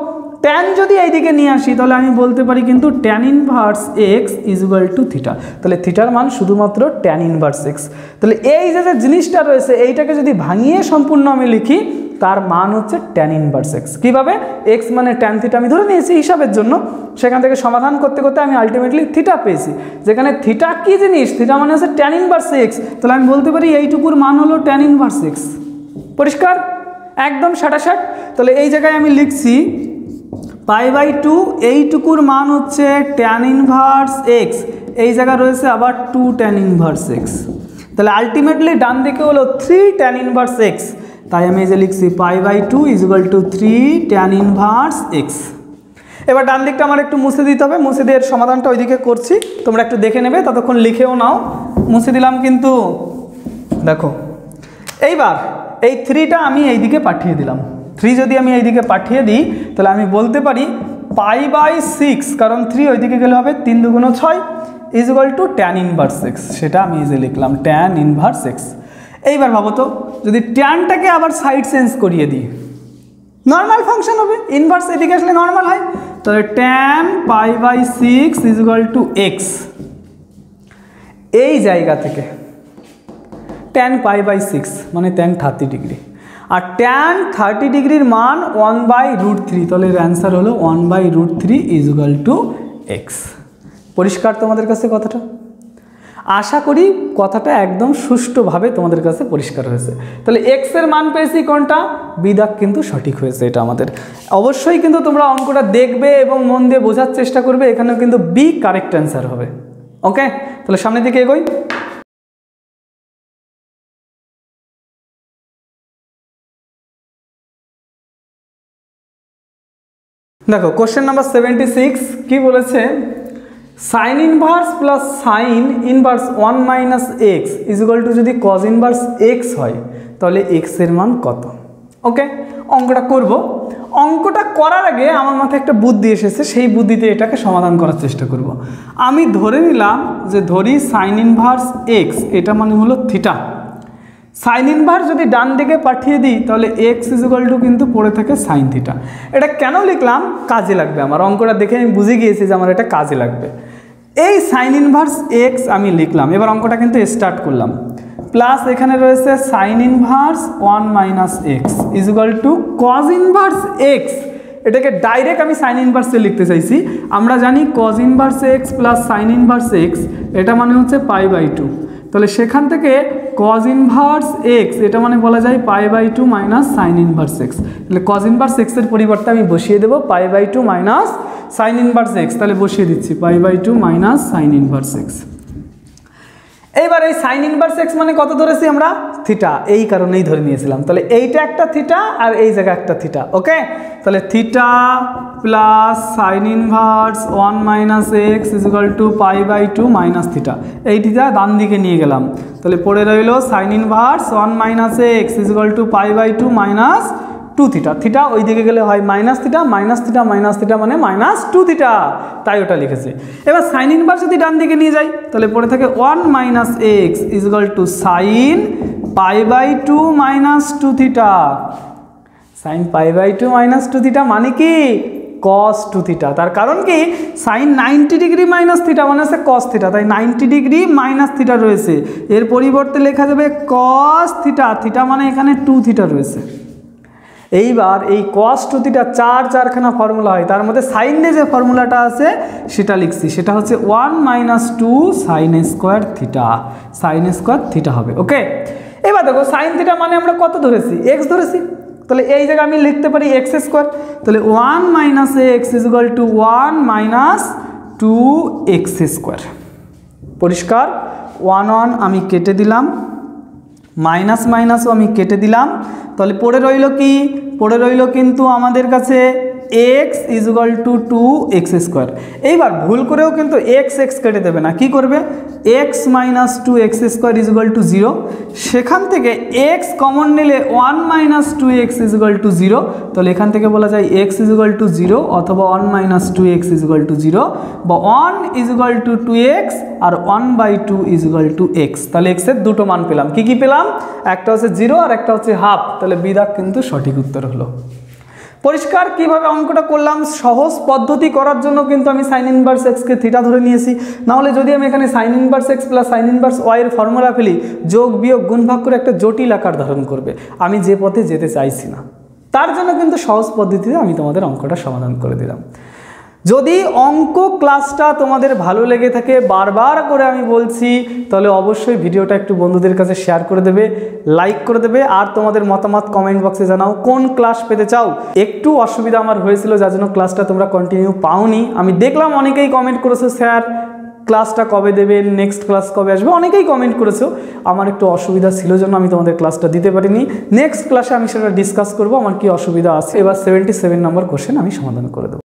ট্যান যদি এইদিকে নিয়ে আসি তাহলে আমি বলতে পারি কিন্তু tan inverse x is equal to theta, তাহলে থিটার মান শুধুমাত্র ট্যান ইনভার্স এক্স। তাহলে এই যে জিনিসটা রয়েছে এইটাকে যদি ভাঙিয়ে সম্পূর্ণ আমি লিখি তার মান হচ্ছে ট্যান ইনভার্স এক্স। কীভাবে? এক্স মানে ট্যান থিটা আমি ধরে নিয়েছি হিসাবের জন্য, সেখান থেকে সমাধান করতে করতে আমি আলটিমেটলি থিটা পেয়েছি, যেখানে থিটা কী জিনিস, থিটা মানে হচ্ছে ট্যান ইনভার্স এক্স। তাহলে আমি বলতে পারি এইটুকুর মান হলো ট্যান ইনভার্স এক্স। পরিষ্কার? একদম সাটাসাট। তাহলে এই জায়গায় আমি লিখছি π/2, এইটুকুর মান হচ্ছে ট্যান ইনভার্স এক্স, এই জায়গায় রয়েছে আবার 2 ট্যান ইনভার্স এক্স। তাহলে আলটিমেটলি ডান দিকে হলো 3 ট্যান ইনভার্স এক্স, তাই আমি এই যে লিখছি π/2 = 3 ট্যান ইনভার্স এক্স। এবার ডান দিকটা আমার একটু মুছে দিতে হবে, মুছে দিয়ে সমাধানটা ওইদিকে করছি, তোমরা একটু দেখে নেবে, ততক্ষণ লিখেও নাও। মুছে দিলাম কিন্তু, দেখো এইবার এই 3টা আমি এইদিকে পাঠিয়ে দিলাম। 3 যদি আমি এইদিকে পাঠিয়ে দিই তাহলে আমি বলতে পারি π/6, কারণ 3 ওইদিকে গেলে হবে 3 × 2 = 6 = ট্যান ইনভার্স এক্স। সেটা আমি এই যে লিখলাম ট্যান ইনভার্স এক্স। এইবার ভাবো তো, যদি ট্যানটাকে আবার সাইড চেঞ্জ করিয়ে দিই, নর্মাল ফাংশন হবে, ইনভার্স এদিকে আসলে নর্মাল হয়, তাহলে ট্যান π/6 = এক্স। এই জায়গা থেকে ট্যান π/6 মানে ট্যান 30 ডিগ্রি, আর ট্যান 30 ডিগ্রির মান 1/√3, তাহলে এর অ্যান্সার হলো 1/√3 = এক্স। পরিষ্কার তোমাদের কাছে কথাটা? আশা করি কথাটা একদম সুষ্ঠুভাবে তোমাদের কাছে পরিষ্কার হয়েছে। তাহলে এক্স এর মান পেয়েছি কোনটা? বিদাক কিন্তু সঠিক হয়েছে এটা আমাদের। অবশ্যই কিন্তু তোমরা অঙ্কটা দেখবে এবং মন দিয়ে বোঝার চেষ্টা করবে, এখানেও কিন্তু বি কারেক্ট অ্যান্সার হবে। ওকে, তাহলে সামনের দিকে এগোই। দেখো কোশ্চেন নাম্বার 76 কি বলেছে, sine inverse plus sine inverse 1 - x = যদি কজ ইনভার্স x হয় তাহলে x এর মান কত? ওকে, অঙ্কটা করব। অঙ্কটা করার আগে আমার মাথায় একটা বুদ্ধি এসেছে, সেই বুদ্ধিতে এটাকে সমাধান করার চেষ্টা করব। আমি ধরে নিলাম যে ধরি সাইন ইনভার্স x, এটা মানে হলো থিটা। সাইন ইনভার্স যদি ডান দিকে পাঠিয়ে দিই তাহলে x = কিন্তু পড়ে থাকে সাইন থিটা। এটা কেন লিখলাম? কাজে লাগবে আমার, অঙ্কটা দেখে আমি বুঝে গিয়েছি যে আমার এটা কাজে লাগবে। এই সাইন ইনভার্স x আমি লিখলাম, এবার অঙ্কটা কিন্তু স্টার্ট করলাম, প্লাস এখানে রয়েছে sine inverse 1 - x = cos inverse x। এটাকে ডাইরেক্ট আমি সাইন ইনভার্সে লিখতে চাইছি। আমরা জানি cos inverse x plus sine inverse x, এটা মানে হচ্ছে π/2। তাহলে সেখান থেকে কজ ইনভার্স x, এটা মানে বলা যায় π/2 মাইনাস সাইন ইনভার্স x। তাহলে কজ ইনভার্স x এর পরিবর্তে আমি বসিয়ে দেবো π/2 মাইনাস সাইন ইনভার্স x, তাহলে বসিয়ে দিচ্ছি π/2 মাইনাস সাইন ইনভার্স x। এইবার এই সাইন ইনভার্স x মানে কত ধরেছি আমরা? থিটা, এই কারণেই ধরে নিয়েছিলাম। তাহলে এইটা একটা থিটা আর এই জায়গা একটা থিটা। ওকে, তাহলে theta plus sine inverse 1 - x = π/2 minus theta, এই থিটা ডান দিকে নিয়ে গেলাম, তাহলে পড়ে রইল sine inverse 1 - x = π/2 minus 2 theta. Theta ওই দিকে গেলে হয় minus theta, minus theta minus theta মানে -2 থিটা, তাই ওটা লিখেছে। এবার সাইন ইনভার্স যদি ডান দিকে নিয়ে যাই তাহলে পড়ে থাকে 1 - x = sine π/2 minus 2 theta. Sine π/2 minus 2 theta মানে কি? cos 2 theta. তার কারণ কি? সাইন 90 ডিগ্রি মাইনাস থিটা মানে হচ্ছে cos থিটা, তাই 90 ডিগ্রি মাইনাস থিটা রয়েছে, এর পরিবর্তে লেখা যাবে cos থিটা। থিটা মানে এখানে 2 থিটা রয়েছে। এইবার এই cos 2 থিটা 4খানা ফর্মুলা হয়, তার মধ্যে সাইন দিয়ে যে ফর্মুলাটা আছে সেটা লিখছি, সেটা হচ্ছে 1 - 2 sine square theta. Sine square theta হবে। ওকে, এবার দেখো সাইন থিটা মানে আমরা কত ধরেছি? x ধরেছি, তাহলে এই জায়গায় আমি লিখতে পারি x²। তাহলে 1 - x = 1 - 2x²। পরিষ্কার? 1 আমি কেটে দিলাম, মাইনাস মাইনাসও আমি কেটে দিলাম, তাহলে পড়ে রইল কি? পড়ে রইল কিন্তু আমাদের কাছে x = 2x²। এইবার ভুল করেও কিন্তু x কেটে দেবে না, কি করবে? x - 2x² = 0, সেখান থেকে x কমন নিলে 1 - 2x = 0, তাহলে এখান থেকে বলা যায় x = 0 অথবা 1 - 2x = 0, বা 1 = 2x আর 1/2 = x। তাহলে x এর দুটো মান পেলাম। কি পেলাম? একটা হচ্ছে 0 আর একটা হচ্ছে হাফ, তাহলে বিদাক কিন্তু সঠিক উত্তর হলো। পরিষ্কার কিভাবে অঙ্কটা করলাম, সহজ পদ্ধতি করার জন্য কিন্তু আমি সাইন ইনভার্স এক্সকে থিটা ধরে নিয়েছি। নাহলে যদি আমি এখানে sine inverse x plus sine inverse y এর ফর্মুলা ফেলি, যোগ বিয়োগ গুণ ভাগ করে একটা জটিল আকার ধারণ করবে, আমি যে পথে যেতে চাইছি না। তার জন্য কিন্তু সহজ পদ্ধতিতে আমি তোমাদের অঙ্কটা সমাধান করে দিলাম। যদি অঙ্ক ক্লাসটা তোমাদের ভালো লেগে থাকে, বারবার করে আমি বলছি, তাহলে অবশ্যই ভিডিওটা একটু বন্ধুদের কাছে শেয়ার করে দেবে, লাইক করে দেবে, আর তোমাদের মতামত কমেন্ট বক্সে জানাও কোন ক্লাস পেতে চাও। একটু অসুবিধা আমার হয়েছিল, যার জন্য ক্লাসটা তোমরা কন্টিনিউ পাওনি। আমি দেখলাম অনেকেই কমেন্ট করেছো, স্যার ক্লাসটা কবে দেবেন, নেক্সট ক্লাস কবে আসবে, অনেকেই কমেন্ট করেছো। আমার একটু অসুবিধা ছিল জন্য আমি তোমাদের ক্লাসটা দিতে পারিনি। নেক্সট ক্লাসে আমি সেটা ডিসকাস করবো আমার কি অসুবিধা আছে। এবার 77 নম্বর কোশ্চেন আমি সমাধান করে দেবো।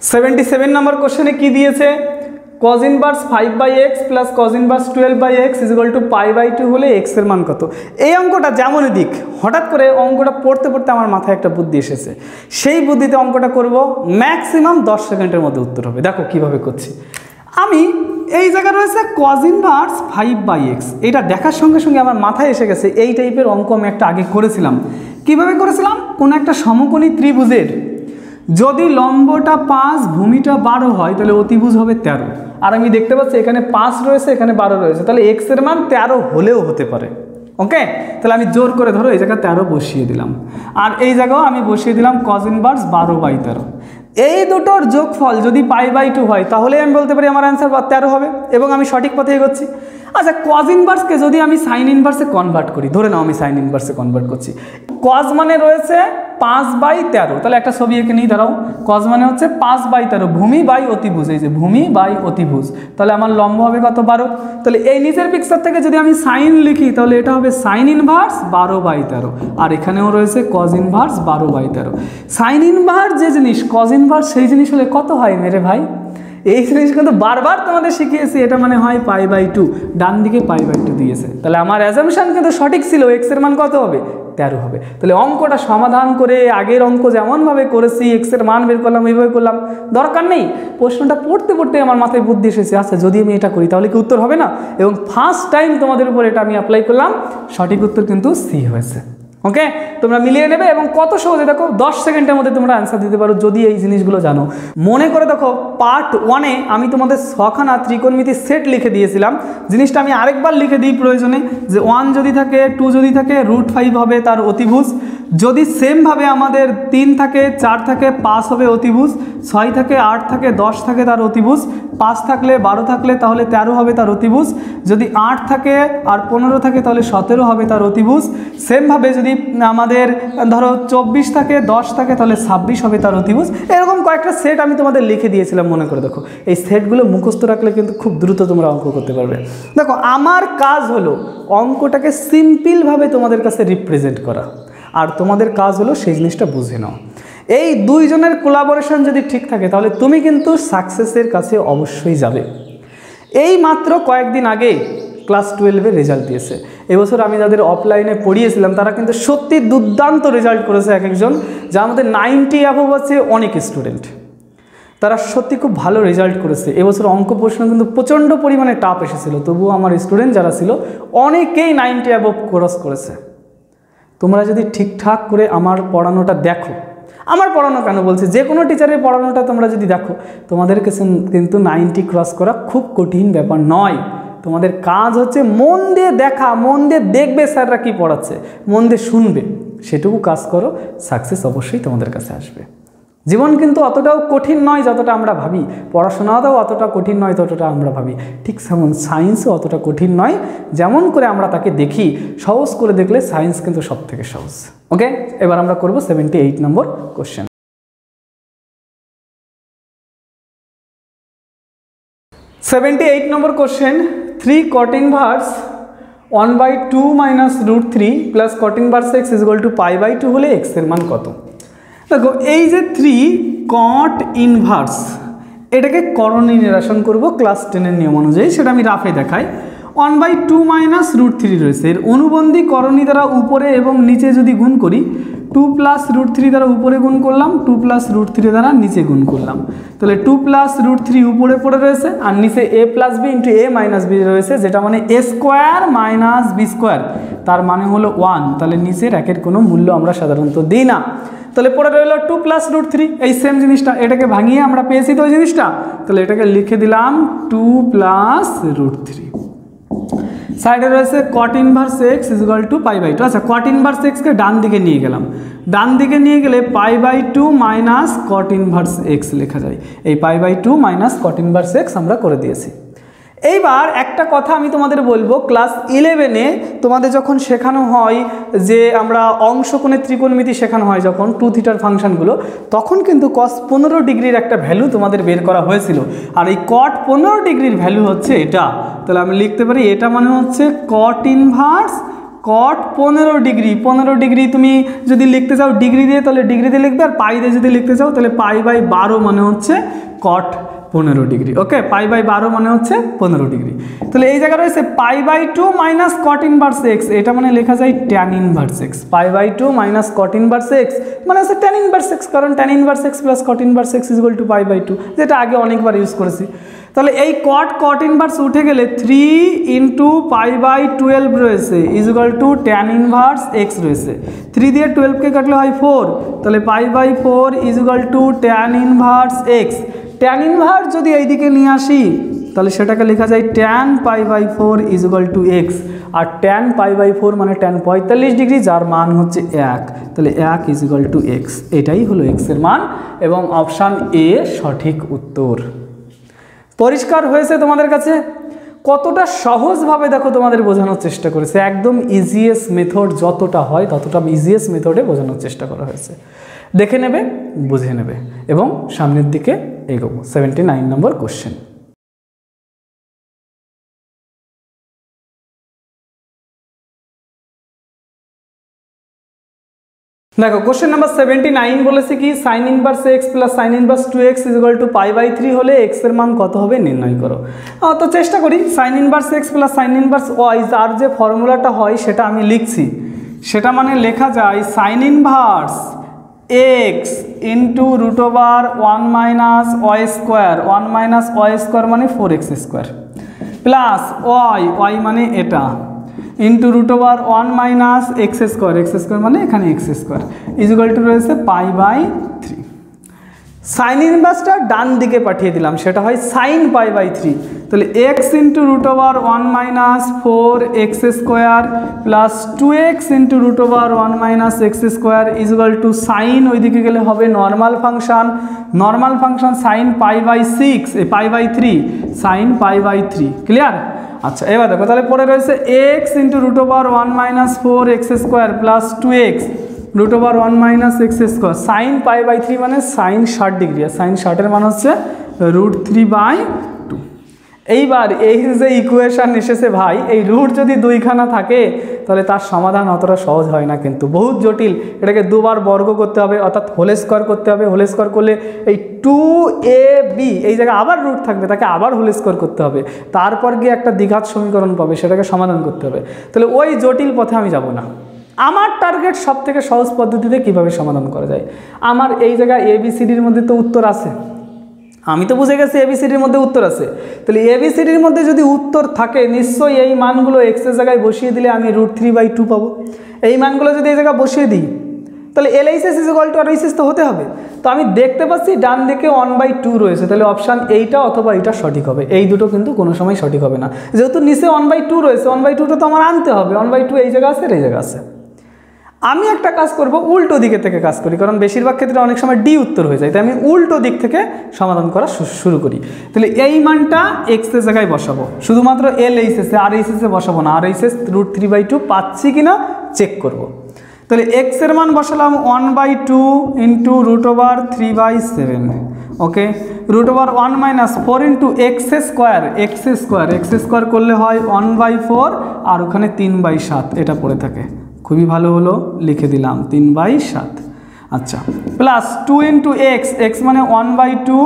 77 নম্বর কোশ্চেনে কি দিয়েছে, cos inverse 5/x plus cos inverse 12/x π/2 হলে x এর মান কত। এই অঙ্কটা যেমনই দিক, হঠাৎ করে অঙ্কটা পড়তে পড়তে আমার মাথায় একটা বুদ্ধি এসেছে, সেই বুদ্ধিতে অঙ্কটা করব, ম্যাক্সিমাম 10 সেকেন্ডের মধ্যে উত্তর হবে। দেখো কিভাবে করছি আমি। এই জায়গা রয়েছে cos ইনভার্স 5/x, এটা দেখার সঙ্গে সঙ্গে আমার মাথায় এসে গেছে এই টাইপের অঙ্ক আমি একটা আগে করেছিলাম। কিভাবে করেছিলাম, কোন একটা সমকোণী ত্রিভুজের যদি লম্বটা 5 ভূমিটা 12 হয়, তাহলে অতিভুজ হবে 13। আর আমি দেখতে পাচ্ছি এখানে 5 রয়েছে, এখানে 12 রয়েছে, তাহলে x এর মান 13 হলেও হতে পারে। ওকে, তাহলে আমি জোর করে ধরো এই জায়গায় 13 বসিয়ে দিলাম, আর এই জায়গাও আমি বসিয়ে দিলাম cos ইনভার্স 12/13। এই দুটোর যোগফল যদি π/2 হয়, তাহলে আমি বলতে পারি আমার অ্যান্সার 13 হবে, এবং আমি সঠিক পথে এগোচ্ছি। আচ্ছা, cos ইনভার্সকে যদি আমি সাইন ইনভার্সে কনভার্ট করি, ধরে নাও আমি সাইন ইনভার্সে কনভার্ট করছি, cos মানে রয়েছে 5/13, তাহলে একটা ছবি এঁকে নিই, দাঁড়াও। cos মানে হচ্ছে 5/13, ভূমি বাই অতিভুজ, এই যে ভূমি বাই অতিভুজ, তাহলে আমার লম্ব হবে কত, 12। তাহলে এই নিচের পিকচার থেকে যদি আমি সাইন লিখি, তাহলে এটা হবে সাইন ইনভার্স 12/13, আর এখানেও রয়েছে cos ইনভার্স 12/13। সাইন ইনভার্স যে জিনিস, cos ইনভার্স সেই জিনিস হলে কত হয় মেরে ভাই? এই জিনিস কিন্তু বারবার তোমাদের শিখিয়েছি, এটা মানে হয় π/2, ডান দিকে π/2 দিয়েছে, তাহলে আমার অ্যাজাম্পশন কিন্তু সঠিক ছিল, x এর মান কত হবে, 13 হবে। তাহলে অঙ্কটা সমাধান করে আগের অঙ্ক যেমনভাবে করেছি, x এর মান বের করলাম, এইভাবে করলাম, দরকার নেই। প্রশ্নটা পড়তে পড়তে আমার মাথায় বুদ্ধি এসেছে, আচ্ছা যদি আমি এটা করি তাহলে কি উত্তর হবে না? এবং ফার্স্ট টাইম তোমাদের উপর এটা আমি অ্যাপ্লাই করলাম, সঠিক উত্তর কিন্তু সি হয়েছে। ওকে, তোমরা মিলিয়ে নেবে, এবং কত সহজে দেখো 10 সেকেন্ডের মধ্যে তোমরা অ্যান্সার দিতে পারো যদি এই জিনিসগুলো জানো। মনে করে দেখো, পার্ট 1-এ আমি তোমাদের 6খানা ত্রিকোণমিতির সেট লিখে দিয়েছিলাম। জিনিসটা আমি আরেকবার লিখে দিই প্রয়োজনে, যে 1 যদি থাকে, 2 যদি থাকে, √5 হবে তার অতিভুজ। যদি সেমভাবে আমাদের 3 থাকে, 4 থাকে, 5 হবে অতিভুজ, 6 থাকে, 8 থাকে, 10 থাকে তার অতিভুজ, 5 থাকলে, 12 থাকলে তাহলে 13 হবে তার অতিভুজ। যদি 8 থাকে আর 15 থাকে তাহলে 17 হবে তার অতিভুজ। সেমভাবে যদি আমাদের ধরো 24 থাকে, 10 থাকে, তাহলে 26 হবে তার অতিভুজ। এরকম কয়েকটা সেট আমি তোমাদের লিখে দিয়েছিলাম, মনে করে দেখো। এই সেটগুলো মুখস্থ রাখলে কিন্তু খুব দ্রুত তোমরা অঙ্ক করতে পারবে। দেখো, আমার কাজ হলো অঙ্কটাকে সিম্পলভাবে তোমাদের কাছে রিপ্রেজেন্ট করা, আর তোমাদের কাজ হলো সেই জিনিসটা বুঝে নাও। এই দুইজনের কোলাবোরেশন যদি ঠিক থাকে, তাহলে তুমি কিন্তু সাকসেসের কাছে অবশ্যই যাবে। এই মাত্র কয়েকদিন আগে ক্লাস 12-এর রেজাল্ট দিয়েছে। এবছর আমি যাদের অফলাইনে পড়িয়েছিলাম তারা কিন্তু সত্যি দুর্দান্ত রেজাল্ট করেছে এক একজন, যার মধ্যে 90 অ্যাবভ আছে অনেক স্টুডেন্ট। তারা সত্যি খুব ভালো রেজাল্ট করেছে। এবছর অঙ্ক প্রশ্ন কিন্তু প্রচণ্ড পরিমাণে টাফ এসেছিল, তবুও আমার স্টুডেন্ট যারা ছিল অনেকেই 90 অ্যাবভ ক্রস করেছে। তোমরা যদি ঠিকঠাক করে আমার পড়ানোটা দেখো, আমার পড়ানো কেন বলছি, যে কোনো টিচারের পড়ানোটা তোমরা যদি দেখো, তোমাদের কাছে কিন্তু 90 ক্রস করা খুব কঠিন ব্যাপার নয়। তোমাদের কাজ হচ্ছে মন দিয়ে দেখা, মন দিয়ে দেখবে স্যাররা কী পড়াচ্ছে, মন দিয়ে শুনবে, সেটুকু কাজ করো, সাকসেস অবশ্যই তোমাদের কাছে আসবে। জীবন কিন্তু অতটাও কঠিন নয় যতটা আমরা ভাবি, পড়াশোনাটাও অতটা কঠিন নয় ততটা আমরা ভাবি, ঠিক যেমন সায়েন্সও অতটা কঠিন নয় যেমন করে আমরা তাকে দেখি। সহজ করে দেখলে সায়েন্স কিন্তু সব থেকে সহজ। ওকে, এবার আমরা করব 78 নম্বর question. 78 number question, 3 cot inverse 1/2 minus √3 plus cot inverse x is equal to π/2 হলে x এর মান কত? দেখো, এই যে 3 cot inverse, এটাকে করণীয় নিরসন করব ক্লাস 10-এর নিয়ম অনুযায়ী, সেটা আমি রাফে দেখাই। 1/2 মাইনাস √3 রয়েছে। এর অনুবন্ধী করণী দ্বারা উপরে এবং নিচে যদি গুণ করি, 2 প্লাস √3 দ্বারা উপরে গুণ করলাম, 2 প্লাস √3 দ্বারা নিচে গুণ করলাম, তাহলে 2 প্লাস √3 উপরে পড়ে রয়েছে আর নিচে a plus B into a minus B রয়েছে, যেটা মানে a square minus B square, তার মানে হলো 1। তাহলে নিচের একের কোনো মূল্য আমরা সাধারণত দিই না। তাহলে পড়ে রইল 2 প্লাস √3, এই সেম জিনিসটা, এটাকে ভাঙিয়ে আমরা পেয়েছি তো ওই জিনিসটা, তাহলে এটাকে লিখে দিলাম 2 প্লাস √3। সাইডে রয়েছে cot ইনভার্স x = π/2। আচ্ছা, cot ইনভার্স x কে ডান দিকে নিয়ে গেলাম, ডান দিকে নিয়ে গেলে π/2 মাইনাস cot ইনভার্স x লেখা যায়। এই π/2 মাইনাস cot ইনভার্স x আমরা করে দিয়েছি। এইবার একটা কথা আমি তোমাদের বলবো, ক্লাস 11-এ তোমাদের যখন শেখানো হয় যে আমরা অংশকোণের ত্রিকোণমিতি শেখানো হয় যখন 2 থিটার ফাংশনগুলো, তখন কিন্তু cos 15 ডিগ্রির একটা ভ্যালু তোমাদের বের করা হয়েছিল, আর এই cot 15 ডিগ্রির ভ্যালু হচ্ছে এটা। তাহলে আমি লিখতে পারি এটা মানে হচ্ছে cot inverse cot 15 degree. 15 degree তুমি যদি লিখতে চাও ডিগ্রি দিয়ে তাহলে ডিগ্রি দিয়ে লিখবে, আর পাই দিয়ে যদি লিখতে চাও তাহলে π/12 মানে হচ্ছে cot 15 ডিগ্রি। ওকে, π/12 মানে হচ্ছে 15 ডিগ্রি। তাহলে এই জায়গায় রয়েছে π/2 মাইনাস cot ইনভার্স x, এটা মানে লেখা যায় tan inverse x। π/2 minus cot inverse x মানে হচ্ছে tan ইনভার্স x, কারণ tan inverse x plus cot inverse x = π/2, যেটা আগে অনেকবার ইউজ করেছি। তাহলে এই cot ইনভার্স উঠে গেলে 3 ইন্টু π/12 রয়েছে = tan ইনভার্স x রয়েছে। 3 দিয়ে 12কে কাটলে হয় 4, তাহলে π/4 = tan inverse x। tan inverse যদি এইদিকে নিয়ে আসি তাহলে সেটাকে লেখা যায় tan π/4 = x, আর tan π/4 মানে tan 45 ডিগ্রি, যার মান হচ্ছে 1, তাহলে 1 = x। এটাই হলো x এর মান এবং অপশান এ সঠিক উত্তর। পরিষ্কার হয়েছে তোমাদের কাছে? কতটা সহজভাবে দেখো তোমাদের বোঝানোর চেষ্টা করেছে, একদম ইজিয়েস্ট মেথড যতটা হয় ততটা ইজিয়েস্ট মেথডে বোঝানোর চেষ্টা করা হয়েছে। দেখে নেবে, বুঝে নেবে এবং সামনের দিকে এগোবো। 79 নম্বর কোশ্চেন। দেখো কোশ্চেন নাম্বার 79 বলেছে কি sin inverse x plus sin inverse 2x = π/3 হলে x এর মান কত হবে নির্ণয় করো। তো চেষ্টা করি। sin inverse x plus sin inverse y, যার যে ফর্মুলাটা হয় সেটা আমি লিখছি, সেটা মানে লেখা যায় sin inverse x into √1 minus y square, 1 minus y square মানে 4x² প্লাস y মানে এটা ইন্টু √1 মাইনাস x² মানে এখানে x² = রয়েছে π/3। সাইন ইনভার্সটা ডান দিকে পাঠিয়ে দিলাম, সেটা হয় sin π/3। তাহলে x into √1 minus 4x² plus 2x into √1 minus x² = sine, ওইদিকে গেলে হবে normal function, normal function sine π/6 π/3 sine π/3। Clear? আচ্ছা, এবার দেখো তাহলে পরে রয়েছে x into √1 minus 4x² plus 2x √1 minus x² sine π/3 মানে সাইন 60 ডিগ্রি, আর সাইন 60 এর মান হচ্ছে √3/2। এইবার এই যে ইকুয়েশন এসেছে ভাই, এই রুট যদি দুইখানা থাকে তাহলে তার সমাধান অতটা সহজ হয় না, কিন্তু বহুত জটিল। এটাকে দুবার বর্গ করতে হবে, অর্থাৎ হোল স্কোয়ার করতে হবে। হোল স্কোয়ার করলে এই 2ab এই জায়গায় আবার রুট থাকবে, তাকে আবার হোল স্কোয়ার করতে হবে, তারপর গিয়ে একটা দ্বিঘাত সমীকরণ পাবে, সেটাকে সমাধান করতে হবে। তাহলে ওই জটিল পথে আমি যাব না। আমার টার্গেট সব থেকে সহজ পদ্ধতিতে কিভাবে সমাধান করা যায়। আমার এই জায়গায় ABCDর মধ্যে তো উত্তর আছে, আমি তো বুঝে গেছি ABCDর মধ্যে উত্তর আছে। তাহলে ABCDর মধ্যে যদি উত্তর থাকে নিশ্চয়ই এই মানগুলো x এর জায়গায় বসিয়ে দিলে আমি √3/2 পাবো। এই মানগুলো যদি এই জায়গায় বসিয়ে দিই তাহলে LHS = RHS তো হতে হবে। তো আমি দেখতে পাচ্ছি ডান দিকে 1/2 রয়েছে, তাহলে অপশান এইটা অথবা এইটা সঠিক হবে। এই দুটো কিন্তু কোনো সময় সঠিক হবে না, যেহেতু নিচে 1/2 রয়েছে, 1/2টা তো আমার আনতে হবে। 1/2 এই জায়গা আছে, এই জায়গা আছে। আমি একটা কাজ করব, উল্টো দিকে থেকে কাজ করি, কারণ বেশিরভাগ ক্ষেত্রে অনেক সময় ডি উত্তর হয়ে যায়, তাই আমি উল্টো দিক থেকে সমাধান করা শুরু করি। তাহলে এই মানটা x এর জায়গায় বসাবো, শুধুমাত্র LHS এ, RHS এ বসাবো না। RHS √3/2 পাচ্ছি কিনা চেক করব। তাহলে x এর মান বসালাম 1/2 ইন্টু √3/7। ওকে, √1 মাইনাস 4 ইন্টু x² করলে হয় 1/4, আর ওখানে 3/7 এটা পড়ে থাকে। খুবই ভালো হলো, লিখে দিলাম 3/7। আচ্ছা, প্লাস 2 ইন্টু এক্স, এক্স মানে 1/2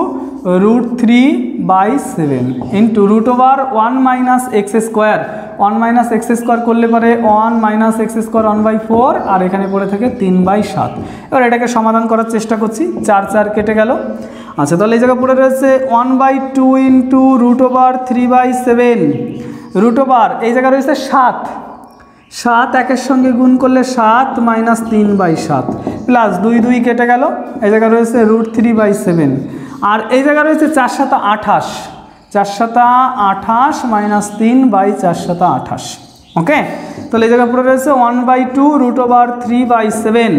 √3/7 into root over 1 minus x square, 1 minus x square করলে পরে 1 মাইনাস এক্স স্কোয়ার 1/4 আর এখানে পড়ে থাকে 3/7। এবার এটাকে সমাধান করার চেষ্টা করছি, 4 4 কেটে গেল। আচ্ছা, তাহলে এই জায়গায় পড়ে রয়েছে 1/2 into root over 3/7 root over এই জায়গায় রয়েছে 7, 7 একের সঙ্গে গুণ করলে 7 মাইনাস 3/7 প্লাস 2 2 কেটে গেল, এই জায়গায় রয়েছে √3/7 আর এই জায়গায় রয়েছে 4 7 28, 4 7 28 মাইনাস 3/4 ওকে। তাহলে এই জায়গায় পুরো রয়েছে 1/2 √3/7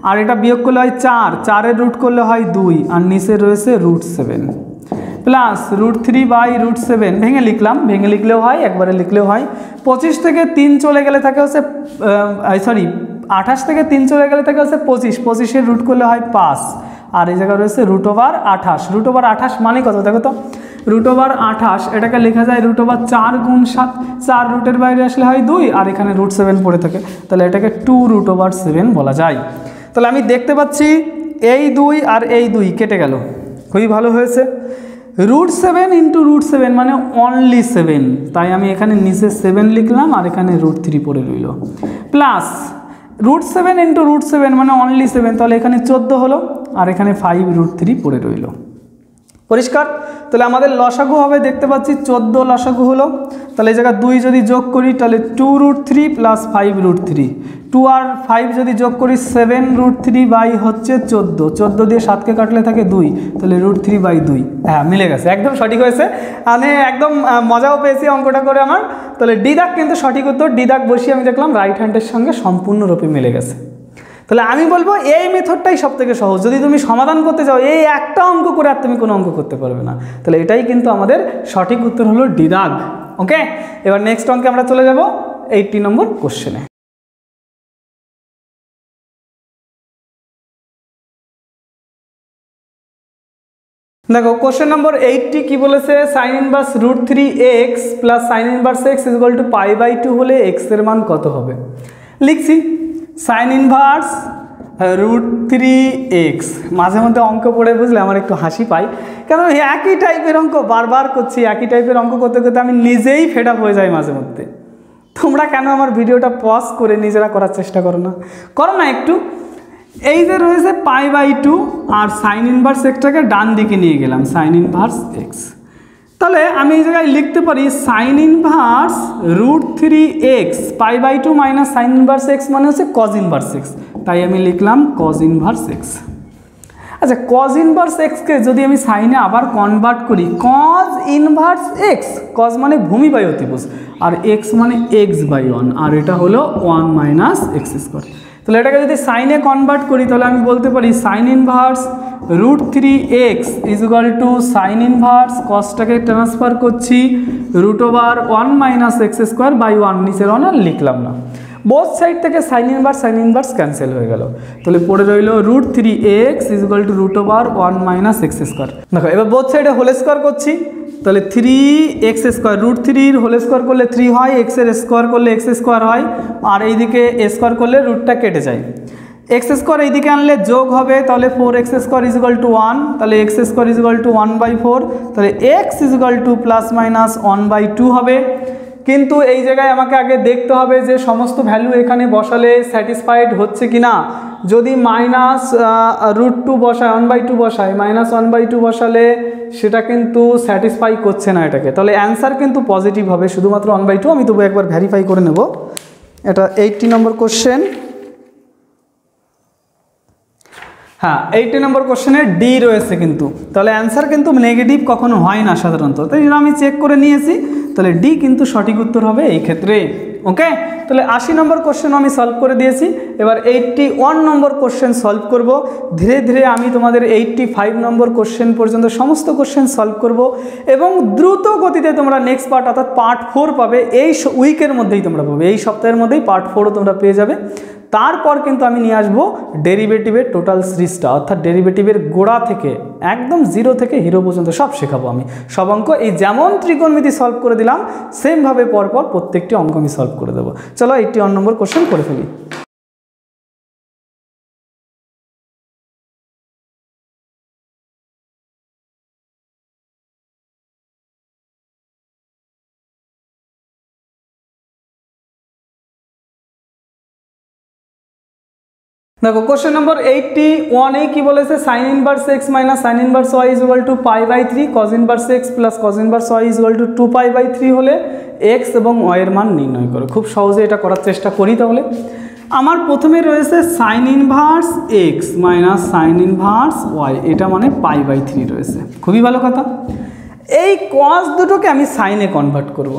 আর এটা বিয়োগ করলে হয় 4, 4-এর রুট করলে হয় 2 আর নিচে রয়েছে √7 প্লাস √3/7 ভেঙে লিখলাম, ভেঙে লিখলেও হয় একবারে লিখলেও হয়। 25 থেকে 3 চলে গেলে থাকে হচ্ছে 28 থেকে 3 চলে গেলে থাকে হচ্ছে 25, 25-এর রুট করলে হয় 5 আর এই জায়গায় রয়েছে √28, √28 মানে কত দেখো তো, √28 এটাকে লেখা যায় √4 গুণ 7, 4 রুটের বাইরে আসলে হয় 2 আর এখানে √7 পড়ে থাকে, তাহলে এটাকে 2√7 বলা যায়। তাহলে আমি দেখতে পাচ্ছি এই 2 আর এই 2 কেটে গেল, খুবই ভালো হয়েছে। √7 ইন্টু √7 মানে অনলি 7, তাই আমি এখানে নিচে 7 লিখলাম আর এখানে √3 পড়ে রইল, প্লাস √7 ইন্টু √7 মানে অনলি 7, তাহলে এখানে 14 হলো আর এখানে 5√3 পড়ে রইল। পরিষ্কার? তাহলে আমাদের লসাগু হবে, দেখতে পাচ্ছি 14 লসাগু হলো। তাহলে এই জায়গায় 2 যদি যোগ করি তাহলে 2√3 প্লাস 5√3, 2 আর 5 যদি যোগ করি 7√3 বাই হচ্ছে 14, 14 দিয়ে 7কে কাটলে থাকে 2, তাহলে √3/2। হ্যাঁ, মিলে গেছে, একদম সঠিক হয়েছে। মানে একদম মজাও পেয়েছি অঙ্কটা করে আমার। তাহলে ডি দাগ কিন্তু সঠিক উত্তর, ডি দাগ বসিয়ে আমি দেখলাম রাইট হ্যান্ডের সঙ্গে সম্পূর্ণরূপে মিলে গেছে। তাহলে আমি বলবো এই মেথডটাই সব থেকে সহজ, যদি তুমি সমাধান করতে চাও এই একটা অঙ্ক করে আর তুমি কোনো অঙ্ক করতে পারবে না। তাহলে এটাই কিন্তু আমাদের সঠিক উত্তর হলো ডি দাগ। ওকে, এবার নেক্সট অঙ্কে আমরা চলে যাব 80 নম্বর কোশ্চেনে। দেখো কোশ্চেন নম্বর 80 কি বলেছে, sine inverse √3x plus sine inverse x equal to π/2 হলে x এর মান কত হবে। লিখছি সাইন ইনভার্স √3x, মাঝে মধ্যে অঙ্ক পড়ে বুঝলে আমার একটু হাসি পায়, কারণ একই টাইপের অঙ্ক বারবার করছি, একই টাইপের অঙ্ক করতে করতে আমি নিজেই ফেড আপ হয়ে যাই মাঝে মধ্যে। তোমরা কেন আমার ভিডিওটা পজ করে নিজেরা করার চেষ্টা করো না একটু। এই যে রয়েছে π/2 আর সাইন ইনভার্স এক্সটাকে ডান দিকে নিয়ে গেলাম, সাইন ইনভার্স এক্স। তাহলে আমি এই জায়গায় লিখতে পারি sine inverse √3x, π/2 minus sine inverse x মানে হচ্ছে কজ ইনভার্স এক্স, তাই আমি লিখলাম কজ ইনভার্স এক্স। আচ্ছা, কজ ইনভার্স এক্সকে যদি আমি সাইনে আবার কনভার্ট করি, কজ ইনভার্স এক্স, কজ মানে ভূমি বাই অতিভুজ আর এক্স মানে x/1 আর এটা হলো 1 মাইনাস এক্স স্কোয়ার। তাহলে এটাকে যদি সাইনে কনভার্ট করি তাহলে আমি বলতে পারি sine inverse √3x is equal to sine inverse, কসটাকে ট্রান্সফার করছি √1 মাইনাস এক্স স্কোয়ার বাই 1, নিচের 1 আর লিখলাম না, বোথ সাইড থেকে সাইন ইনভার্স ক্যান্সেল হয়ে গেল। তাহলে পড়ে রইল √3x is equal to √1 minus x square. দেখো এবার বোথ সাইডে হোল স্কোয়ার করছি, তাহলে 3x স্কোয়ার, √3 হোল স্কোয়ার করলে 3 হয়, x এর স্কোয়ার করলে x স্কোয়ার হয় আর এইদিকে স্কোয়ার করলে রুটটা কেটে যায়, x স্কোয়ার এইদিকে আনলে যোগ হবে, তাহলে 4x square is equal to 1, তাহলে x square is equal two 1/4, তাহলে x is equal to plus minus 1/2 হবে। কিন্তু এই জায়গায় আমাকে আগে দেখতে হবে যে সমস্ত ভ্যালু এখানে বসালে স্যাটিসফাইড হচ্ছে কি না। যদি মাইনাস √2 বসায়, 1/2 বসায়, মাইনাস 1/2 বসালে সেটা কিন্তু স্যাটিসফাই করছে না এটাকে, তাহলে অ্যান্সার কিন্তু পজিটিভ হবে শুধুমাত্র 1/2। আমি তবু একবার ভেরিফাই করে নেব। এটা 80 নম্বর কোশ্চেন। হ্যাঁ, 80 নম্বর কোশ্চেনে ডি রয়েছে কিন্তু, তাহলে অ্যান্সার কিন্তু নেগেটিভ কখনো হয় না সাধারণত, তাই আমি চেক করে নিয়েছি, তাহলে ডি কিন্তু সঠিক উত্তর হবে এই ক্ষেত্রে। ওকে, তাহলে 80 নম্বর কোশ্চেন আমি সলভ করে দিয়েছি। এবার 81 নম্বর কোশ্চেন সলভ করব। ধীরে ধীরে আমি তোমাদের 85 নম্বর কোশ্চেন পর্যন্ত সমস্ত কোশ্চেন সলভ করব এবং দ্রুত গতিতে তোমরা নেক্সট পার্ট অর্থাৎ পার্ট 4 পাবে। এই উইকের মধ্যেই তোমরা পাবে, এই সপ্তাহের মধ্যেই পার্ট 4ও তোমরা পেয়ে যাবে। তারপর কিন্তু আমি নিয়ে আসবো ডেরিভেটিভের টোটাল সিরিজটা, অর্থাৎ ডেরিভেটিভের গোড়া থেকে একদম 0 থেকে হিরো পর্যন্ত সব শেখাবো আমি। সব অঙ্ক এই যেমন ত্রিকোণমিতি সলভ করে দিলাম সেমভাবে পরপর প্রত্যেকটি অঙ্ক আমি সলভ করে দেবো। চলো 81 নম্বর কোশ্চেন করে ফেলি। দেখো কোশ্চেন নম্বর 81 কি বলেছে, sine inverse x minus sine inverse y is equal to π/3 cos inverse x plus cos inverse y is equal to 2π/3 হলে এক্স এবং ওয়াই এর মান নির্ণয় করো। খুব সহজে এটা করার চেষ্টা করি। তাহলে আমার প্রথমে রয়েছে sine inverse x minus sine inverse y, এটা মানে π/3 রয়েছে। খুবই ভালো কথা। এই কস দুটোকে আমি সাইনে কনভার্ট করব।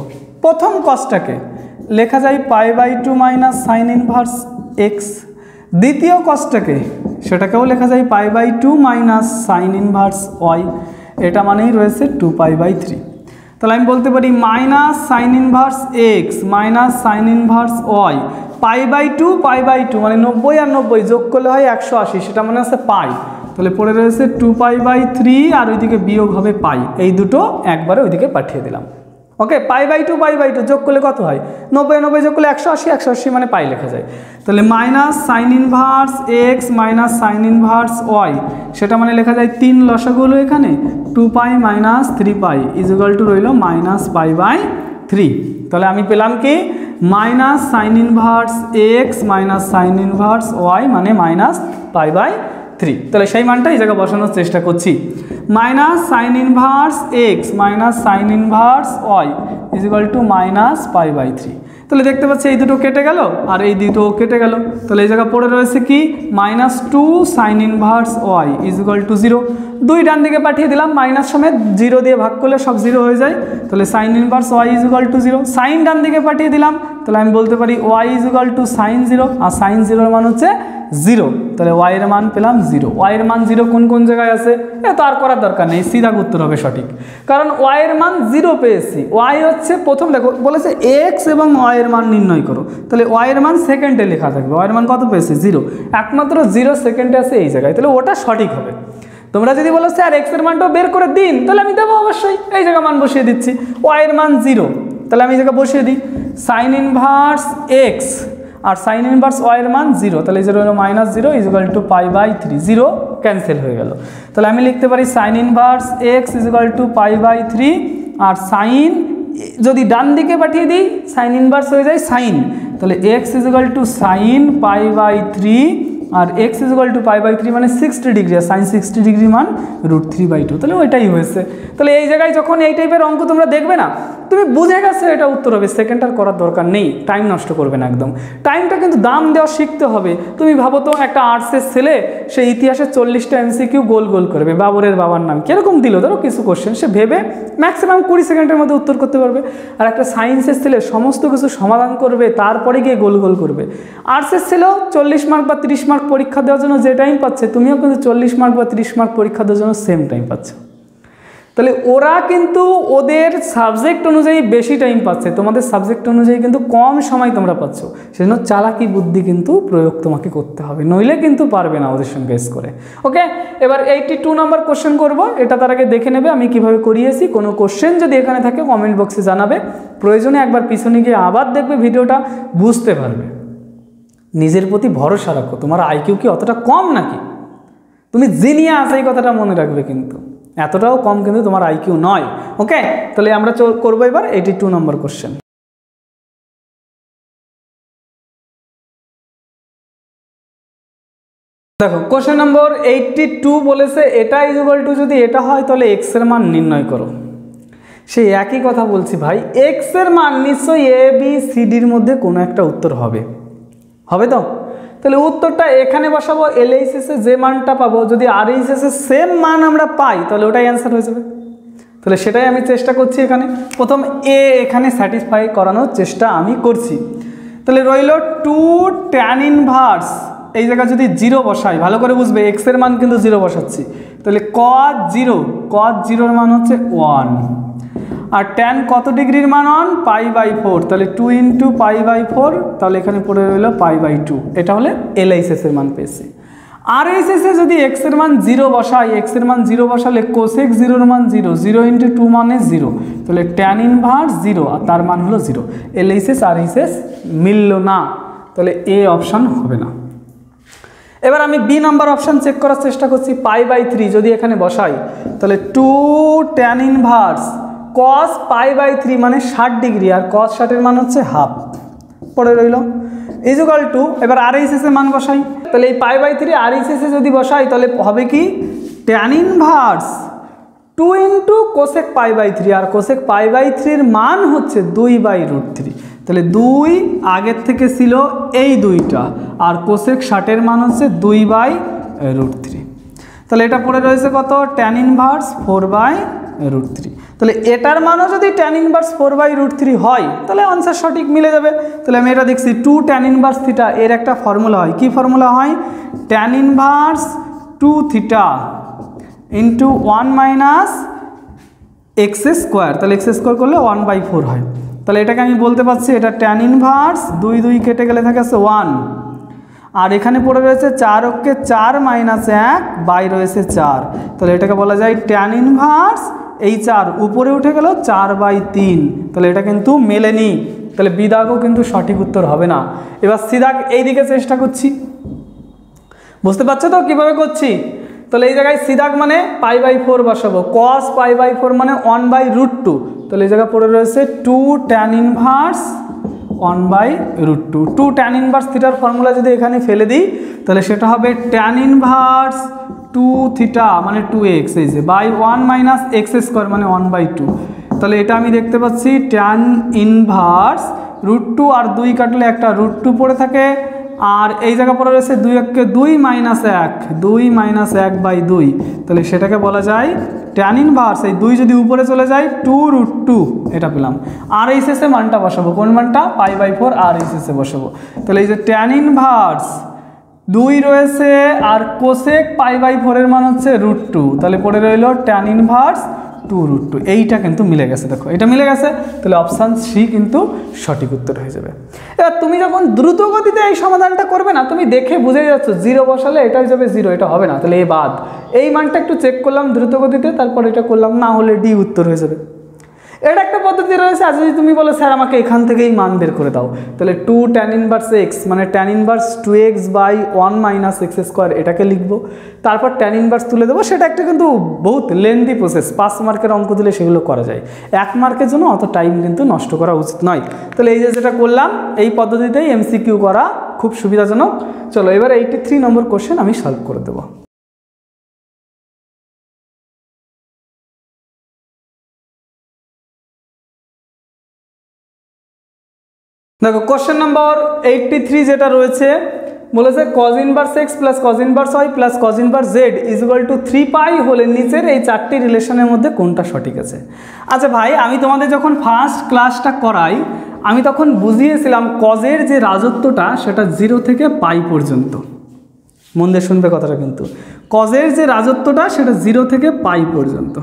প্রথম কসটাকে লেখা যায় π/2 মাইনাস সাইন ইনভার্স এক্স, দ্বিতীয় কসটাকে সেটাকেও লেখা যায় π/2 মাইনাস সাইন ইনভার্স ওয়াই, এটা মানেই রয়েছে 2π/3। তাহলে আমি বলতে পারি minus sine inverse x minus sine inverse y π/2 মানে 90 আর 90 যোগ করলে হয় 180, সেটা মানে আছে পাই। তাহলে পড়ে রয়েছে 2π/3 আর ওইদিকে বিয়োগ হবে পাই, এই দুটো একবারে ওইদিকে পাঠিয়ে দিলাম। ওকে, π/2 যোগ করলে কত হয়, 90 90 যোগ করলে 180, 180 মানে পাই লেখা যায়। তাহলে minus sine inverse x minus sine inverse y, সেটা মানে লেখা যায় 3 লসাগু হলো এখানে 2π মাইনাস 3π ইজ ইকুয়াল টু রইল মাইনাস π/3। তাহলে আমি পেলাম কি minus sine inverse x minus sine inverse y মানে মাইনাস π/3। তাহলে সেই মানটা এই জায়গায় বসানোর চেষ্টা করছি। Minus sine inverse x minus sine inverse y is equal to minus π/3। তাহলে দেখতে পাচ্ছি এই দুটো কেটে গেল আর এই দুটো কেটে গেল। তাহলে এই জায়গায় পড়ে রয়েছে কি -2 sine inverse y is equal to 0। 2 ডান দিকে পাঠিয়ে দিলাম, মাইনাস সমেত 0 দিয়ে ভাগ করলে সব 0 হয়ে যায়। তাহলে sine inverse y is equal to 0। Sine ডান দিকে পাঠিয়ে দিলাম, তাহলে আমি বলতে পারি y is equal to sine 0, আর সাইন 0 এর মান হচ্ছে 0। তাহলে ওয়াই এর মান পেলাম 0। ওয়াই এর মান 0 কোন কোন জায়গায় আছে এত আর করার দরকার নেই, সিধা উত্তর হবে সঠিক, কারণ ওয়াই এর মান 0 পেয়েছি। ওয়াই হচ্ছে প্রথম, দেখো বলেছে এক্স এবং ওয়াই এর মান নির্ণয় করো, তাহলে ওয়াই এর মান সেকেন্ডে লেখা থাকবে। ওয়াই এর মান কত পেয়েছি 0, একমাত্র 0 সেকেন্ডে আছে এই জায়গায়, তাহলে ওটা সঠিক হবে। তোমরা যদি বলো স্যার এক্স এর মানটাও বের করে দিন, তাহলে আমি দেবো অবশ্যই, এই জায়গায় মান বসিয়ে দিচ্ছি। ওয়াই এর মান 0, তাহলে আমি এই জায়গায় বসিয়ে দিই সাইন ইনভার্স এক্স আর সাইন ইনভার্স ওয়াই এর মান 0, তাহলে 0 হলো -0 ইজ ইকুয়াল টু π/3, 0 ক্যান্সেল হয়ে গেল। তাহলে আমি লিখতে পারি sine inverse x is equal to π/3, আর সাইন যদি ডান দিকে পাঠিয়ে দিই সাইন ইনভার্স হয়ে যায় সাইন, তাহলে x is equal to sine π/3 আর এক্স ইজ ইকুয়াল টু π/3 মানে 60 ডিগ্রি, আর সাইন 60 ডিগ্রি মান √3/2, তাহলে ওইটাই হয়েছে। তাহলে এই জায়গায় যখন এই টাইপের অঙ্ক তোমরা দেখবে না, তুমি বুঝে গেছো এটা উত্তর হবে, সেকেন্ড আর করার দরকার নেই, টাইম নষ্ট করবে না একদম। টাইমটা কিন্তু দাম দেওয়া শিখতে হবে। তুমি ভাবো তো একটা আর্টসের ছেলে সে ইতিহাসে 40টা MCQ গোল গোল করবে, বাবরের বাবার নাম কিরকম দিল ধরো কিছু কোশ্চেন, সে ভেবে ম্যাক্সিমাম 20 সেকেন্ডের মধ্যে উত্তর করতে পারবে। আর একটা সায়েন্সের ছেলে সমস্ত কিছু সমাধান করবে, তারপরে গিয়ে গোল গোল করবে। আর্টসের ছেলেও 40 মার্ক বা 30 মার্ক পরীক্ষা দেওয়ার জন্য যে টাইম পাচ্ছে, তুমিও কিন্তু 40 মার্ক বা 30 মার্ক পরীক্ষা দেওয়ার জন্য সেম টাইম পাচ্ছ। তাহলে ওরা কিন্তু ওদের সাবজেক্ট অনুযায়ী বেশি টাইম পাচ্ছে, তোমাদের সাবজেক্ট অনুযায়ী কিন্তু কম সময় তোমরা পাচ্ছ। সেজন্য চালাকি বুদ্ধি কিন্তু প্রয়োগ তোমাকে করতে হবে, নইলে কিন্তু পারবে না ওদের সঙ্গে করে। ওকে, এবার 82 নম্বর কোশ্চেন করব, এটা তার আগে দেখে নেবে আমি কিভাবে করিয়েছি। কোনো কোশ্চেন যদি এখানে থাকে কমেন্ট বক্সে জানাবে, প্রয়োজনে একবার পিছনে গিয়ে আবার দেখবে, ভিডিওটা বুঝতে পারবে। নিজের প্রতি ভরসা রাখো, তোমার আইকিউ কি অতটা কম নাকি? তুমি জিনিয়াস, এই কথাটা মনে রাখবে, কিন্তু এতটাও কম কিন্তু তোমার আইকিউ নয়। ওকে, তাহলে আমরা করবো এবার 82 নম্বর কোশ্চেন। দেখো কোশ্চেন নম্বর 82 বলেছে এটা ইজ ইকুয়াল টু, যদি এটা হয় তাহলে এক্স এর মান নির্ণয় করো। সেই একই কথা বলছি ভাই, এক্স এর মান নিশ্চয়ই এ বি সি ডির মধ্যে কোনো একটা উত্তর হবে, হবে তো? তাহলে উত্তরটা এখানে বসাবো, এলএইচএসে যে মানটা পাবো, যদি আরএইচএসে সেম মান আমরা পাই তাহলে ওটাই অ্যান্সার হয়ে যাবে। তাহলে সেটাই আমি চেষ্টা করছি এখানে, প্রথম এ এখানে স্যাটিসফাই করানোর চেষ্টা আমি করছি। তাহলে রইল 2 tan ইনভার্স, এই জায়গায় যদি 0 বসাই, ভালো করে বুঝবে, এক্স এর মান কিন্তু 0 বসাচ্ছি, তাহলে cos 0 এর মান হচ্ছে 1, আর tan কত ডিগ্রির মান 1 π/4, তাহলে 2 × π/4, তাহলে এখানে পড়ে রইল π/2। এটা হলে এলএইচএস এর মান পেয়েছি। আরএইচএস এ যদি এক্স এর মান 0 বসাই, এক্স এর মান 0 বসালে কোসেক 0 এর মান 0, 0 × 2 মানে 0, তাহলে tan ইনভার্স 0 আর তার মান হলো 0। এলএইচএস আরএইচএস মিলল না, তাহলে এ অপশান হবে না। এবার আমি বি নাম্বার অপশান চেক করার চেষ্টা করছি। π/3 যদি এখানে বসাই, তাহলে 2 tan ইনভার্স cos π/3 মানে 60 ডিগ্রি, আর cos 60 এর মান হচ্ছে হাফ, পড়ে রইল ইজ ইকুয়াল টু, এবার আরএইচএস এর মান বসাই, তাহলে এই π/3 RHS যদি বসাই তাহলে হবে কি tan ইনভার্স 2 ইন্টু কোসেক π/3, আর কোসেক π/3 মান হচ্ছে 2/√3। তাহলে 2 আগের থেকে ছিল এই 2টা, আর কোসেক 60 মান হচ্ছে 2/√3। তাহলে এটা পড়ে রয়েছে কত tan ইনভার্স 4/√3। তাহলে এটার মানও যদি tan ইনভার্স 4/√3 হয় তাহলে আনসার সঠিক মিলে যাবে। তাহলে আমি এটা দেখছি 2 tan ইনভার্স থিটা, এর একটা ফর্মুলা হয়, কি ফর্মুলা হয় tan inverse 2 theta into 1 minus x square, তাহলে এক্স স্কোয়ার করলে 1/4 হয়। তাহলে এটাকে আমি বলতে পারছি এটা tan ইনভার্স 2 কেটে গেলে থাকে 1, আর এখানে পড়ে রয়েছে 4 অক্ষে 4 মাইনাস 1 বাই রয়েছে 4, তাহলে এটাকে বলা যায় tan ইনভার্স এই 4 উপরে উঠে গেল 4/3। তাহলে এটা কিন্তু মেলেনি, তাহলে বি দাগও কিন্তু সঠিক উত্তর হবে না। এবার সি দাগ এই দিকে চেষ্টা করছি, বুঝতে পারছো তো কীভাবে করছি। তাহলে এই জায়গায় সি দাগ মানে π/4 বসাবো, cos π/4 মানে 1/√2, তাহলে এই জায়গায় পড়ে রয়েছে 2 tan ইনভার্স 1/√2। 2 tan ইনভার্স থিটার ফর্মুলা যদি এখানে ফেলে দিই তাহলে সেটা হবে tan ইনভার্স 2 থিটা মানে 2x এই যে বাই 1 মাইনাস এক্স স্কোয়ার মানে 1/2। তাহলে এটা আমি দেখতে পাচ্ছি tan ইনভার্স √2 আর 2 কাটলে একটা √2 পড়ে থাকে, আর এই জায়গা পড়ে রয়েছে 2 এককে 2 মাইনাস 1, 2 মাইনাস 1/2, তাহলে সেটাকে বলা যায় tan ইনভার্স এই 2 যদি উপরে চলে যায় 2√2 এটা পেলাম। RHS এ মানটা বসাবো, কোন মানটা π/4 RHS এ বসাবো। তাহলে এই যে tan ইনভার্স 2 রয়েছে আর কোসেক π/4 এর মান হচ্ছে √2, তাহলে পড়ে রইল tan ইনভার্স 2√2। এইটা কিন্তু মিলে গেছে, দেখো এটা মিলে গেছে, তাহলে অপশান সি কিন্তু সঠিক উত্তর হয়ে যাবে। এবার তুমি যখন দ্রুত গতিতে এই সমাধানটা করবে না, তুমি দেখে বুঝে যাচ্ছ 0 বসালে এটা হয়ে যাবে 0, এটা হবে না, তাহলে এ বাদ। এই মানটা একটু চেক করলাম দ্রুত গতিতে, তারপর এটা করলাম, না হলে ডি উত্তর হয়ে যাবে। এটা একটা পদ্ধতি রয়েছে। আর যদি তুমি বলো স্যার আমাকে এখান থেকেই মান বের করে দাও, তাহলে 2 tan ইনভার্স এক্স মানে tan inverse 2x by 1 minus x square এটাকে লিখবো, তারপর tan ইনভার্স তুলে দেবো। সেটা একটা কিন্তু বহুত লেন্দি প্রসেস, 5 মার্কের অঙ্ক দিলে সেগুলো করা যায়, 1 মার্কের জন্য অত টাইম কিন্তু নষ্ট করা উচিত নয়। তাহলে এই যে যেটা করলাম এই পদ্ধতিতেই MCQ করা খুব সুবিধাজনক। চলো এবার 83 নম্বর কোশ্চেন আমি সলভ করে দেবো। দেখো কোশ্চেন নম্বর 83 যেটা রয়েছে বলেছে cos inverse x plus cos inverse y plus cos inverse z equal to 3π হলে নিচের এই 4টি রিলেশনের মধ্যে কোনটা সঠিক আছে। আচ্ছা ভাই, আমি তোমাদের যখন ফার্স্ট ক্লাসটা করাই আমি তখন বুঝিয়েছিলাম কজের যে রাজত্বটা সেটা 0 থেকে π পর্যন্ত। মন দিয়ে শুনবে কথাটা, কিন্তু কজের যে রাজত্বটা সেটা 0 থেকে π পর্যন্ত।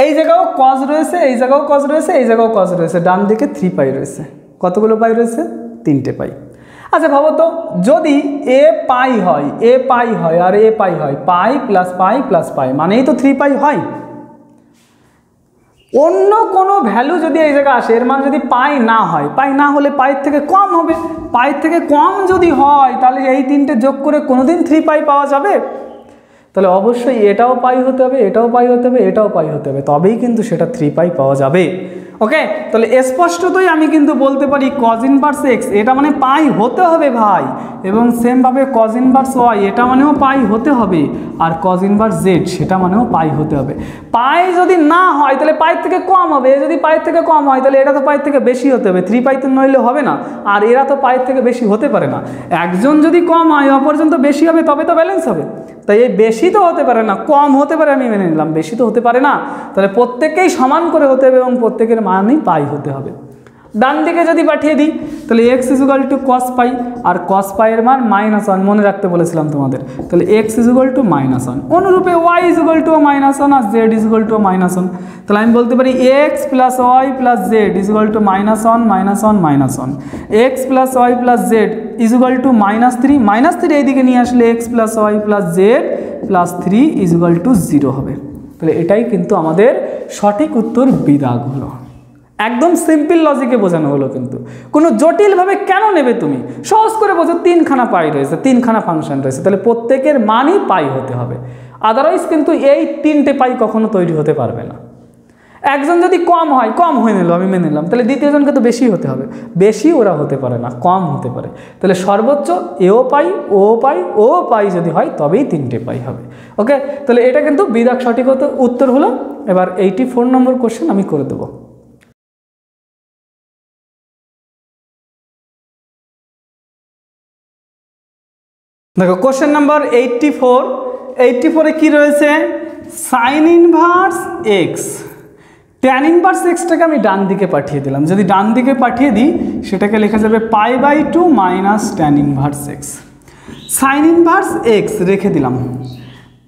এই জায়গাও কজ রয়েছে, এই জায়গাও কজ রয়েছে, এই জায়গাও কজ রয়েছে, ডান দিকে 3π রয়েছে। কতগুলো পাই রয়েছে? 3টে পাই। আচ্ছা ভাবো তো, যদি এ পাই হয়, এ পাই হয় আর এ পাই হয়, পাই প্লাস পাই প্লাস পাই মানেই তো 3π হয়। অন্য কোনো ভ্যালু যদি এই জায়গায় আসে, এর মান যদি পাই না হয়, পাই না হলে পাইয়ের থেকে কম হবে, পাইয়ের থেকে কম যদি হয় তাহলে এই 3টে যোগ করে কোনোদিন 3π পাওয়া যাবে? তাহলে অবশ্যই এটাও পাই হতে হবে, এটাও পাই হতে হবে, এটাও পাই হতে হবে, তবেই কিন্তু সেটা 3π পাওয়া যাবে। ওকে, তাহলে স্পষ্টতই আমি কিন্তু বলতে পারি cos ইনভার্স x এটা মানে পাই হতে হবে ভাই, এবং সেমভাবে cos ইনভার্স y এটা মানেও পাই হতে হবে, আর cos ইনভার্স z সেটা মানেও পাই হতে হবে। পাই যদি না হয় তাহলে পাইয়ের থেকে কম হবে, যদি পাইয়ের থেকে কম হয় তাহলে এটা তো পাইয়ের থেকে বেশি হতে হবে, 3π তো নইলে হবে না, আর এরা তো পাইয়ের থেকে বেশি হতে পারে না। একজন যদি কম হয় অপরজন তো বেশি হবে, তবে তো ব্যালেন্স হবে। তাই এই বেশি তো হতে পারে না, কম হতে পারে আমি মেনে নিলাম, বেশি তো হতে পারে না। তাহলে প্রত্যেককেই সমান করে হতে হবে এবং প্রত্যেকের মানই পাই হতে হবে। ডান দিকে যদি পাঠিয়ে দিই তাহলে x ইকুয়াল টু cos π, আর cos π এর মান -1 মনে রাখতে বলেছিলাম তোমাদের, তাহলে x ইকুয়াল টু -1। অনুরূপে y ইকুয়াল টু -1 আর z ইকুয়াল টু -1। তাহলে আমি বলতে পারি x plus y plus z equal to -1 -1 -1। x plus y plus z equal to -3 -3 এইদিকে নিয়ে আসলে x plus y plus z plus 3 equal to 0 হবে। তাহলে এটাই কিন্তু আমাদের সঠিক উত্তর বিদাগ হলো। একদম সিম্পল লজিকে বোঝানো হলো, কিন্তু কোনো জটিলভাবে কেন নেবে তুমি? সহজ করে বোঝো, 3খানা পাই রয়েছে, 3খানা ফাংশন রয়েছে, তাহলে প্রত্যেকের মানই পাই হতে হবে, আদারওয়াইজ কিন্তু এই 3টে পাই কখনো তৈরি হতে পারবে না। একজন যদি কম হয়, কম হয়ে নিল, আমি মেনে নিলাম, তাহলে দ্বিতীয়জনকে তো বেশি হতে হবে। বেশি ওরা হতে পারে না, কম হতে পারে। তাহলে সর্বোচ্চ এও পাই, ও পাই, ও পাই যদি হয় তবেই 3টে পাই হবে। ওকে, তাহলে এটা কিন্তু বিদাক সঠিক উত্তর হলো। এবার 84 নম্বর কোশ্চেন আমি করে দেবো। দেখো কোশ্চেন নাম্বার 84 কি রয়েছে, sine inverse x. Tan inverse এক্সটাকে আমি ডান দিকে পাঠিয়ে দিলাম। যদি ডান দিকে পাঠিয়ে দিই সেটাকে লেখা যাবে π/2 minus tan inverse x. Sine inverse x রেখে দিলাম,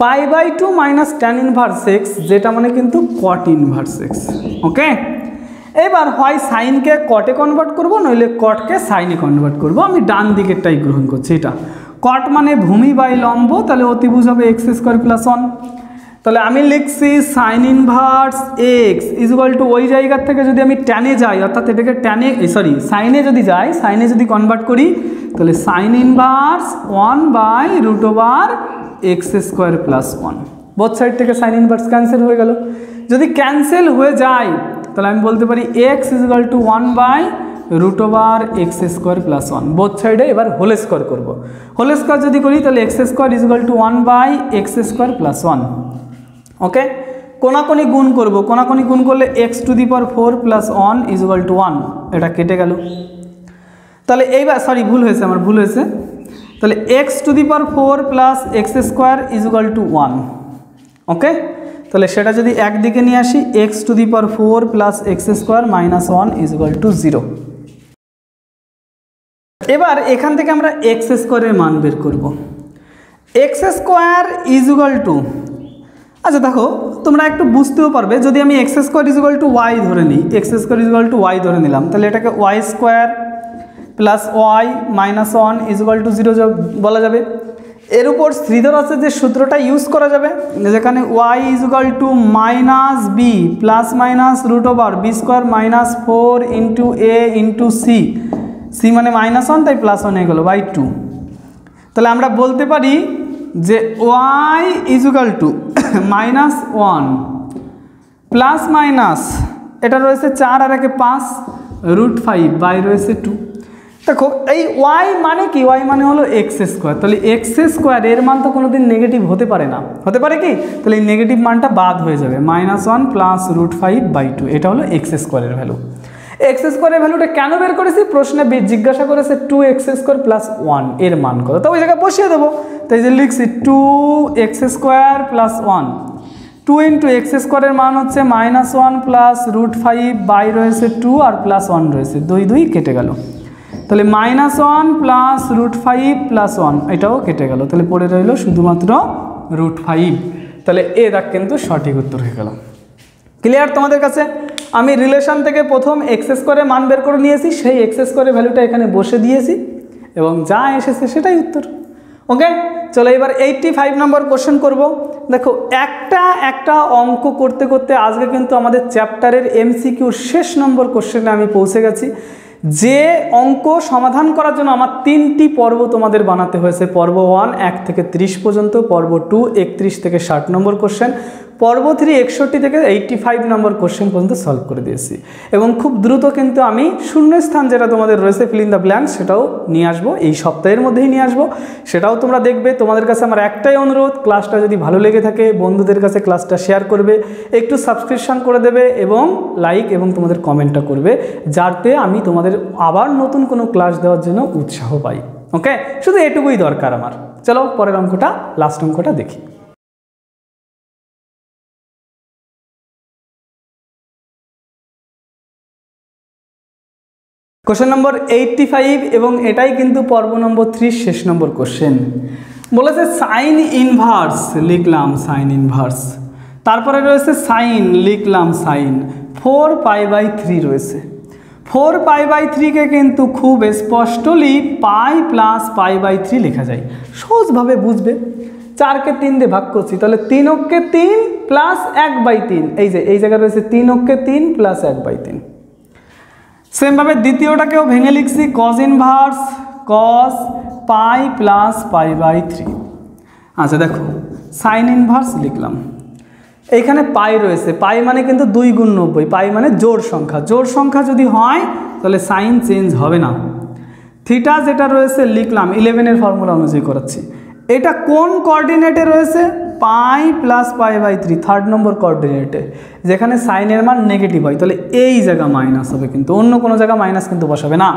π/2 মাইনাস ট্যান ইনভার্স এক্স, যেটা মানে কিন্তু কট ইনভার্স এক্স। ওকে, এবার হয় সাইনকে কটে কনভার্ট করবো, নইলে কটকে সাইনে কনভার্ট করবো। আমি ডান দিকেরটাই গ্রহণ করছি। এটা কট মানে ভূমি বাই লম্ব, তাহলে অতিভুজ হবে x² + 1। তাহলে আমি লিখছি sign inverse x equal two, ওই জায়গার থেকে যদি আমি ট্যানে যাই, অর্থাৎ এটাকে সাইনে যদি যাই, সাইনে যদি কনভার্ট করি, তাহলে sine inverse 1/√x² + 1। Both side থেকে সাইন ইনভার্স ক্যান্সেল হয়ে গেল। যদি ক্যান্সেল হয়ে যায় তাহলে আমি বলতে পারি x equal two 1/√x² + 1। Both সাইডে এবার হোল স্কোয়ার করবো। হোল স্কোয়ার যদি করি তাহলে x² ইজুয়াল টু 1/x² + 1। ওকে, কোনাকুনি গুণ করব, কোনাকুনি গুণ করলে x⁴ + 1 ইজুয়াল টু 1, এটা কেটে গেল। তাহলে এইবার ভুল হয়েছে। তাহলে x⁴ + x² ইজুয়াল টু 1। ওকে, তাহলে সেটা যদি একদিকে নিয়ে আসি, x⁴ + x² - 1 ইজুয়াল টু 0। এবার এখান থেকে আমরা x² এর মান বের করব। x² ইজুয়াল টু, আচ্ছা দেখো তোমরা একটু বুঝতেও পারবে, যদি আমি x² ইজুয়াল টু y ধরে নিই, x² ইজুয়াল টু y ধরে নিলাম, তাহলে এটাকে y² + y - 1 ইজুয়াল টু 0 বলা যাবে। এর উপর শ্রীধর আছে যে সূত্রটা ইউজ করা যাবে, যেখানে y equal two -b ± √b² - 4 × a × c, c মানে -1 তাই +1 হয়ে গেল /2। তাহলে আমরা বলতে পারি যে y equal two -1 plus minus, এটা রয়েছে 4 আর একে 5 √5 বাই রয়েছে 2। দেখো এই y মানে কি, y মানে হলো x²। তাহলে x² এর মান তো কোনোদিন নেগেটিভ হতে পারে না, হতে পারে কি? তাহলে এই নেগেটিভ মানটা বাদ হয়ে যাবে, -1 প্লাস √5/2, এটা হলো x² এর ভ্যালু। x² এর ভ্যালুটা কেন বের করেছি, প্রশ্নে জিজ্ঞাসা করেছে 2x² + 1 এর মান কত, তো ওই জায়গায় বসিয়ে দেবো। তাই যে লিখছি 2x² + 1, 2 × x² এর মান হচ্ছে -1 প্লাস √5 বাই রয়েছে 2 আর +1 রয়েছে, 2 2 কেটে গেল। তাহলে -1 প্লাস √5 + 1 এটাও কেটে গেল, তাহলে পড়ে রইল শুধুমাত্র √5। তাহলে এ দাগ কিন্তু সঠিক উত্তর হয়ে গেল। ক্লিয়ার তোমাদের কাছে? আমি রিলেশন থেকে প্রথম x² এর মান বের করে নিয়েছি, সেই x² এর ভ্যালুটা এখানে বসে দিয়েছি এবং যা এসেছে সেটাই উত্তর। ওকে, চলো এবার 85 নম্বর কোশ্চেন করব। দেখো একটা অঙ্ক করতে করতে আজকে কিন্তু আমাদের চ্যাপ্টারের MCQর শেষ নম্বর কোশ্চেনে আমি পৌঁছে গেছি। যে অঙ্ক সমাধান করার জন্য আমার 3টি পর্ব তোমাদের বানাতে হয়েছে। পর্ব 1 1 থেকে 30 পর্যন্ত, পর্ব 2 31 থেকে 60 নম্বর কোশ্চেন, পর্ব 3 61 থেকে 85 নম্বর কোশ্চেন পর্যন্ত সলভ করে দিয়েছি। এবং খুব দ্রুত কিন্তু আমি শূন্যস্থান যেটা তোমাদের রয়েছে ফিল ইন দ্য ব্ল্যাঙ্কস, সেটাও নিয়ে আসবো, এই সপ্তাহের মধ্যেই নিয়ে আসবো, সেটাও তোমরা দেখবে। তোমাদের কাছে আমার একটাই অনুরোধ, ক্লাসটা যদি ভালো লেগে থাকে বন্ধুদের কাছে ক্লাসটা শেয়ার করবে, একটু সাবস্ক্রিপশন করে দেবে এবং লাইক এবং তোমাদের কমেন্টটা করবে, যাতে আমি তোমাদের আবার নতুন কোনো ক্লাস দেওয়ার জন্য উৎসাহ পাই। ওকে, শুধু এটুকুই দরকার আমার। চলো পরের অঙ্কটা, লাস্ট অঙ্কটা দেখি। কোশ্চেন নম্বর 85 এবং এটাই কিন্তু পর্ব নম্বর 3 শেষ নম্বর কোশ্চেন। বলেছে সাইন ইনভার্স, লিখলাম সাইন ইনভার্স, তারপরে রয়েছে সাইন, লিখলাম সাইন, 4π/3 রয়েছে। 4π/3কে কিন্তু খুব স্পষ্টলি পাই প্লাস π/3 লেখা যায়, সহজভাবে বুঝবে। 4কে 3 দিয়ে ভাগ করছি, তাহলে 3 অক্ষে 3 প্লাস 1/3, এই জায়গায় রয়েছে 3 অক্ষে 3 প্লাস 1/3। সেমভাবে দ্বিতীয়টাকেও ভেঙে লিখছি cos inverse cos pi plus π/3। আচ্ছা দেখো সাইন ইনভার্স লিখলাম, এইখানে পাই রয়েছে, পাই মানে কিন্তু 2 গুণ 90, পাই মানে জোড় সংখ্যা যদি হয় তাহলে সাইন চেঞ্জ হবে না। থিটা যেটা রয়েছে লিখলাম 11 ফর্মুলা অনুযায়ী করাচ্ছি। এটা কোন কোঅর্ডিনেটে রয়েছে? পাই প্লাস পাই বাই 3, 3rd নম্বর কোঅর্ডিনেটে, যেখানে সাইনের মান নেগেটিভ হয়, তাহলে এই জায়গা মাইনাস হবে, কিন্তু অন্য কোনো জায়গা মাইনাস কিন্তু বসাবে না।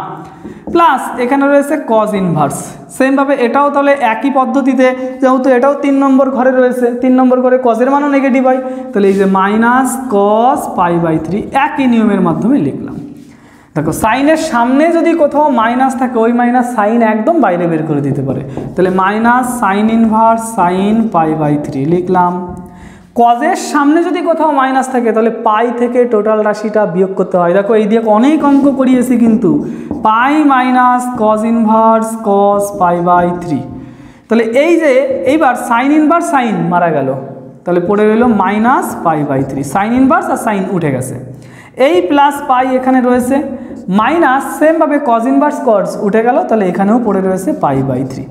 প্লাস এখানে রয়েছে কজ ইনভার্স, সেমভাবে এটাও তাহলে একই পদ্ধতিতে, যেহেতু এটাও 3 নম্বর ঘরে রয়েছে, 3 নম্বর ঘরে কজের মানও নেগেটিভ হয়, তাহলে এই যে মাইনাস কজ পাই বাই 3 একই নিয়মের মাধ্যমে লিখলাম। দেখো সাইনের সামনে যদি কোথাও মাইনাস থাকে, ওই মাইনাস সাইন একদম বাইরে বের করে দিতে পারে, তাহলে minus sine inverse sine pi by 3 লিখলাম। কজের সামনে যদি কোথাও মাইনাস থাকে তাহলে পাই থেকে টোটাল রাশিটা বিয়োগ করতে হয়। দেখো এই দিয়ে অনেক অঙ্ক করিয়েছি, কিন্তু pi minus cos inverse cos pi by 3, তাহলে এই যে এইবার সাইন ইনভার্স সাইন মারা গেল, তাহলে পড়ে রইল minus pi by 3, sine inverse আর সাইন উঠে গেছে। এই প্লাস পাই এখানে রয়েছে, মাইনাস সেমভাবে কজ ইনভার্স কজ উঠে গেল, তাহলে এখানেও পড়ে রয়েছে পাই বাই 3।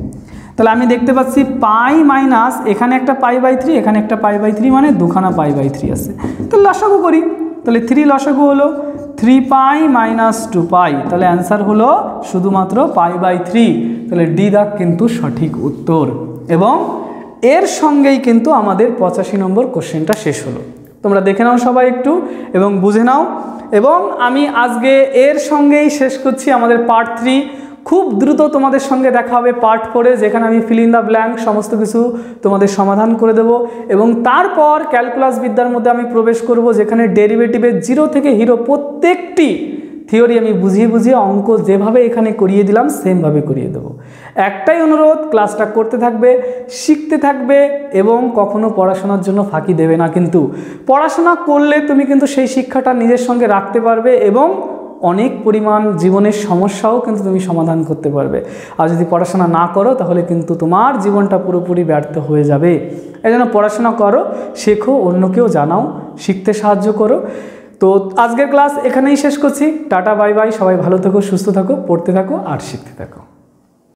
তাহলে আমি দেখতে পাচ্ছি পাই মাইনাস এখানে একটা পাই বাই 3, এখানে একটা পাই বাই 3, মানে দুখানা পাই বাই 3 আছে। তাহলে লসাগু করি, তাহলে 3 লসাগু হলো 3 পাই মাইনাস 2 পাই, তাহলে অ্যান্সার হলো শুধুমাত্র পাই বাই 3। তাহলে ডি দাগ কিন্তু সঠিক উত্তর, এবং এর সঙ্গেই কিন্তু আমাদের 85 নম্বর কোশ্চেনটা শেষ হলো। তোমরা দেখে নাও সবাই একটু এবং বুঝে নাও, এবং আমি আজকে এর সঙ্গেই শেষ করছি আমাদের পার্ট 3। খুব দ্রুত তোমাদের সঙ্গে দেখা হবে পার্ট 4-এ, যেখানে আমি ফিল ইন দ্য ব্ল্যাঙ্ক সমস্ত কিছু তোমাদের সমাধান করে দেব, এবং তারপর ক্যালকুলাস বিদ্যার মধ্যে আমি প্রবেশ করব, যেখানে ডেরিভেটিভের জিরো থেকে হিরো প্রত্যেকটি থিওরি আমি বুঝিয়ে বুঝিয়ে অঙ্ক যেভাবে এখানে করিয়ে দিলাম সেমভাবে করিয়ে দেবো। একটাই অনুরোধ, ক্লাসটা করতে থাকবে, শিখতে থাকবে, এবং কখনো পড়াশোনার জন্য ফাঁকি দেবে না। কিন্তু পড়াশোনা করলে তুমি কিন্তু সেই শিক্ষাটা নিজের সঙ্গে রাখতে পারবে, এবং অনেক পরিমাণ জীবনের সমস্যাও কিন্তু তুমি সমাধান করতে পারবে। আর যদি পড়াশোনা না করো তাহলে কিন্তু তোমার জীবনটা পুরোপুরি ব্যর্থ হয়ে যাবে। এই জন্য পড়াশোনা করো, শেখো, অন্যকেও জানাও, শিখতে সাহায্য করো। তো আজকের ক্লাস এখানেই শেষ করছি। টাটা বাই বাই, সবাই ভালো থাকো, সুস্থ থাকো, পড়তে থাকো আর শিখতে থাকো।